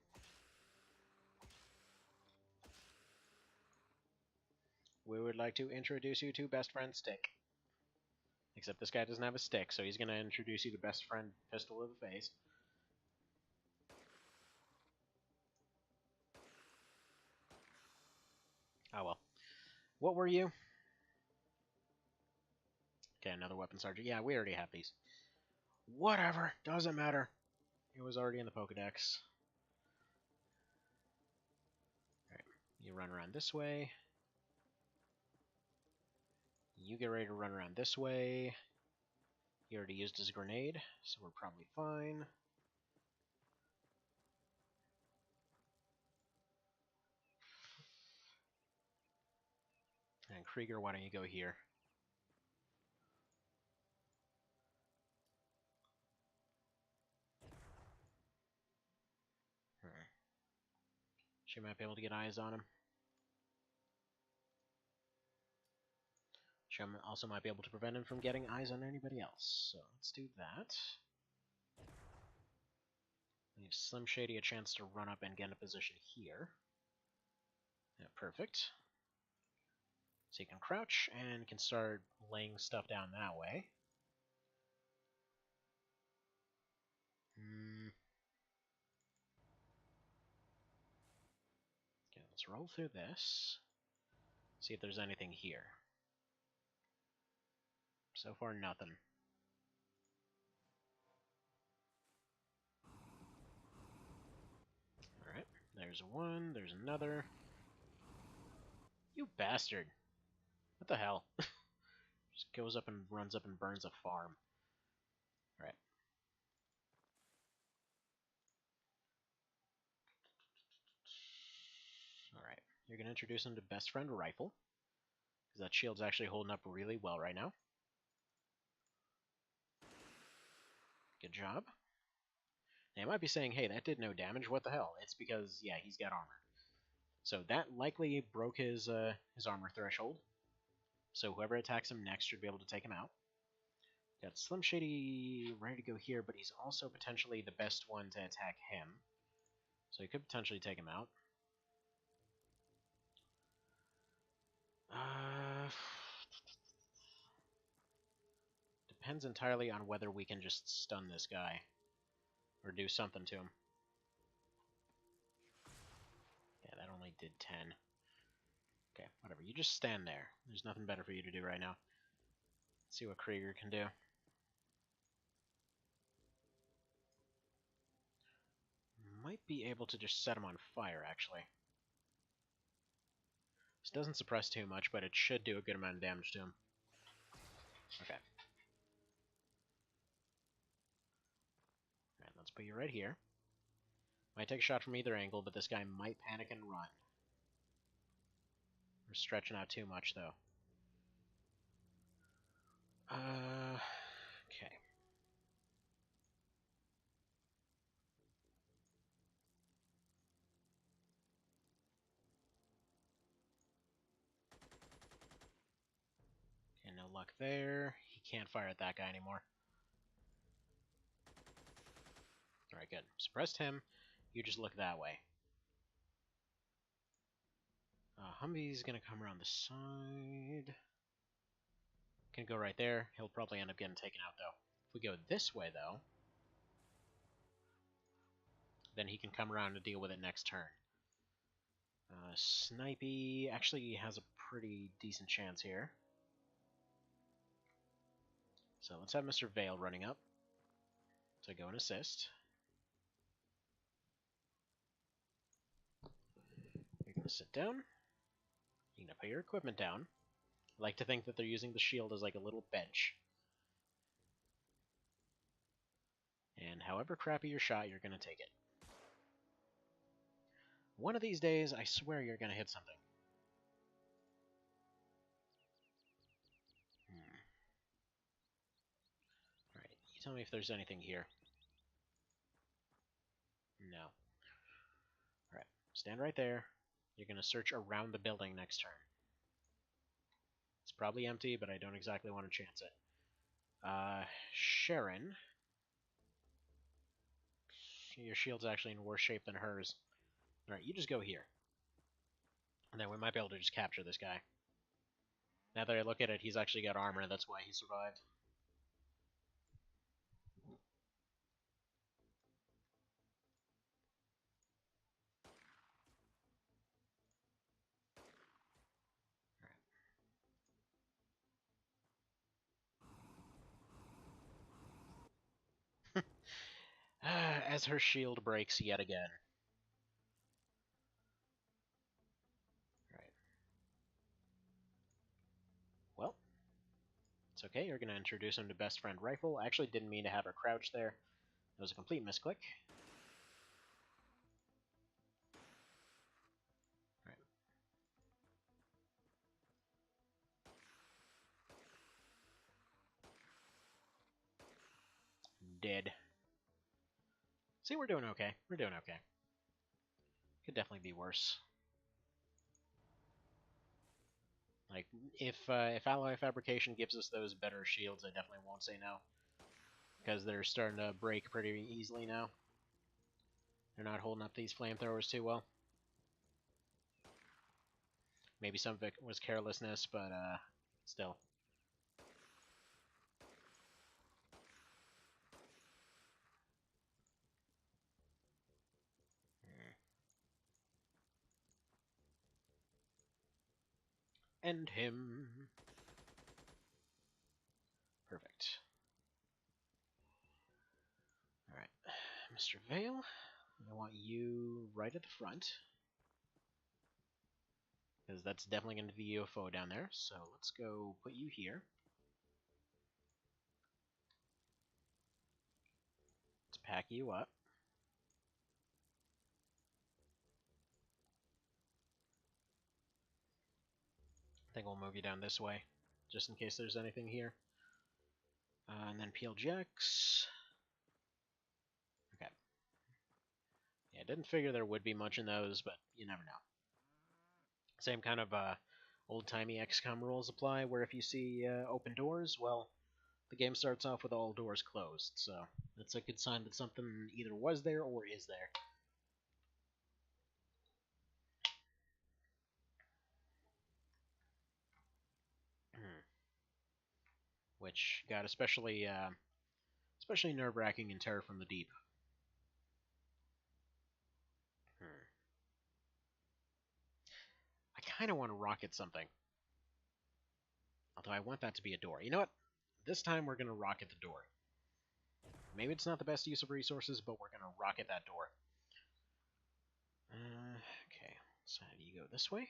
We would like to introduce you to Best Friend Stick. Except this guy doesn't have a stick, so he's going to introduce you to Best Friend Pistol of the Face. Oh well. What were you? Okay, another weapon sergeant. Yeah, we already have these. Whatever, doesn't matter. It was already in the Pokedex. Alright, you run around this way. You get ready to run around this way. He already used his grenade, so we're probably fine. And Krieger, why don't you go here? She might be able to get eyes on him. She also might be able to prevent him from getting eyes on anybody else. So let's do that. Leave Slim Shady a chance to run up and get in a position here. Yeah, perfect. So he can crouch and can start laying stuff down that way. Okay, let's roll through this. See if there's anything here. So far, nothing. Alright, there's one, there's another. You bastard. What the hell? Just goes up and runs up and burns a farm. Alright. Alright. You're gonna introduce him to Best Friend Rifle. Because that shield's actually holding up really well right now. Good job. Now you might be saying, hey, that did no damage, what the hell? It's because, yeah, he's got armor. So that likely broke his armor threshold. So whoever attacks him next should be able to take him out. Got Slim Shady ready to go here, but he's also potentially the best one to attack him. So he could potentially take him out. Depends entirely on whether we can just stun this guy. Or do something to him. Yeah, that only did 10. Okay, whatever. You just stand there. There's nothing better for you to do right now. Let's see what Krieger can do. Might be able to just set him on fire, actually. This doesn't suppress too much, but it should do a good amount of damage to him. Okay. Alright, let's put you right here. Might take a shot from either angle, but this guy might panic and run. We're stretching out too much, though. Okay. Okay, no luck there. He can't fire at that guy anymore. Alright, good. Suppressed him. You just look that way. Humvee's gonna come around the side. Can go right there. He'll probably end up getting taken out, though. If we go this way, though, then he can come around and deal with it next turn. Snipey actually has a pretty decent chance here. So let's have Mr. Vale running up to go and assist. You're going to sit down. You're going to put your equipment down. I like to think that they're using the shield as like a little bench. And however crappy your shot, you're going to take it. One of these days, I swear you're going to hit something. Alright, you tell me if there's anything here. No. Alright, stand right there. You're going to search around the building next turn. It's probably empty, but I don't exactly want to chance it. Sharon. Your shield's actually in worse shape than hers. Alright, you just go here. And then we might be able to just capture this guy. Now that I look at it, he's actually got armor, that's why he survived. As her shield breaks yet again. Alright. Well, it's okay. You're going to introduce him to Best Friend Rifle. I actually didn't mean to have her crouch there. It was a complete misclick. Alright. Dead. See, we're doing okay. We're doing okay. Could definitely be worse. Like, if Alloy Fabrication gives us those better shields, I definitely won't say no. Because they're starting to break pretty easily now. They're not holding up these flamethrowers too well. Maybe some of it was carelessness, but still. End him. Perfect. Alright, Mr. Vale, I want you right at the front. Because that's definitely going to be the UFO down there, so let's go put you here. pack you up. I think we'll move you down this way, just in case there's anything here. And then PLGX. Okay. Yeah, I didn't figure there would be much in those, but you never know. Same kind of old-timey XCOM rules apply, where if you see open doors, well, the game starts off with all doors closed, so that's a good sign that something either was there or is there. Which got especially nerve-wracking in Terror from the Deep. I kind of want to rocket something. Although I want that to be a door. You know what? This time we're going to rocket the door. Maybe it's not the best use of resources, but we're going to rocket that door. Okay, so how do you go this way?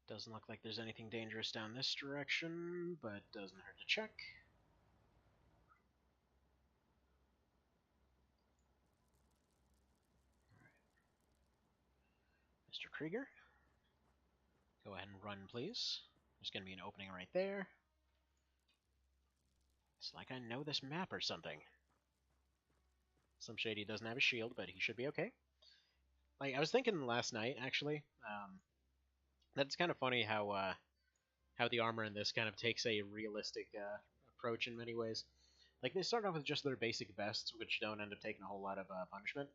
Doesn't look like there's anything dangerous down this direction, but doesn't hurt to check. Mr. Krieger, go ahead and run, please. There's going to be an opening right there. It's like I know this map or something. Some shady doesn't have a shield, but he should be okay. Like, I was thinking last night, actually, that's kind of funny how the armor in this kind of takes a realistic approach in many ways. Like, they start off with just their basic vests, which don't end up taking a whole lot of punishment.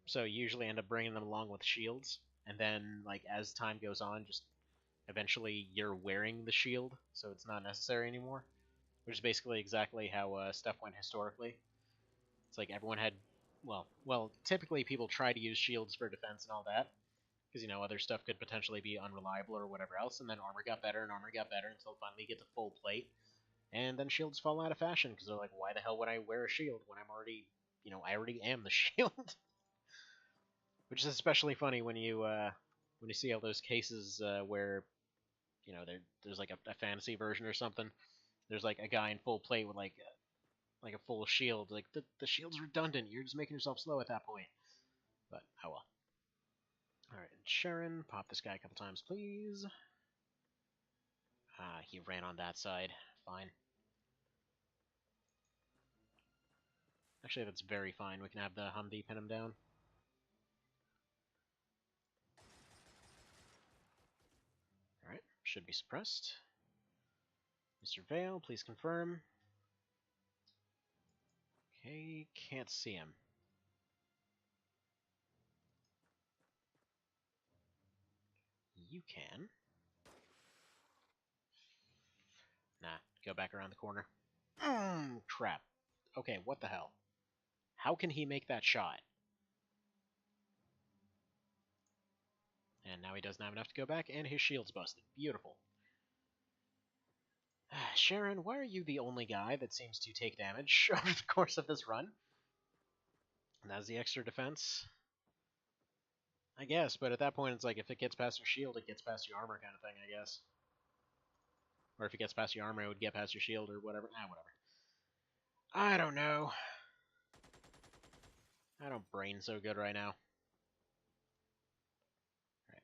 So you usually end up bringing them along with shields, and then, like, as time goes on, just eventually you're wearing the shield, so it's not necessary anymore. Which is basically exactly how stuff went historically. It's like everyone had, well, typically people try to use shields for defense and all that, because, you know, other stuff could potentially be unreliable or whatever else, and then armor got better and armor got better until finally you get to full plate, and then shields fall out of fashion, because they're like, why the hell would I wear a shield when I'm already, you know, I already am the shield? Which is especially funny when you see all those cases where, you know, there's like a fantasy version or something. There's like a guy in full plate with like a full shield. Like the shield's redundant. You're just making yourself slow at that point. But oh well. All right, Sharon, pop this guy a couple times, please. He ran on that side. Fine. Actually, that's very fine. We can have the Humvee pin him down. Alright, should be suppressed. Mr. Vale, please confirm. Okay, can't see him. You can. Nah, go back around the corner. Crap. Okay, what the hell? How can he make that shot? And now he doesn't have enough to go back, and his shield's busted. Beautiful. Sharon, why are you the only guy that seems to take damage over the course of this run? And that's the extra defense? I guess, but at that point it's like if it gets past your shield, it gets past your armor kind of thing, I guess. Or if it gets past your armor, it would get past your shield or whatever. Whatever. I don't know. I don't brain so good right now. Alright.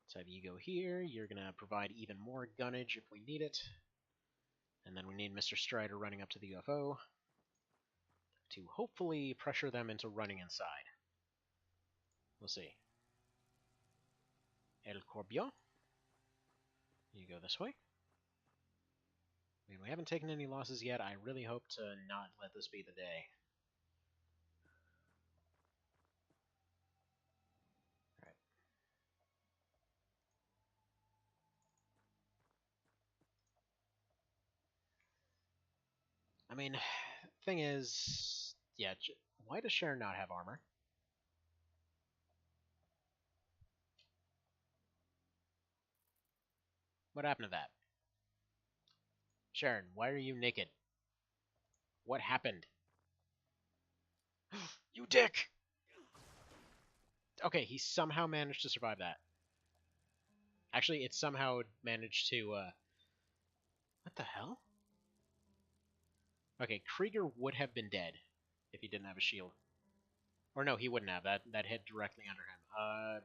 Let's have you go here. You're going to provide even more gunnage if we need it. And then we need Mr. Strider running up to the UFO to hopefully pressure them into running inside. We'll see. El Corbion. You go this way. I mean, we haven't taken any losses yet. I really hope to not let this be the day. Alright. I mean, thing is, yeah, why does Sharon not have armor? What happened to that? Sharon, why are you naked? What happened? You dick! Okay, he somehow managed to survive that. Actually, it somehow managed to, what What the hell? Okay, Krieger would have been dead if he didn't have a shield. Or no, he wouldn't have. That hit directly under him.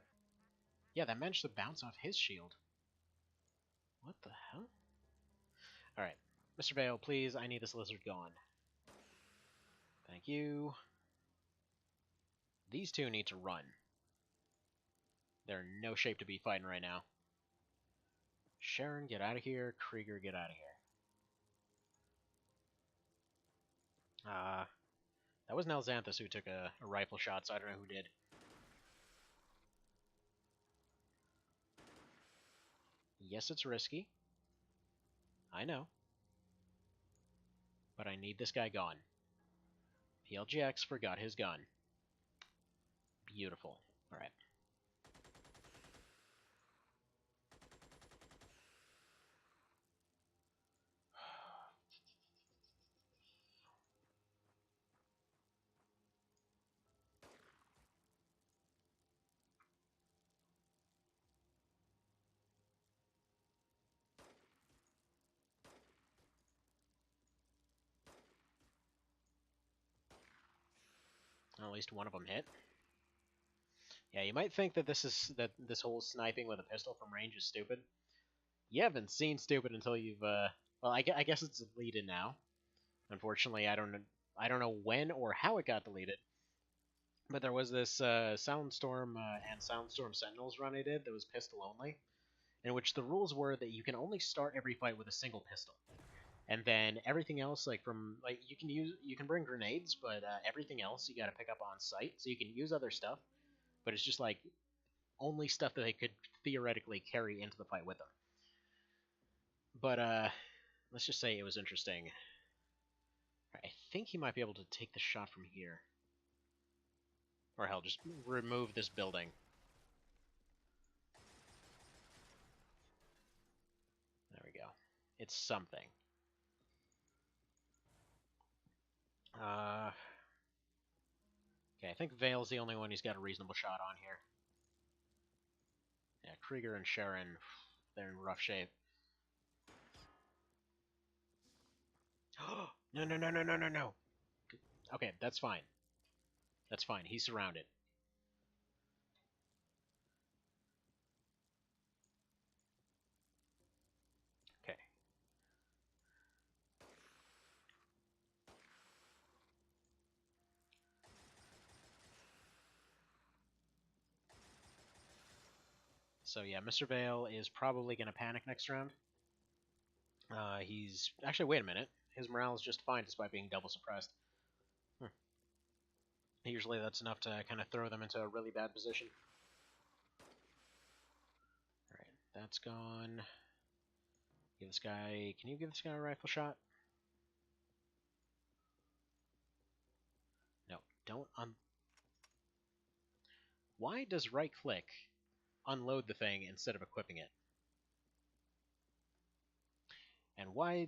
Yeah, that managed to bounce off his shield. What the hell? Alright. Mr. Vale, please, I need this lizard gone. Thank you. These two need to run. They're in no shape to be fighting right now. Sharon, get out of here. Krieger, get out of here. That was Nelxanthus who took a rifle shot, so I don't know who did. Yes, it's risky. I know. But I need this guy gone. PLGX forgot his gun. Beautiful. Alright. At least one of them hit. Yeah, you might think that this whole sniping with a pistol from range is stupid. You haven't seen stupid until you've well, I guess it's deleted now. Unfortunately, I don't know when or how it got deleted. But there was this Soundstorm and Soundstorm Sentinels run I did that was pistol only, in which the rules were that you can only start every fight with a single pistol, and then everything else, like you can bring grenades, but everything else you got to pick up on site. So you can use other stuff, but it's just like only stuff that they could theoretically carry into the fight with them. But let's just say it was interesting. I think he might be able to take the shot from here. Or hell, just remove this building. There we go. It's something. Okay, I think Vale's the only one who's got a reasonable shot on here. Yeah, Krieger and Sharon, they're in rough shape. No, no, no, no, no, no, no. Okay, that's fine. That's fine. He's surrounded. Okay. So yeah, Mr. Vale is probably going to panic next round. He's... Actually, wait a minute. His morale is just fine despite being double suppressed. Usually that's enough to kind of throw them into a really bad position. Alright, that's gone. Give this guy... Can you give this guy a rifle shot? No, don't Why does right-click unload the thing instead of equipping it? And why...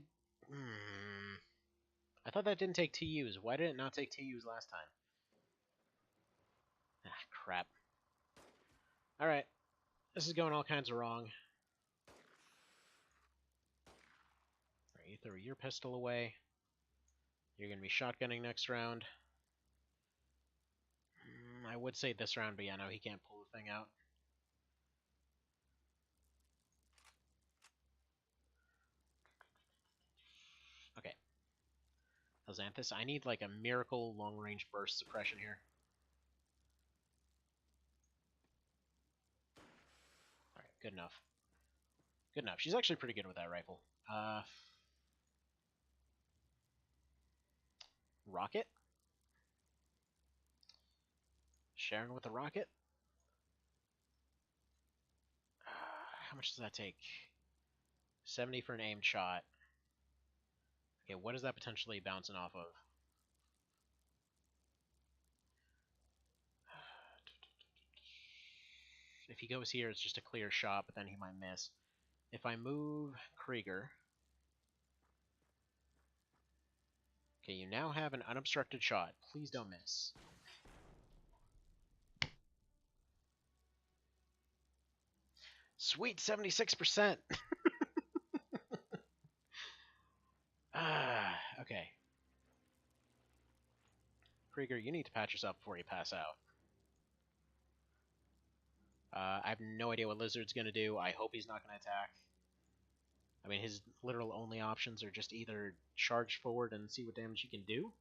I thought that didn't take TUs. Why did it not take TUs last time? Ah, crap. Alright. This is going all kinds of wrong. Alright, you throw your pistol away. You're going to be shotgunning next round. I would say this round, but yeah, no, he can't pull the thing out. Okay. Xanthus, I need like a miracle long-range burst suppression here. Alright, good enough. Good enough. She's actually pretty good with that rifle. Rocket? Sharon with the rocket? How much does that take? 70 for an aimed shot. Okay, what is that potentially bouncing off of? If he goes here, it's just a clear shot, but then he might miss. If I move Krieger... Okay, you now have an unobstructed shot. Please don't miss. Sweet, 76%! Okay. Krieger, you need to patch yourself before you pass out. I have no idea what Lizard's gonna do. I hope he's not gonna attack. I mean, his literal only options are just either charge forward and see what damage he can do,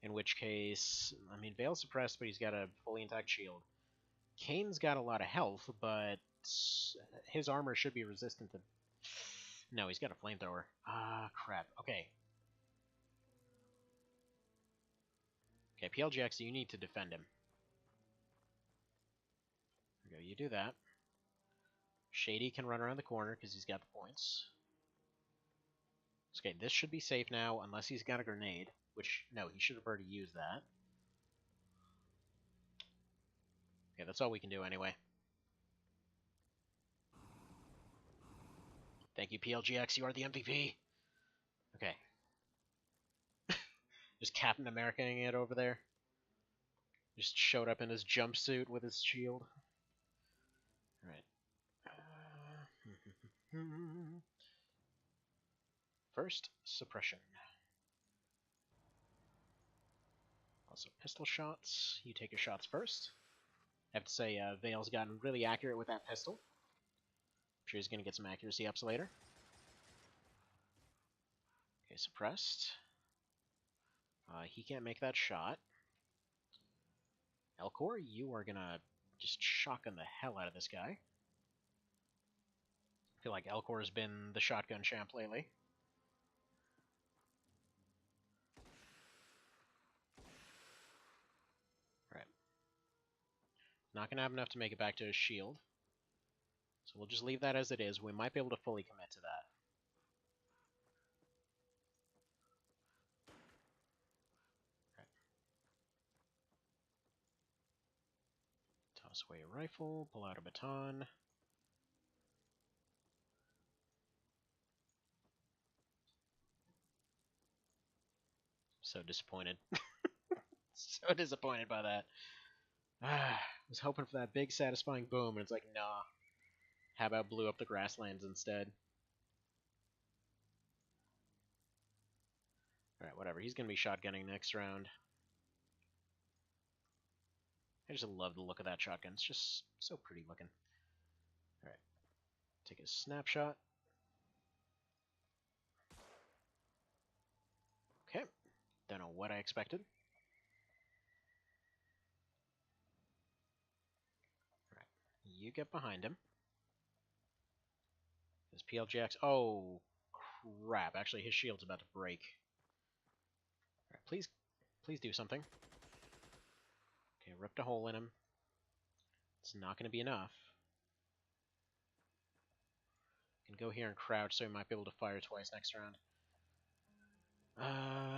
in which case, I mean, Veil's suppressed, but he's got a fully intact shield. Kane's got a lot of health, but his armor should be resistant to... No, he's got a flamethrower. Ah, crap. Okay. Okay, PLGX, you need to defend him. There we go, you do that. Shady can run around the corner because he's got the points. Okay, this should be safe now, unless he's got a grenade. Which, no, he should have already used that. Okay, that's all we can do anyway. Thank you, PLGX, you are the MVP. Okay. Just Captain America-ing it over there. Just showed up in his jumpsuit with his shield. Alright. First, suppression. Also, pistol shots. You take your shots first. I have to say, Veil's gotten really accurate with that pistol. I'm sure he's going to get some accuracy ups later. Okay, suppressed. He can't make that shot. Elcor, you are going to just shotgun the hell out of this guy. I feel like Elcor has been the shotgun champ lately. Right. Not going to have enough to make it back to his shield. So we'll just leave that as it is. We might be able to fully commit to that. Right. Toss away a rifle, pull out a baton. So disappointed. So disappointed by that. I was hoping for that big satisfying boom, and it's like, nah. How about blew up the grasslands instead? Alright, whatever. He's going to be shotgunning next round. I just love the look of that shotgun. It's just so pretty looking. Alright. Take a snapshot. Okay. Don't know what I expected. Alright. You get behind him. His PLGX. Oh, crap. Actually, his shield's about to break. Alright, please do something. Okay, ripped a hole in him. It's not going to be enough. Can go here and crouch, so he might be able to fire twice next round.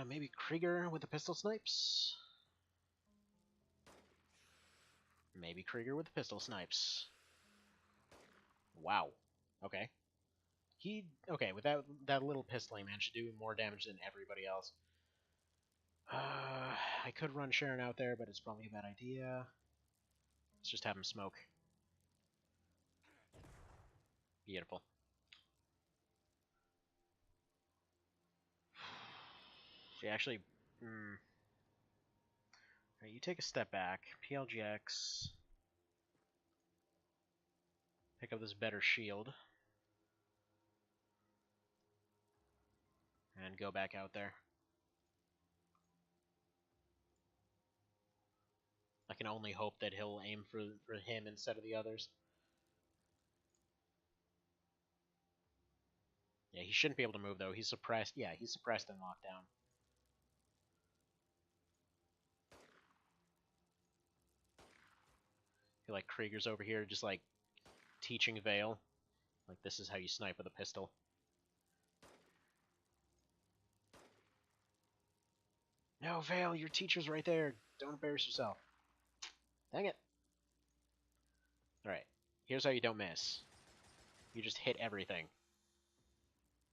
Maybe Krieger with the pistol snipes? Maybe Krieger with the pistol snipes. Wow. Okay. Okay, with that little pistoling, man, should do more damage than everybody else. I could run Sharon out there, but it's probably a bad idea. Let's just have him smoke. Beautiful. See, actually, Right, you take a step back. PLGX. Pick up this better shield. And go back out there. I can only hope that he'll aim for him instead of the others. Yeah, he shouldn't be able to move, though. He's suppressed. Yeah, he's suppressed and locked down. I feel like Krieger's over here just, like, teaching Veil. Like, this is how you snipe with a pistol. No, Veil, your teacher's right there. Don't embarrass yourself. Dang it. Alright, here's how you don't miss. You just hit everything.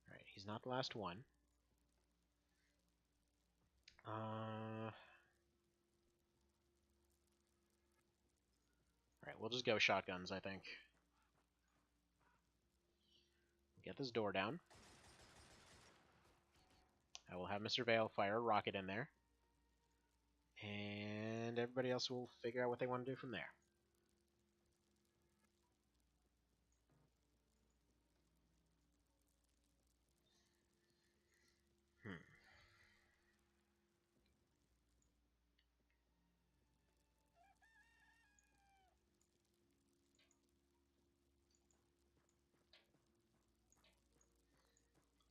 Alright, he's not the last one. Alright, we'll just go shotguns, I think. Get this door down. I will have Mr. Vale fire a rocket in there. And everybody else will figure out what they want to do from there.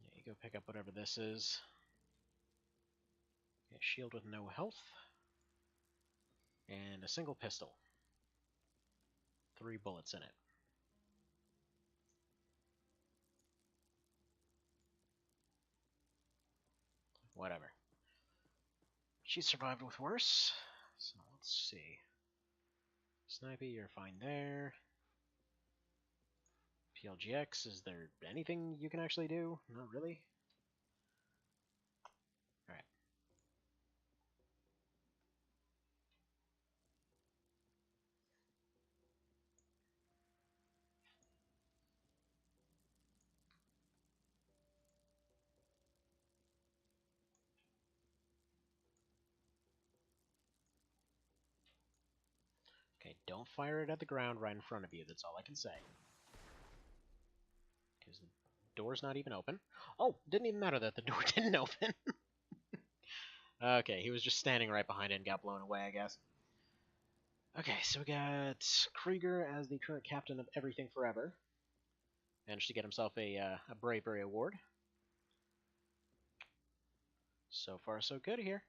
Yeah, you go pick up whatever this is. Okay, shield with no health. And a single pistol. 3 bullets in it. Whatever. She survived with worse. So let's see. Snipey, you're fine there. PLGX, is there anything you can actually do? Not really. Alright. Okay, don't fire it at the ground right in front of you. That's all I can say. Because the door's not even open. Oh, didn't even matter that the door didn't open. Okay, he was just standing right behind it and got blown away, I guess. Okay, so we got Krieger as the current captain of Everything Forever. Managed to get himself a bravery award. So far, so good here.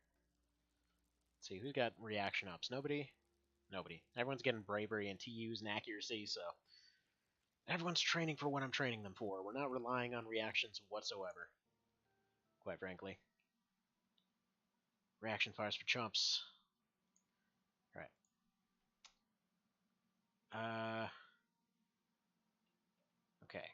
Let's see, who's got reaction ups? Nobody? Nobody. Everyone's getting bravery and TUs and accuracy, so everyone's training for what I'm training them for. We're not relying on reactions whatsoever, quite frankly. Reaction fires for chumps. Alright. Okay.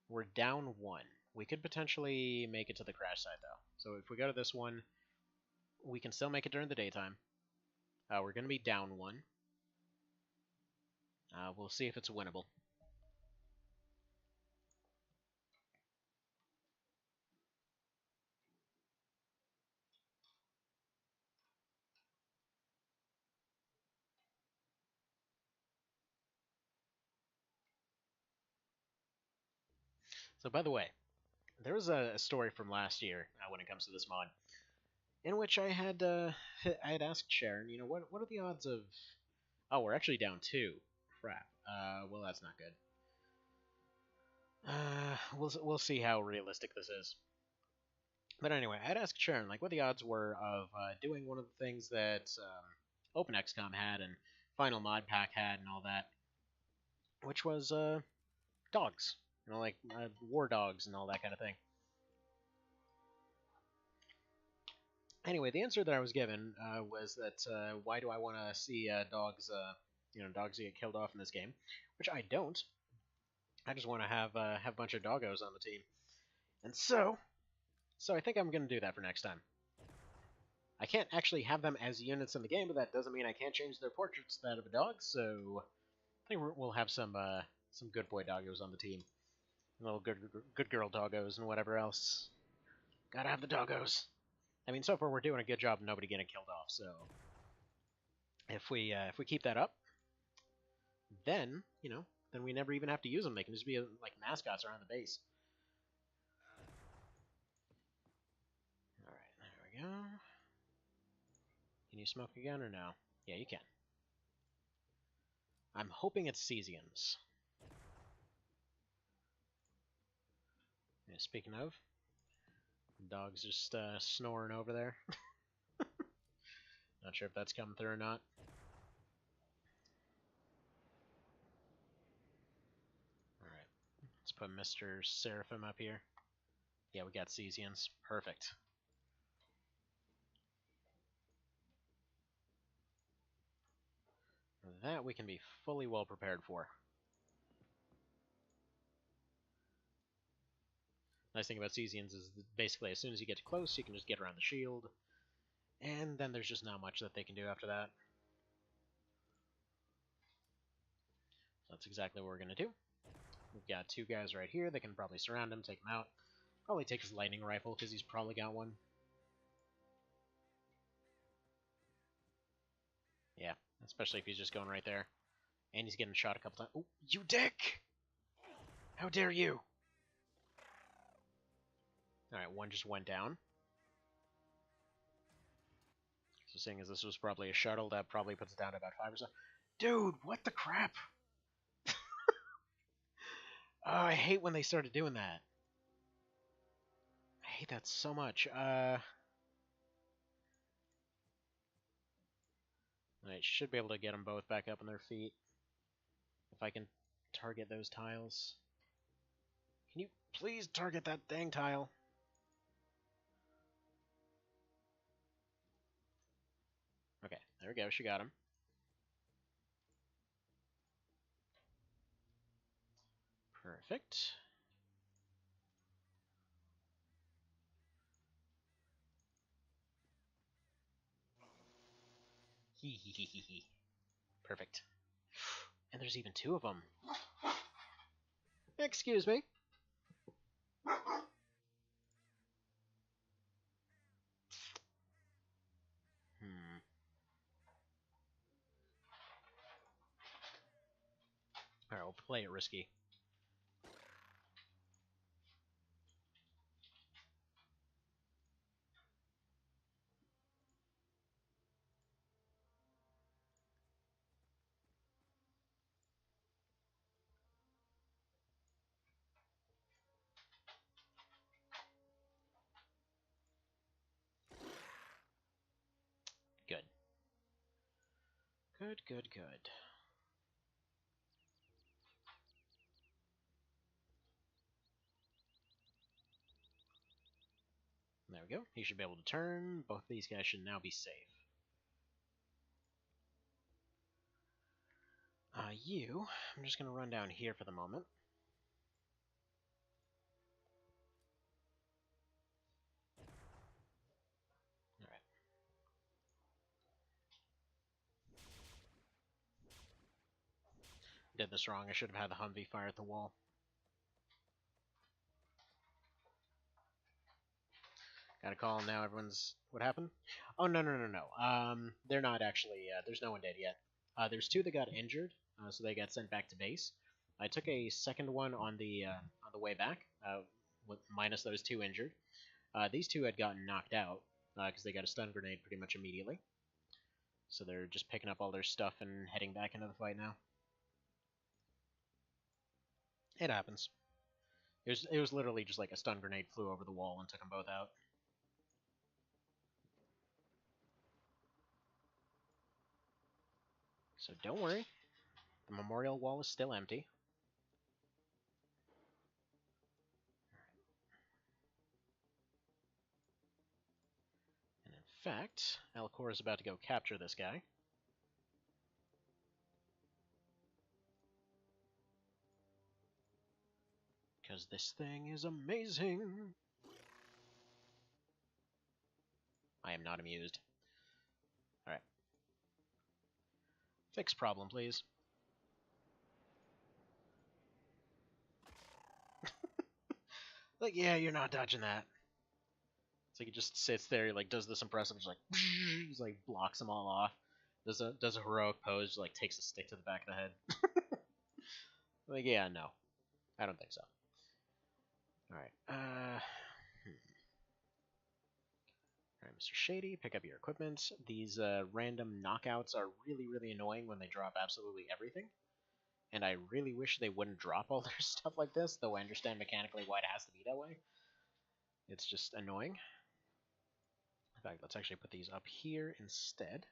We're down 1. We could potentially make it to the crash site, though. So if we go to this one, we can still make it during the daytime. We're going to be down 1. We'll see if it's winnable. So by the way, there was a story from last year when it comes to this mod, in which I had asked Sharon, you know, what are the odds of... Oh, we're actually down 2. Crap. Well, that's not good. We'll see how realistic this is. But anyway, I'd asked Sharon, like, what the odds were of doing one of the things that OpenXCom had and Final Mod Pack had and all that, which was dogs. You know, like war dogs and all that kind of thing. Anyway, the answer that I was given was that why do I want to see dogs, dogs get killed off in this game? Which I don't. I just want to have a bunch of doggos on the team. And so I think I'm going to do that for next time. I can't actually have them as units in the game, but that doesn't mean I can't change their portraits to that of a dog, so I think we'll have some good boy doggos on the team. Little good girl doggos and whatever else. Gotta have the doggos. I mean, so far we're doing a good job of nobody getting killed off, so if we keep that up, then, then we never even have to use them. They can just be like mascots around the base. Alright, there we go. Can you smoke again or no? Yeah, you can. I'm hoping it's Cesians. Yeah, speaking of, the dog's just snoring over there. Not sure if that's coming through or not. Alright, let's put Mr. Seraphim up here. Yeah, we got Cesians. Perfect. That we can be fully well prepared for. Nice thing about Cesians is that basically as soon as you get close, you can just get around the shield, and then there's just not much that they can do after that. So that's exactly what we're going to do. We've got two guys right here. They can probably surround him, take him out. Probably take his lightning rifle, because he's probably got one. Yeah, especially if he's just going right there. And he's getting shot a couple times. Oh, you dick! How dare you! Alright, one just went down. So seeing as this was probably a shuttle, that probably puts it down to about 5 or so. Dude, what the crap? Oh, I hate when they started doing that. I hate that so much. I should be able to get them both back up on their feet. If I can target those tiles. Can you please target that dang tile? Okay, there we go. She got him. Perfect. Hee hee hee hee hee. Perfect. And there's even two of them. Excuse me. Alright, we'll play it risky. Good. Good, good, good. There we go. He should be able to turn. Both of these guys should now be safe. I'm just going to run down here for the moment. Alright. Did this wrong. I should have had the Humvee fire at the wall. Got a call now. Everyone's... What happened? Oh, no. They're not actually... there's no one dead yet. There's two that got injured, so they got sent back to base. I took a second one on the way back, with minus those two injured. These two had gotten knocked out, because they got a stun grenade pretty much immediately. So they're just picking up all their stuff and heading back into the fight now. It happens. It was literally just like a stun grenade flew over the wall and took them both out. So don't worry, the memorial wall is still empty. And in fact, Alcor is about to go capture this guy. Because this thing is amazing. I am not amused. Alright. Fix problem, please. Like, yeah, you're not dodging that. It's like he just sits there, he like does this impressive, just like he's like blocks them all off. Does a heroic pose, like takes a stick to the back of the head. Like, yeah, no, I don't think so. All right, all right, Mr. Shady, pick up your equipment. These random knockouts are really annoying when they drop absolutely everything. And I really wish they wouldn't drop all their stuff like this, though I understand mechanically why it has to be that way. It's just annoying. In fact, let's actually put these up here instead.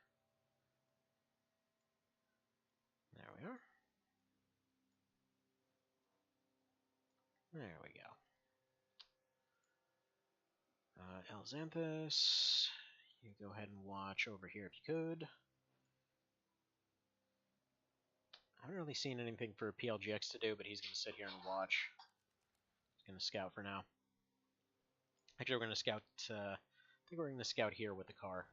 There we are. There we go. Elxanthus, you go ahead and watch over here if you could. I haven't really seen anything for PLGX to do, but he's going to sit here and watch. He's going to scout for now. Actually, we're going to scout, I think we're going to scout here with the car.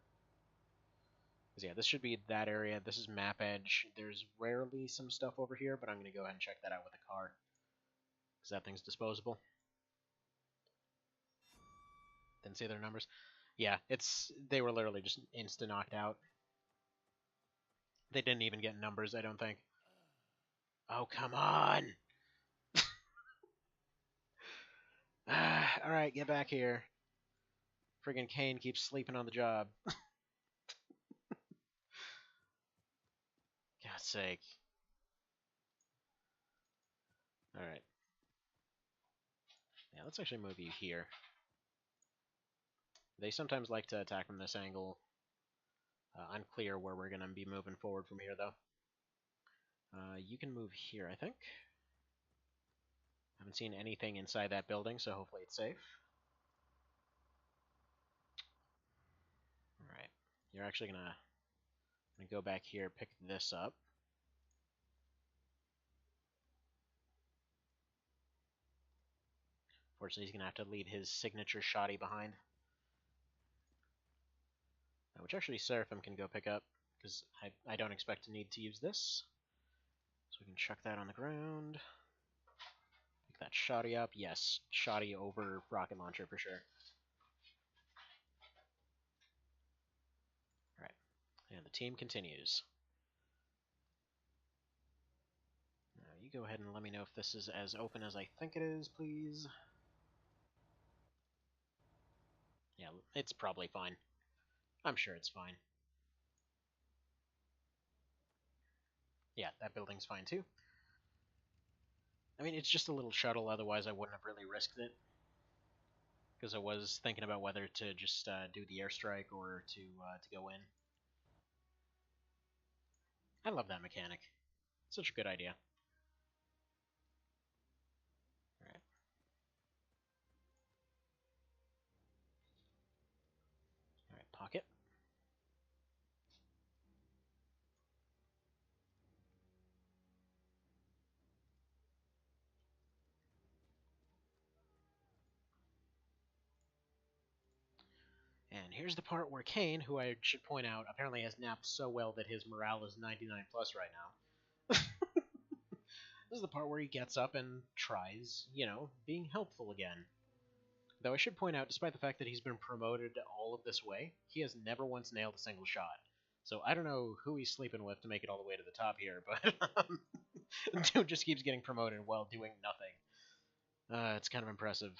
Because, yeah, this should be that area. This is map edge. There's rarely some stuff over here, but I'm going to go ahead and check that out with the car. because that thing's disposable. Didn't see their numbers. Yeah, they were literally just insta knocked out. They didn't even get numbers, I don't think. Oh, come on! Alright, get back here. Friggin' Kane keeps sleeping on the job. God's sake. Alright. Yeah, let's actually move you here. They sometimes like to attack from this angle. Unclear where we're going to be moving forward from here, though. You can move here, I think. Haven't seen anything inside that building, so hopefully it's safe. Alright. You're actually going to go back here, pick this up. Fortunately, he's going to have to leave his signature shoddy behind. Which actually Seraphim can go pick up, because I don't expect to need to use this. So we can chuck that on the ground. Pick that shoddy up. Yes, shoddy over rocket launcher for sure. Alright, and the team continues. Now you go ahead and let me know if this is as open as I think it is, please. Yeah, it's probably fine. I'm sure it's fine. Yeah, that building's fine too. I mean, it's just a little shuttle, otherwise I wouldn't have really risked it. Because I was thinking about whether to just do the airstrike or to go in. I love that mechanic. Such a good idea. Alright. Alright, pocket. And here's the part where Kane, who I should point out, apparently has napped so well that his morale is 99 plus right now. This is the part where he gets up and tries, being helpful again. Though I should point out, despite the fact that he's been promoted all of this way, he has never once nailed a single shot. So I don't know who he's sleeping with to make it all the way to the top here, but dude just keeps getting promoted while doing nothing. It's kind of impressive.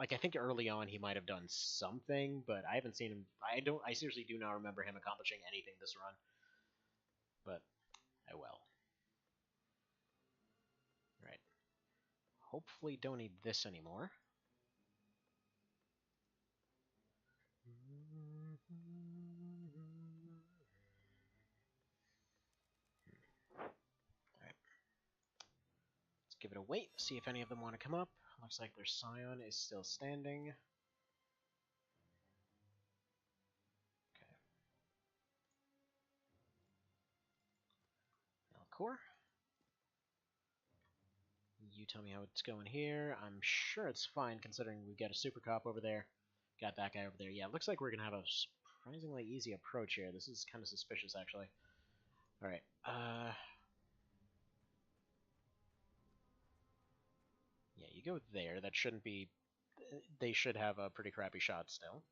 I think early on he might have done something, but I haven't seen him. I seriously do not remember him accomplishing anything this run. But, oh well. Right. Hopefully don't need this anymore. Alright. Let's give it a wait, see if any of them want to come up. Looks like their Scion is still standing. Core. You tell me how it's going here. I'm sure it's fine considering we've got a Super Cop over there. Got that guy over there. Yeah, it looks like we're going to have a surprisingly easy approach here. This is kind of suspicious, actually. Alright, yeah, you go there. That shouldn't be... They should have a pretty crappy shot still.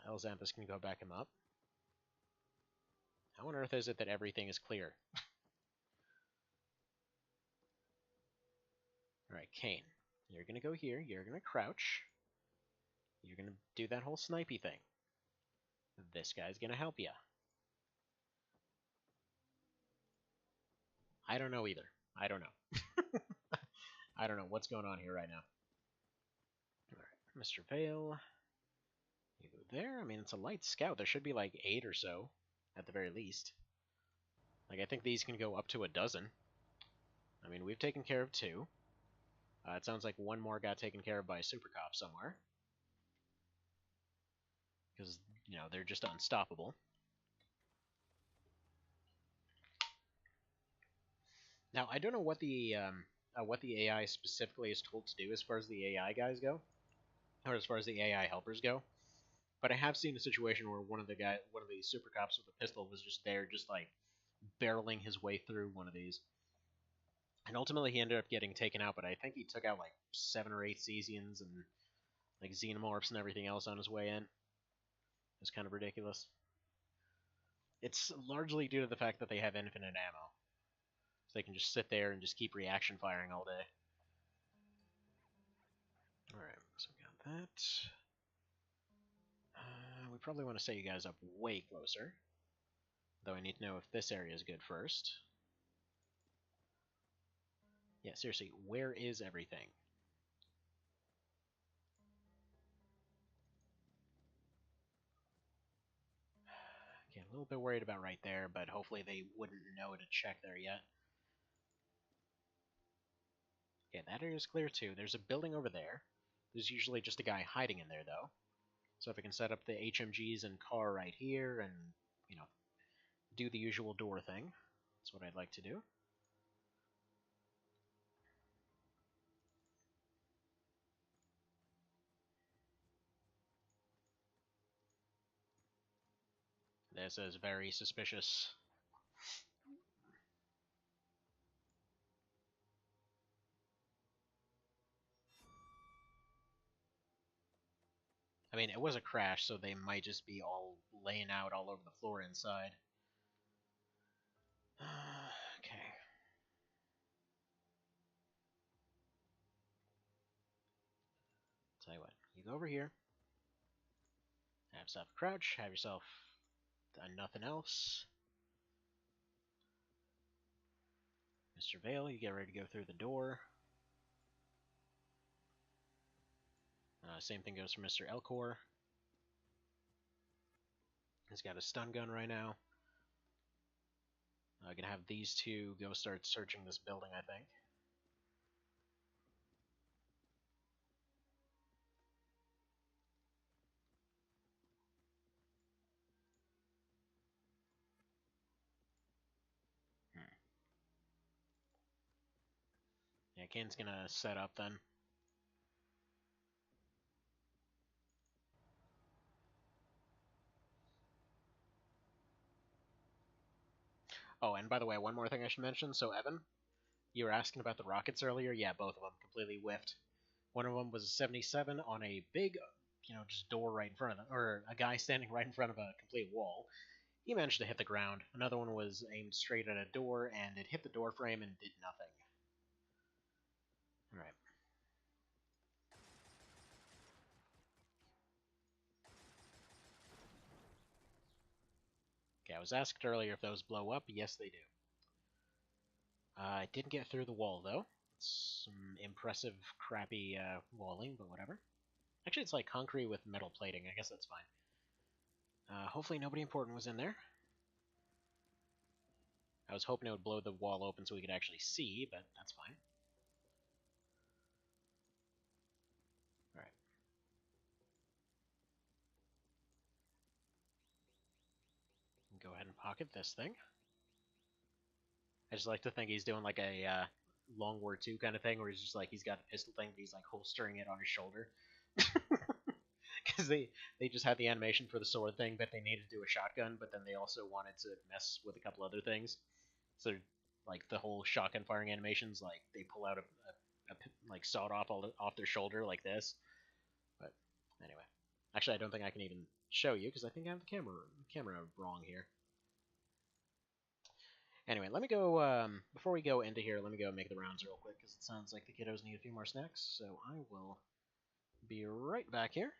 Elxanthus can go back him up. How on earth is it that everything is clear? Alright, Kane. You're going to go here. You're going to crouch. You're going to do that whole snipey thing. This guy's going to help you. I don't know either. I don't know. I don't know what's going on here right now. Alright, Mr. Vale. You go there. I mean, it's a light scout. There should be like 8 or so, at the very least. Like, I think these can go up to a dozen. I mean, we've taken care of 2. It sounds like one more got taken care of by a Super Cop somewhere. Because, they're just unstoppable. Now, I don't know what the AI specifically is told to do as far as the AI guys go, or as far as the AI helpers go. But I have seen a situation where one of the Super Cops with a pistol was just there, just like barreling his way through one of these. And ultimately, he ended up getting taken out, but I think he took out like 7 or 8 Cesians and like xenomorphs and everything else on his way in. It's kind of ridiculous. It's largely due to the fact that they have infinite ammo. So they can just sit there and just keep reaction firing all day. Alright, so we got that. We probably want to set you guys up way closer. Though I need to know if this area is good first. Yeah, seriously, where is everything? Okay, a little bit worried about right there, but hopefully they wouldn't know to check there yet. Okay, that area is clear too. There's a building over there. There's usually just a guy hiding in there, though. So if I can set up the HMGs and car right here and, you know, do the usual door thing, that's what I'd like to do. This is very suspicious. I mean, it was a crash, so they might just be all laying out all over the floor inside. Okay. Tell you what, you go over here, have yourself a crouch, have yourself nothing else. Mr. Vale, you get ready to go through the door. Same thing goes for Mr. Elcor. He's got a stun gun right now. I'm gonna have these two go start searching this building, I think. Yeah, Kane's gonna set up then. Oh, and by the way, one more thing I should mention. So, Evan, you were asking about the rockets earlier. Yeah, both of them completely whiffed. One of them was a 77 on a big, just door right in front of them, or a guy standing right in front of a complete wall. He managed to hit the ground. Another one was aimed straight at a door, and it hit the door frame and did nothing. Alright. Okay, I was asked earlier if those blow up. Yes, they do. I didn't get through the wall, though. It's some impressive, crappy walling, but whatever. Actually, it's like concrete with metal plating. I guess that's fine. Hopefully nobody important was in there. I was hoping it would blow the wall open so we could actually see, but that's fine. Alright. Go ahead and pocket this thing. I just like to think he's doing like a Long War II kind of thing, where he's just like, he's got the pistol thing, but he's like holstering it on his shoulder. Because they just had the animation for the sword thing, but they needed to do a shotgun, but then they also wanted to mess with a couple other things. So, like, the whole shotgun firing animations, like, they pull out a like, sawed off off their shoulder like this. But, anyway. Actually, I don't think I can even show you, because I think I have the camera wrong here. Anyway, let me go, before we go into here, let me go make the rounds real quick, because it sounds like the kiddos need a few more snacks, so I will be right back here.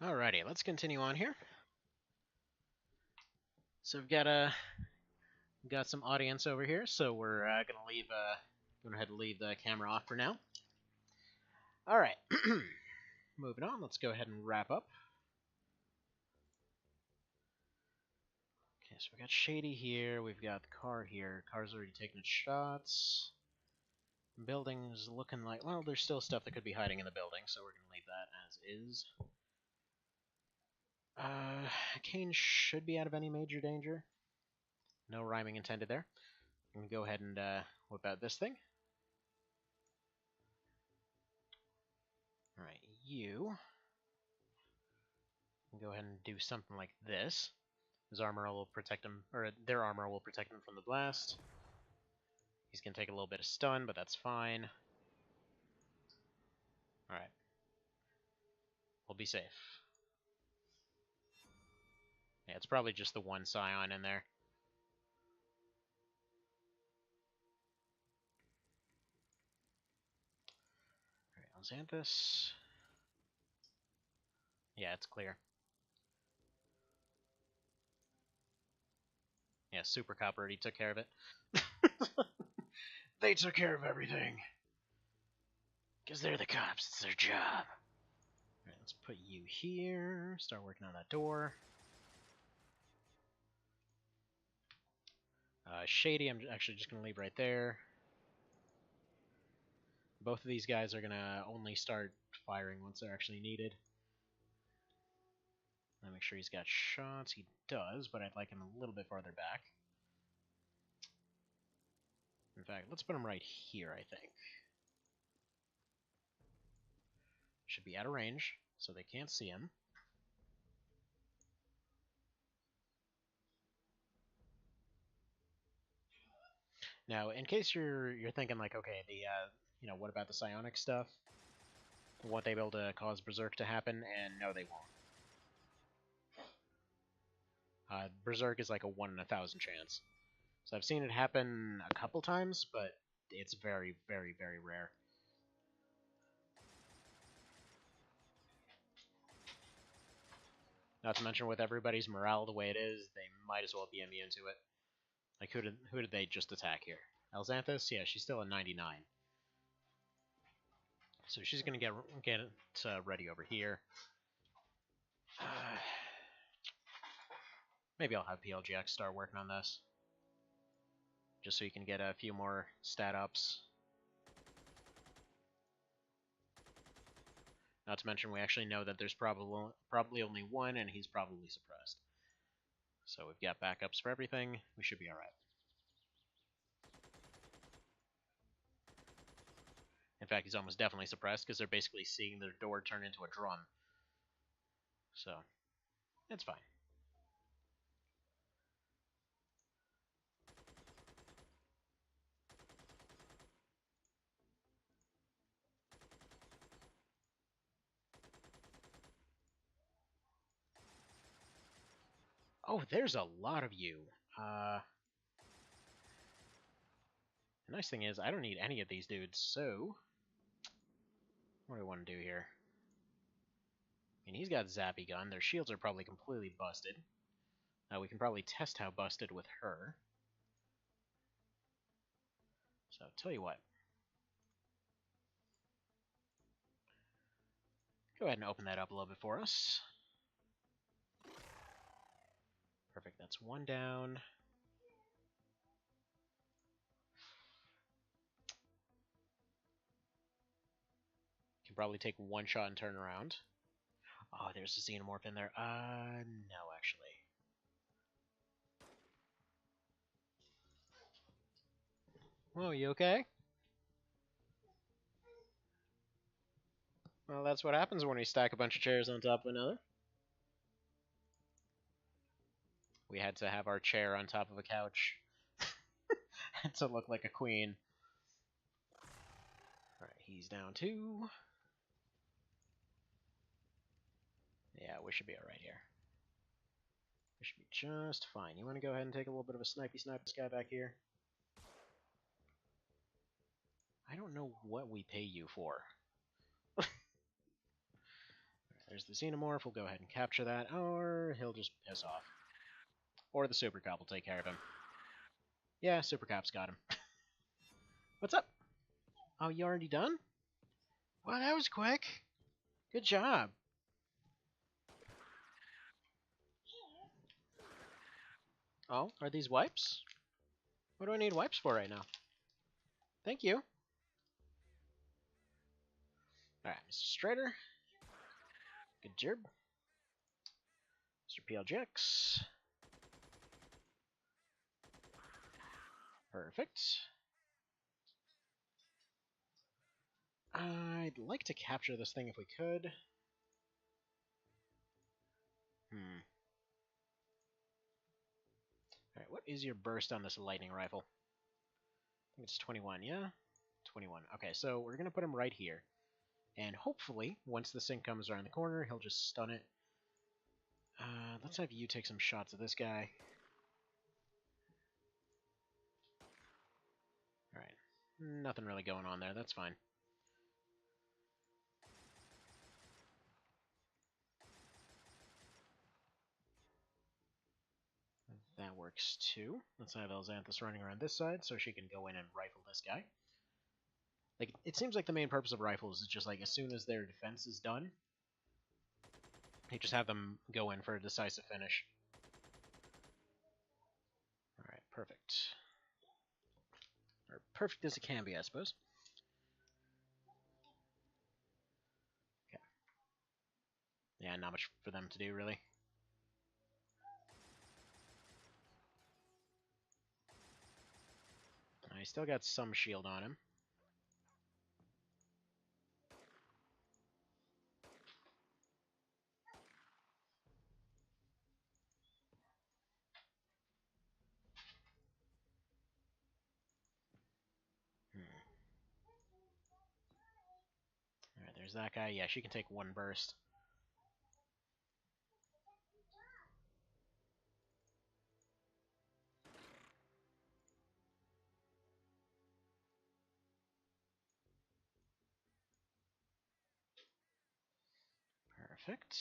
Alrighty, let's continue on here. So we've got some audience over here, so we're gonna ahead and leave the camera off for now. All right, moving on. Let's go ahead and wrap up. Okay, so we got Shady here. We've got the car here. Car's already taking its shots. Building's looking like, well, there's still stuff that could be hiding in the building, so we're gonna leave that as is. Kane should be out of any major danger. No rhyming intended there. I'm gonna go ahead and whip out this thing. Alright, you can go ahead and do something like this. His armor will protect him, or their armor will protect him from the blast. He's gonna take a little bit of stun, but that's fine. Alright. We'll be safe. Yeah, it's probably just the one Scion in there. Alright, Xanthus. Yeah, it's clear. Yeah, Super Cop already took care of it. They took care of everything. Because they're the cops, it's their job. Alright, let's put you here. Start working on that door. Shady, I'm actually just going to leave right there. Both of these guys are going to only start firing once they're actually needed. I'll make sure he's got shots. He does, but I'd like him a little bit farther back. In fact, let's put him right here, I think. Should be out of range, so they can't see him. Now, in case you're thinking like, okay, what about the psionic stuff? Won't they be able to cause Berserk to happen? And no, they won't. Berserk is like a 1 in 1,000 chance. So I've seen it happen a couple times, but it's very, very, very rare. Not to mention, with everybody's morale the way it is, they might as well be immune to it. Like, who did they just attack here? Alxanthus? Yeah, she's still a 99. So she's gonna get ready over here. Maybe I'll have PLGX start working on this, just so you can get a few more stat ups. Not to mention, we actually know that there's probably only one, and he's probably suppressed. So we've got backups for everything. We should be alright. In fact, he's almost definitely suppressed, because they're basically seeing their door turn into a drum. So, it's fine. Oh, there's a lot of you. The nice thing is, I don't need any of these dudes, so... What do I want to do here? I mean, he's got Zappy Gun. Their shields are probably completely busted. We can probably test how busted with her. So, tell you what. Go ahead and open that up a little bit for us. Perfect, that's one down. Can probably take one shot and turn around. Oh, there's a Xenomorph in there. No, actually. Oh, you okay? Well, that's what happens when we stack a bunch of chairs on top of another. We had to have our chair on top of a couch to look like a queen. Alright, he's down too. Yeah, we should be alright here. We should be just fine. You want to go ahead and take a little bit of a snipey snipe this guy back here? I don't know what we pay you for. there's the Xenomorph. We'll go ahead and capture that, or he'll just piss off. Or the Super Cop will take care of him. Yeah, Super Cop's got him. What's up? Oh, you already done? Wow, that was quick. Good job. Oh, are these wipes? What do I need wipes for right now? Thank you. Alright, Mr. Strider. Good job. Mr. PLJX. Perfect. I'd like to capture this thing if we could. Alright, what is your burst on this lightning rifle? I think it's 21, yeah? 21. Okay, so we're going to put him right here. And hopefully, once the sync comes around the corner, he'll just stun it. Let's have you take some shots at this guy. Alright. Nothing really going on there. That's fine. That works too. Let's have Elxanthus running around this side so she can go in and rifle this guy. Like, it seems like the main purpose of rifles is just like as soon as their defense is done, you just have them go in for a decisive finish. Alright, perfect. Or perfect as it can be, I suppose. Okay. Yeah, not much for them to do, really. He still got some shield on him. Alright, there's that guy. Yeah, she can take one burst. Perfect.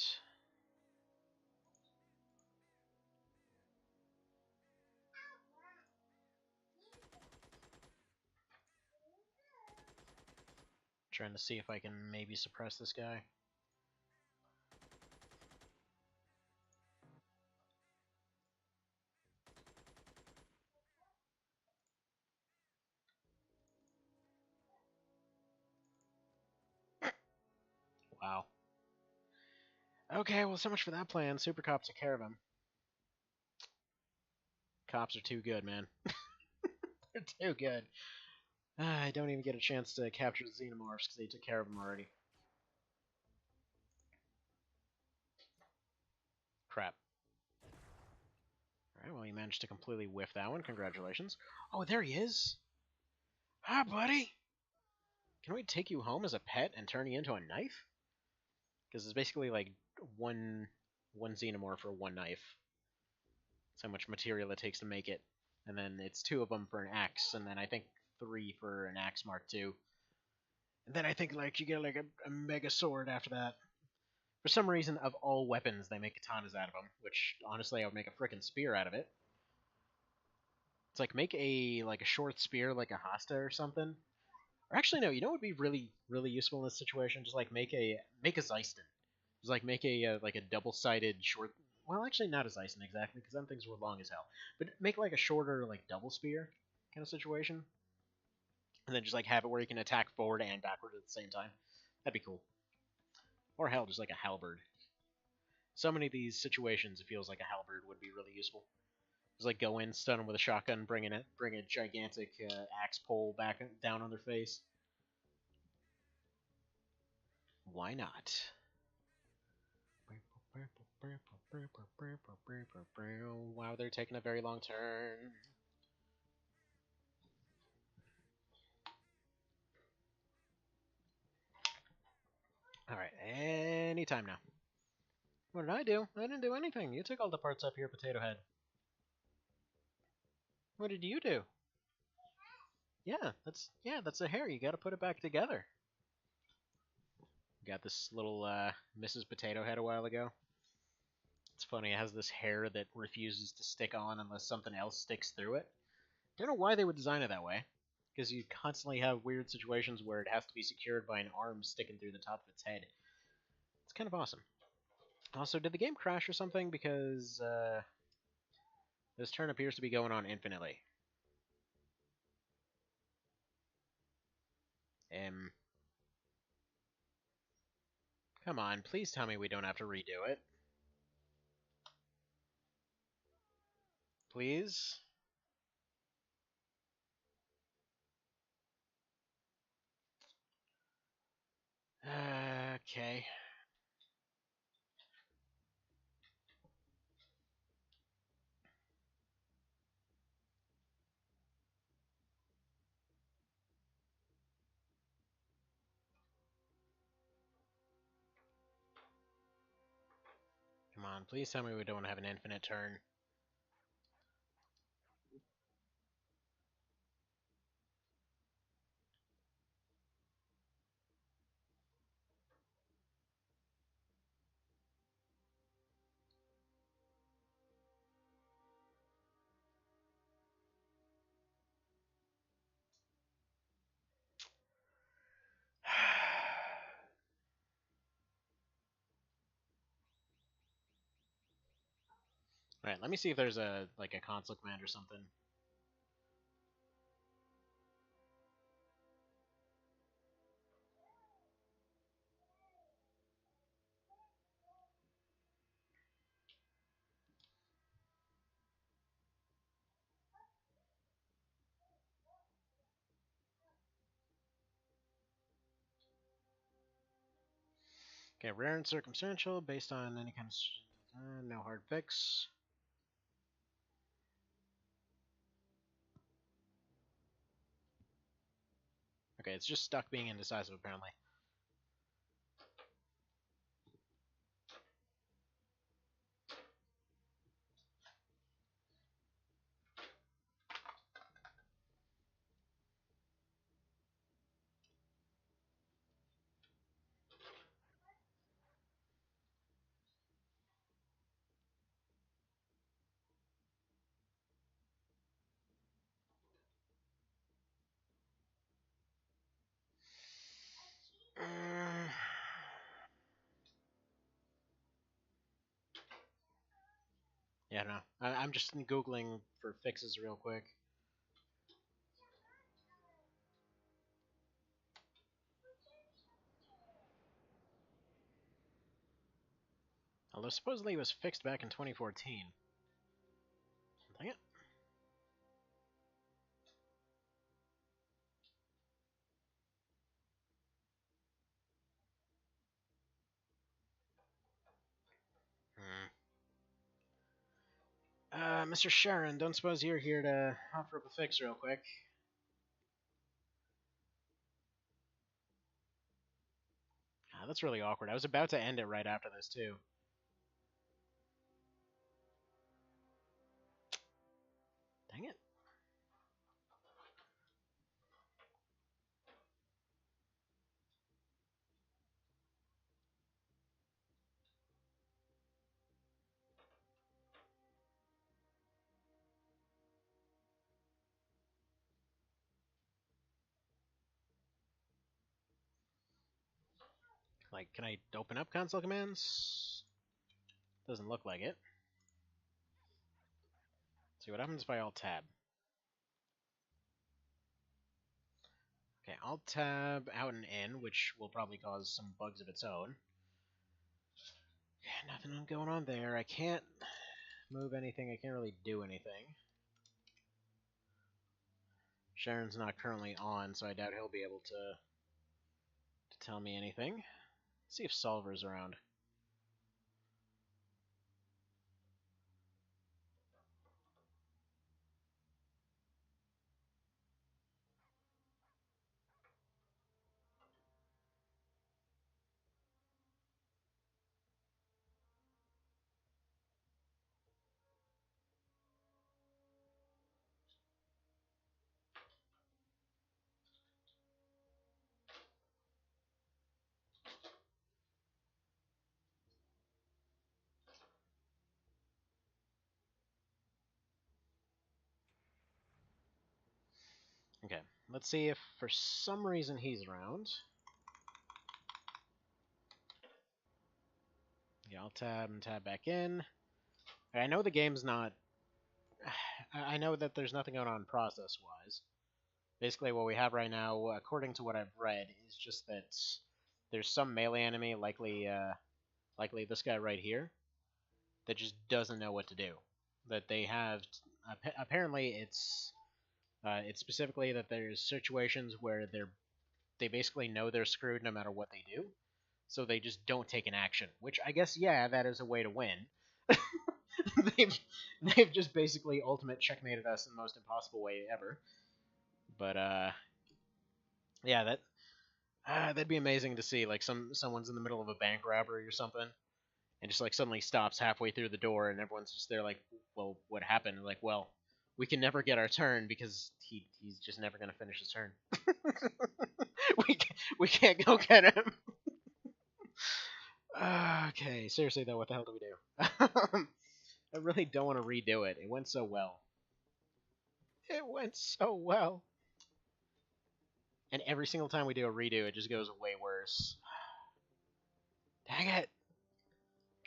Trying to see if I can maybe suppress this guy. Wow. Okay, well, so much for that plan. Super Cops took care of him. Cops are too good, man. They're too good. I don't even get a chance to capture the Xenomorphs because they took care of them already. Crap. Alright, well, you managed to completely whiff that one. Congratulations. Oh, there he is! Hi, buddy! Can we take you home as a pet and turn you into a knife? Because it's basically like one Xenomorph for one knife. That's how much material it takes to make it. And then it's 2 of them for an axe, and then I think 3 for an axe Mark II. And then I think like you get like a mega sword after that. For some reason, of all weapons, they make katanas out of them, which honestly I would make a frickin' spear out of it. It's like make a short spear like a Hasta or something. Or actually no, you know what would be really useful in this situation? Just like make a Zeiston. Just like make a like a double-sided short. Well, actually not a Zeiston exactly, because them things were long as hell. But make like a shorter like double spear kind of situation, and then just like have it where you can attack forward and backward at the same time. That'd be cool. Or hell, just like a halberd. So many of these situations, it feels like a halberd would be really useful. Just like go in, stun them with a shotgun, bring a gigantic axe pole back down on their face. Why not? Wow, they're taking a very long turn. Alright, anytime now. What did I do? I didn't do anything. You took all the parts up here, Potato Head. What did you do? Yeah, that's the hair. You gotta put it back together. Got this little Mrs. Potato Head a while ago. It's funny, it has this hair that refuses to stick on unless something else sticks through it. Don't know why they would design it that way, because you constantly have weird situations where it has to be secured by an arm sticking through the top of its head. It's kind of awesome. Also, did the game crash or something? Because this turn appears to be going on infinitely. Come on, please tell me we don't have to redo it. Please? Okay. Come on, please tell me we don't have an infinite turn. Alright, let me see if there's a console command or something. Okay, rare and circumstantial, based on any kind of... no hard fix. Okay, it's just stuck being indecisive, apparently. Yeah, no. I'm just Googling for fixes real quick. Although supposedly it was fixed back in 2014. Dang it. Mr. Sharon, don't suppose you're here to offer up a fix real quick? That's really awkward. I was about to end it right after this, too. Dang it. Like, can I open up console commands? Doesn't look like it. Let's see what happens if I alt-tab. Okay, alt-tab out and in, which will probably cause some bugs of its own. Okay, nothing going on there. I can't move anything. I can't really do anything. Sharon's not currently on, so I doubt he'll be able to tell me anything. Let's see if Solver's around. Let's see if for some reason he's around. Yeah, I'll tab and tab back in. I know the game's not... I know that there's nothing going on process-wise. Basically, what we have right now, according to what I've read, is just that there's some melee enemy, likely this guy right here, that just doesn't know what to do. That they have... apparently, it's specifically that there's situations where they basically know they're screwed no matter what they do, so they just don't take an action. Which I guess, yeah, that is a way to win. they've just basically ultimate checkmated us in the most impossible way ever. But yeah, that'd be amazing to see. Like someone's in the middle of a bank robbery or something, and just like suddenly stops halfway through the door, and everyone's just there like, well, what happened? Like, well, we can never get our turn because he's just never gonna finish his turn. we can't go get him. Okay, seriously though, what the hell do we do? I really don't want to redo it. It went so well. It went so well. And every single time we do a redo, it just goes way worse. Dang it.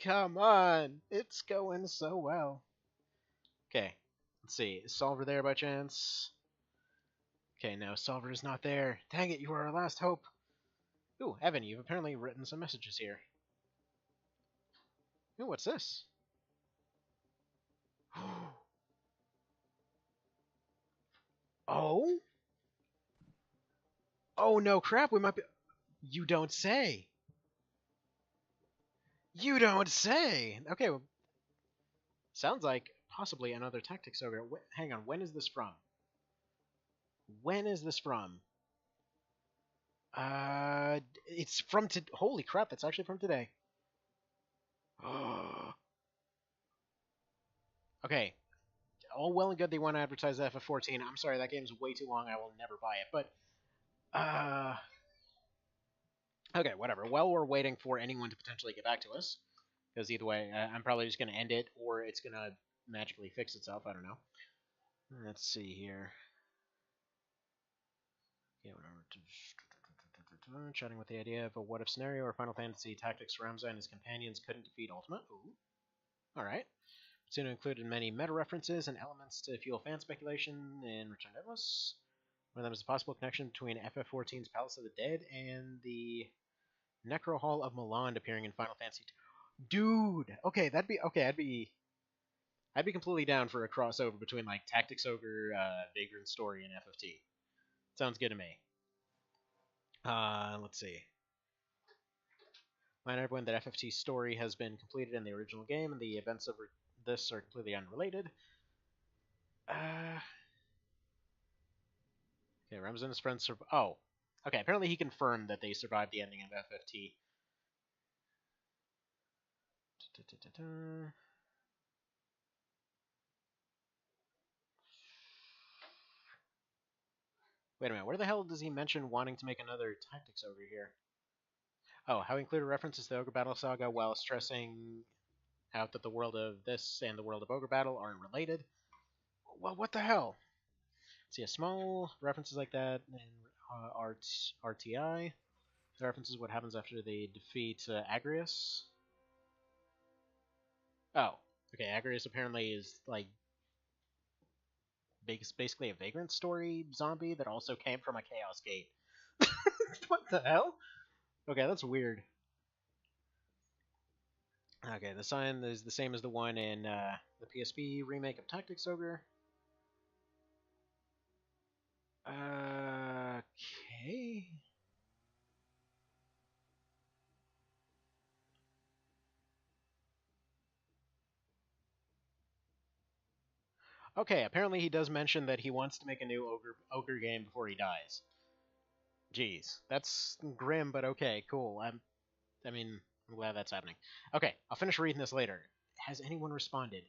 Come on. It's going so well. Okay, let's see. Is Solver there by chance? Okay, no, Solver is not there. Dang it, you were our last hope. Ooh, Evan, you've apparently written some messages here. Ooh, what's this? Oh? Oh, no, crap, we might be... You don't say. You don't say. Okay, well, sounds like possibly another Tactics Ogre. Hang on, when is this from? When is this from? It's from holy crap, that's actually from today. Okay, all well and good they want to advertise FF14. I'm sorry, that game's way too long. I will never buy it. But, okay, whatever. While we're waiting for anyone to potentially get back to us, because either way, I'm probably just going to end it, or it's going to magically fix itself. I don't know. Let's see here. Yeah, chatting with the idea of a what-if scenario or Final Fantasy Tactics Ramza and his companions couldn't defeat Ultima. Ooh. Alright. Soon included many meta-references and elements to fuel fan speculation in Return to Endless. One of them is a possible connection between FF14's Palace of the Dead and the Necro Hall of Milan appearing in Final Fantasy II. Dude! Okay, I'd be completely down for a crossover between like Tactics Ogre, Vagrant Story, and FFT. Sounds good to me. Let's see. Remind everyone that FFT's story has been completed in the original game, and the events of this are completely unrelated. Okay, Ramza and his friends oh. Okay, apparently he confirmed that they survived the ending of FFT. Wait a minute, where the hell does he mention wanting to make another Tactics over here? Oh, how he included references to the Ogre Battle Saga while stressing out that the world of this and the world of Ogre Battle aren't related. Well, what the hell? See, a small references like that in RTI. The references what happens after they defeat Agrius. Oh, okay. Agrius apparently is like basically a Vagrant Story zombie that also came from a Chaos Gate. What the hell? Okay, that's weird. Okay, the sign is the same as the one in the PSP remake of Tactics Ogre. Okay. Okay, apparently he does mention that he wants to make a new ogre game before he dies. Jeez, that's grim, but okay, cool. I'm glad that's happening. Okay, I'll finish reading this later. Has anyone responded?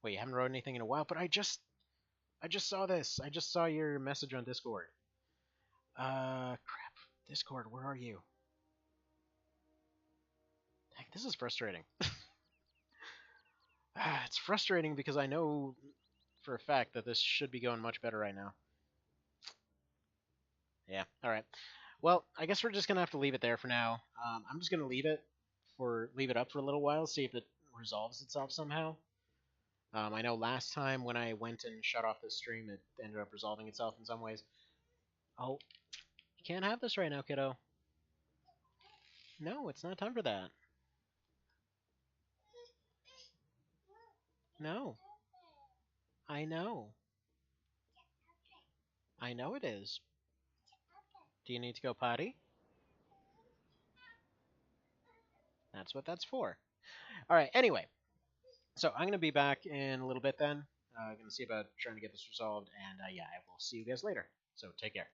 Wait, you haven't wrote anything in a while, but I just saw this. I just saw your message on Discord. Crap. Discord, where are you? Heck, this is frustrating. It's frustrating because I know for a fact that this should be going much better right now. Yeah. All right. Well, I guess we're just gonna have to leave it there for now. I'm just gonna leave it up for a little while, see if it resolves itself somehow. I know last time when I went and shut off the stream, it ended up resolving itself in some ways. Oh, you can't have this right now, kiddo. No, it's not time for that. No, I know. I know it is. Do you need to go potty? That's what that's for. All right. Anyway, so I'm gonna be back in a little bit then. I'm gonna see about trying to get this resolved, and yeah, I will see you guys later. So take care.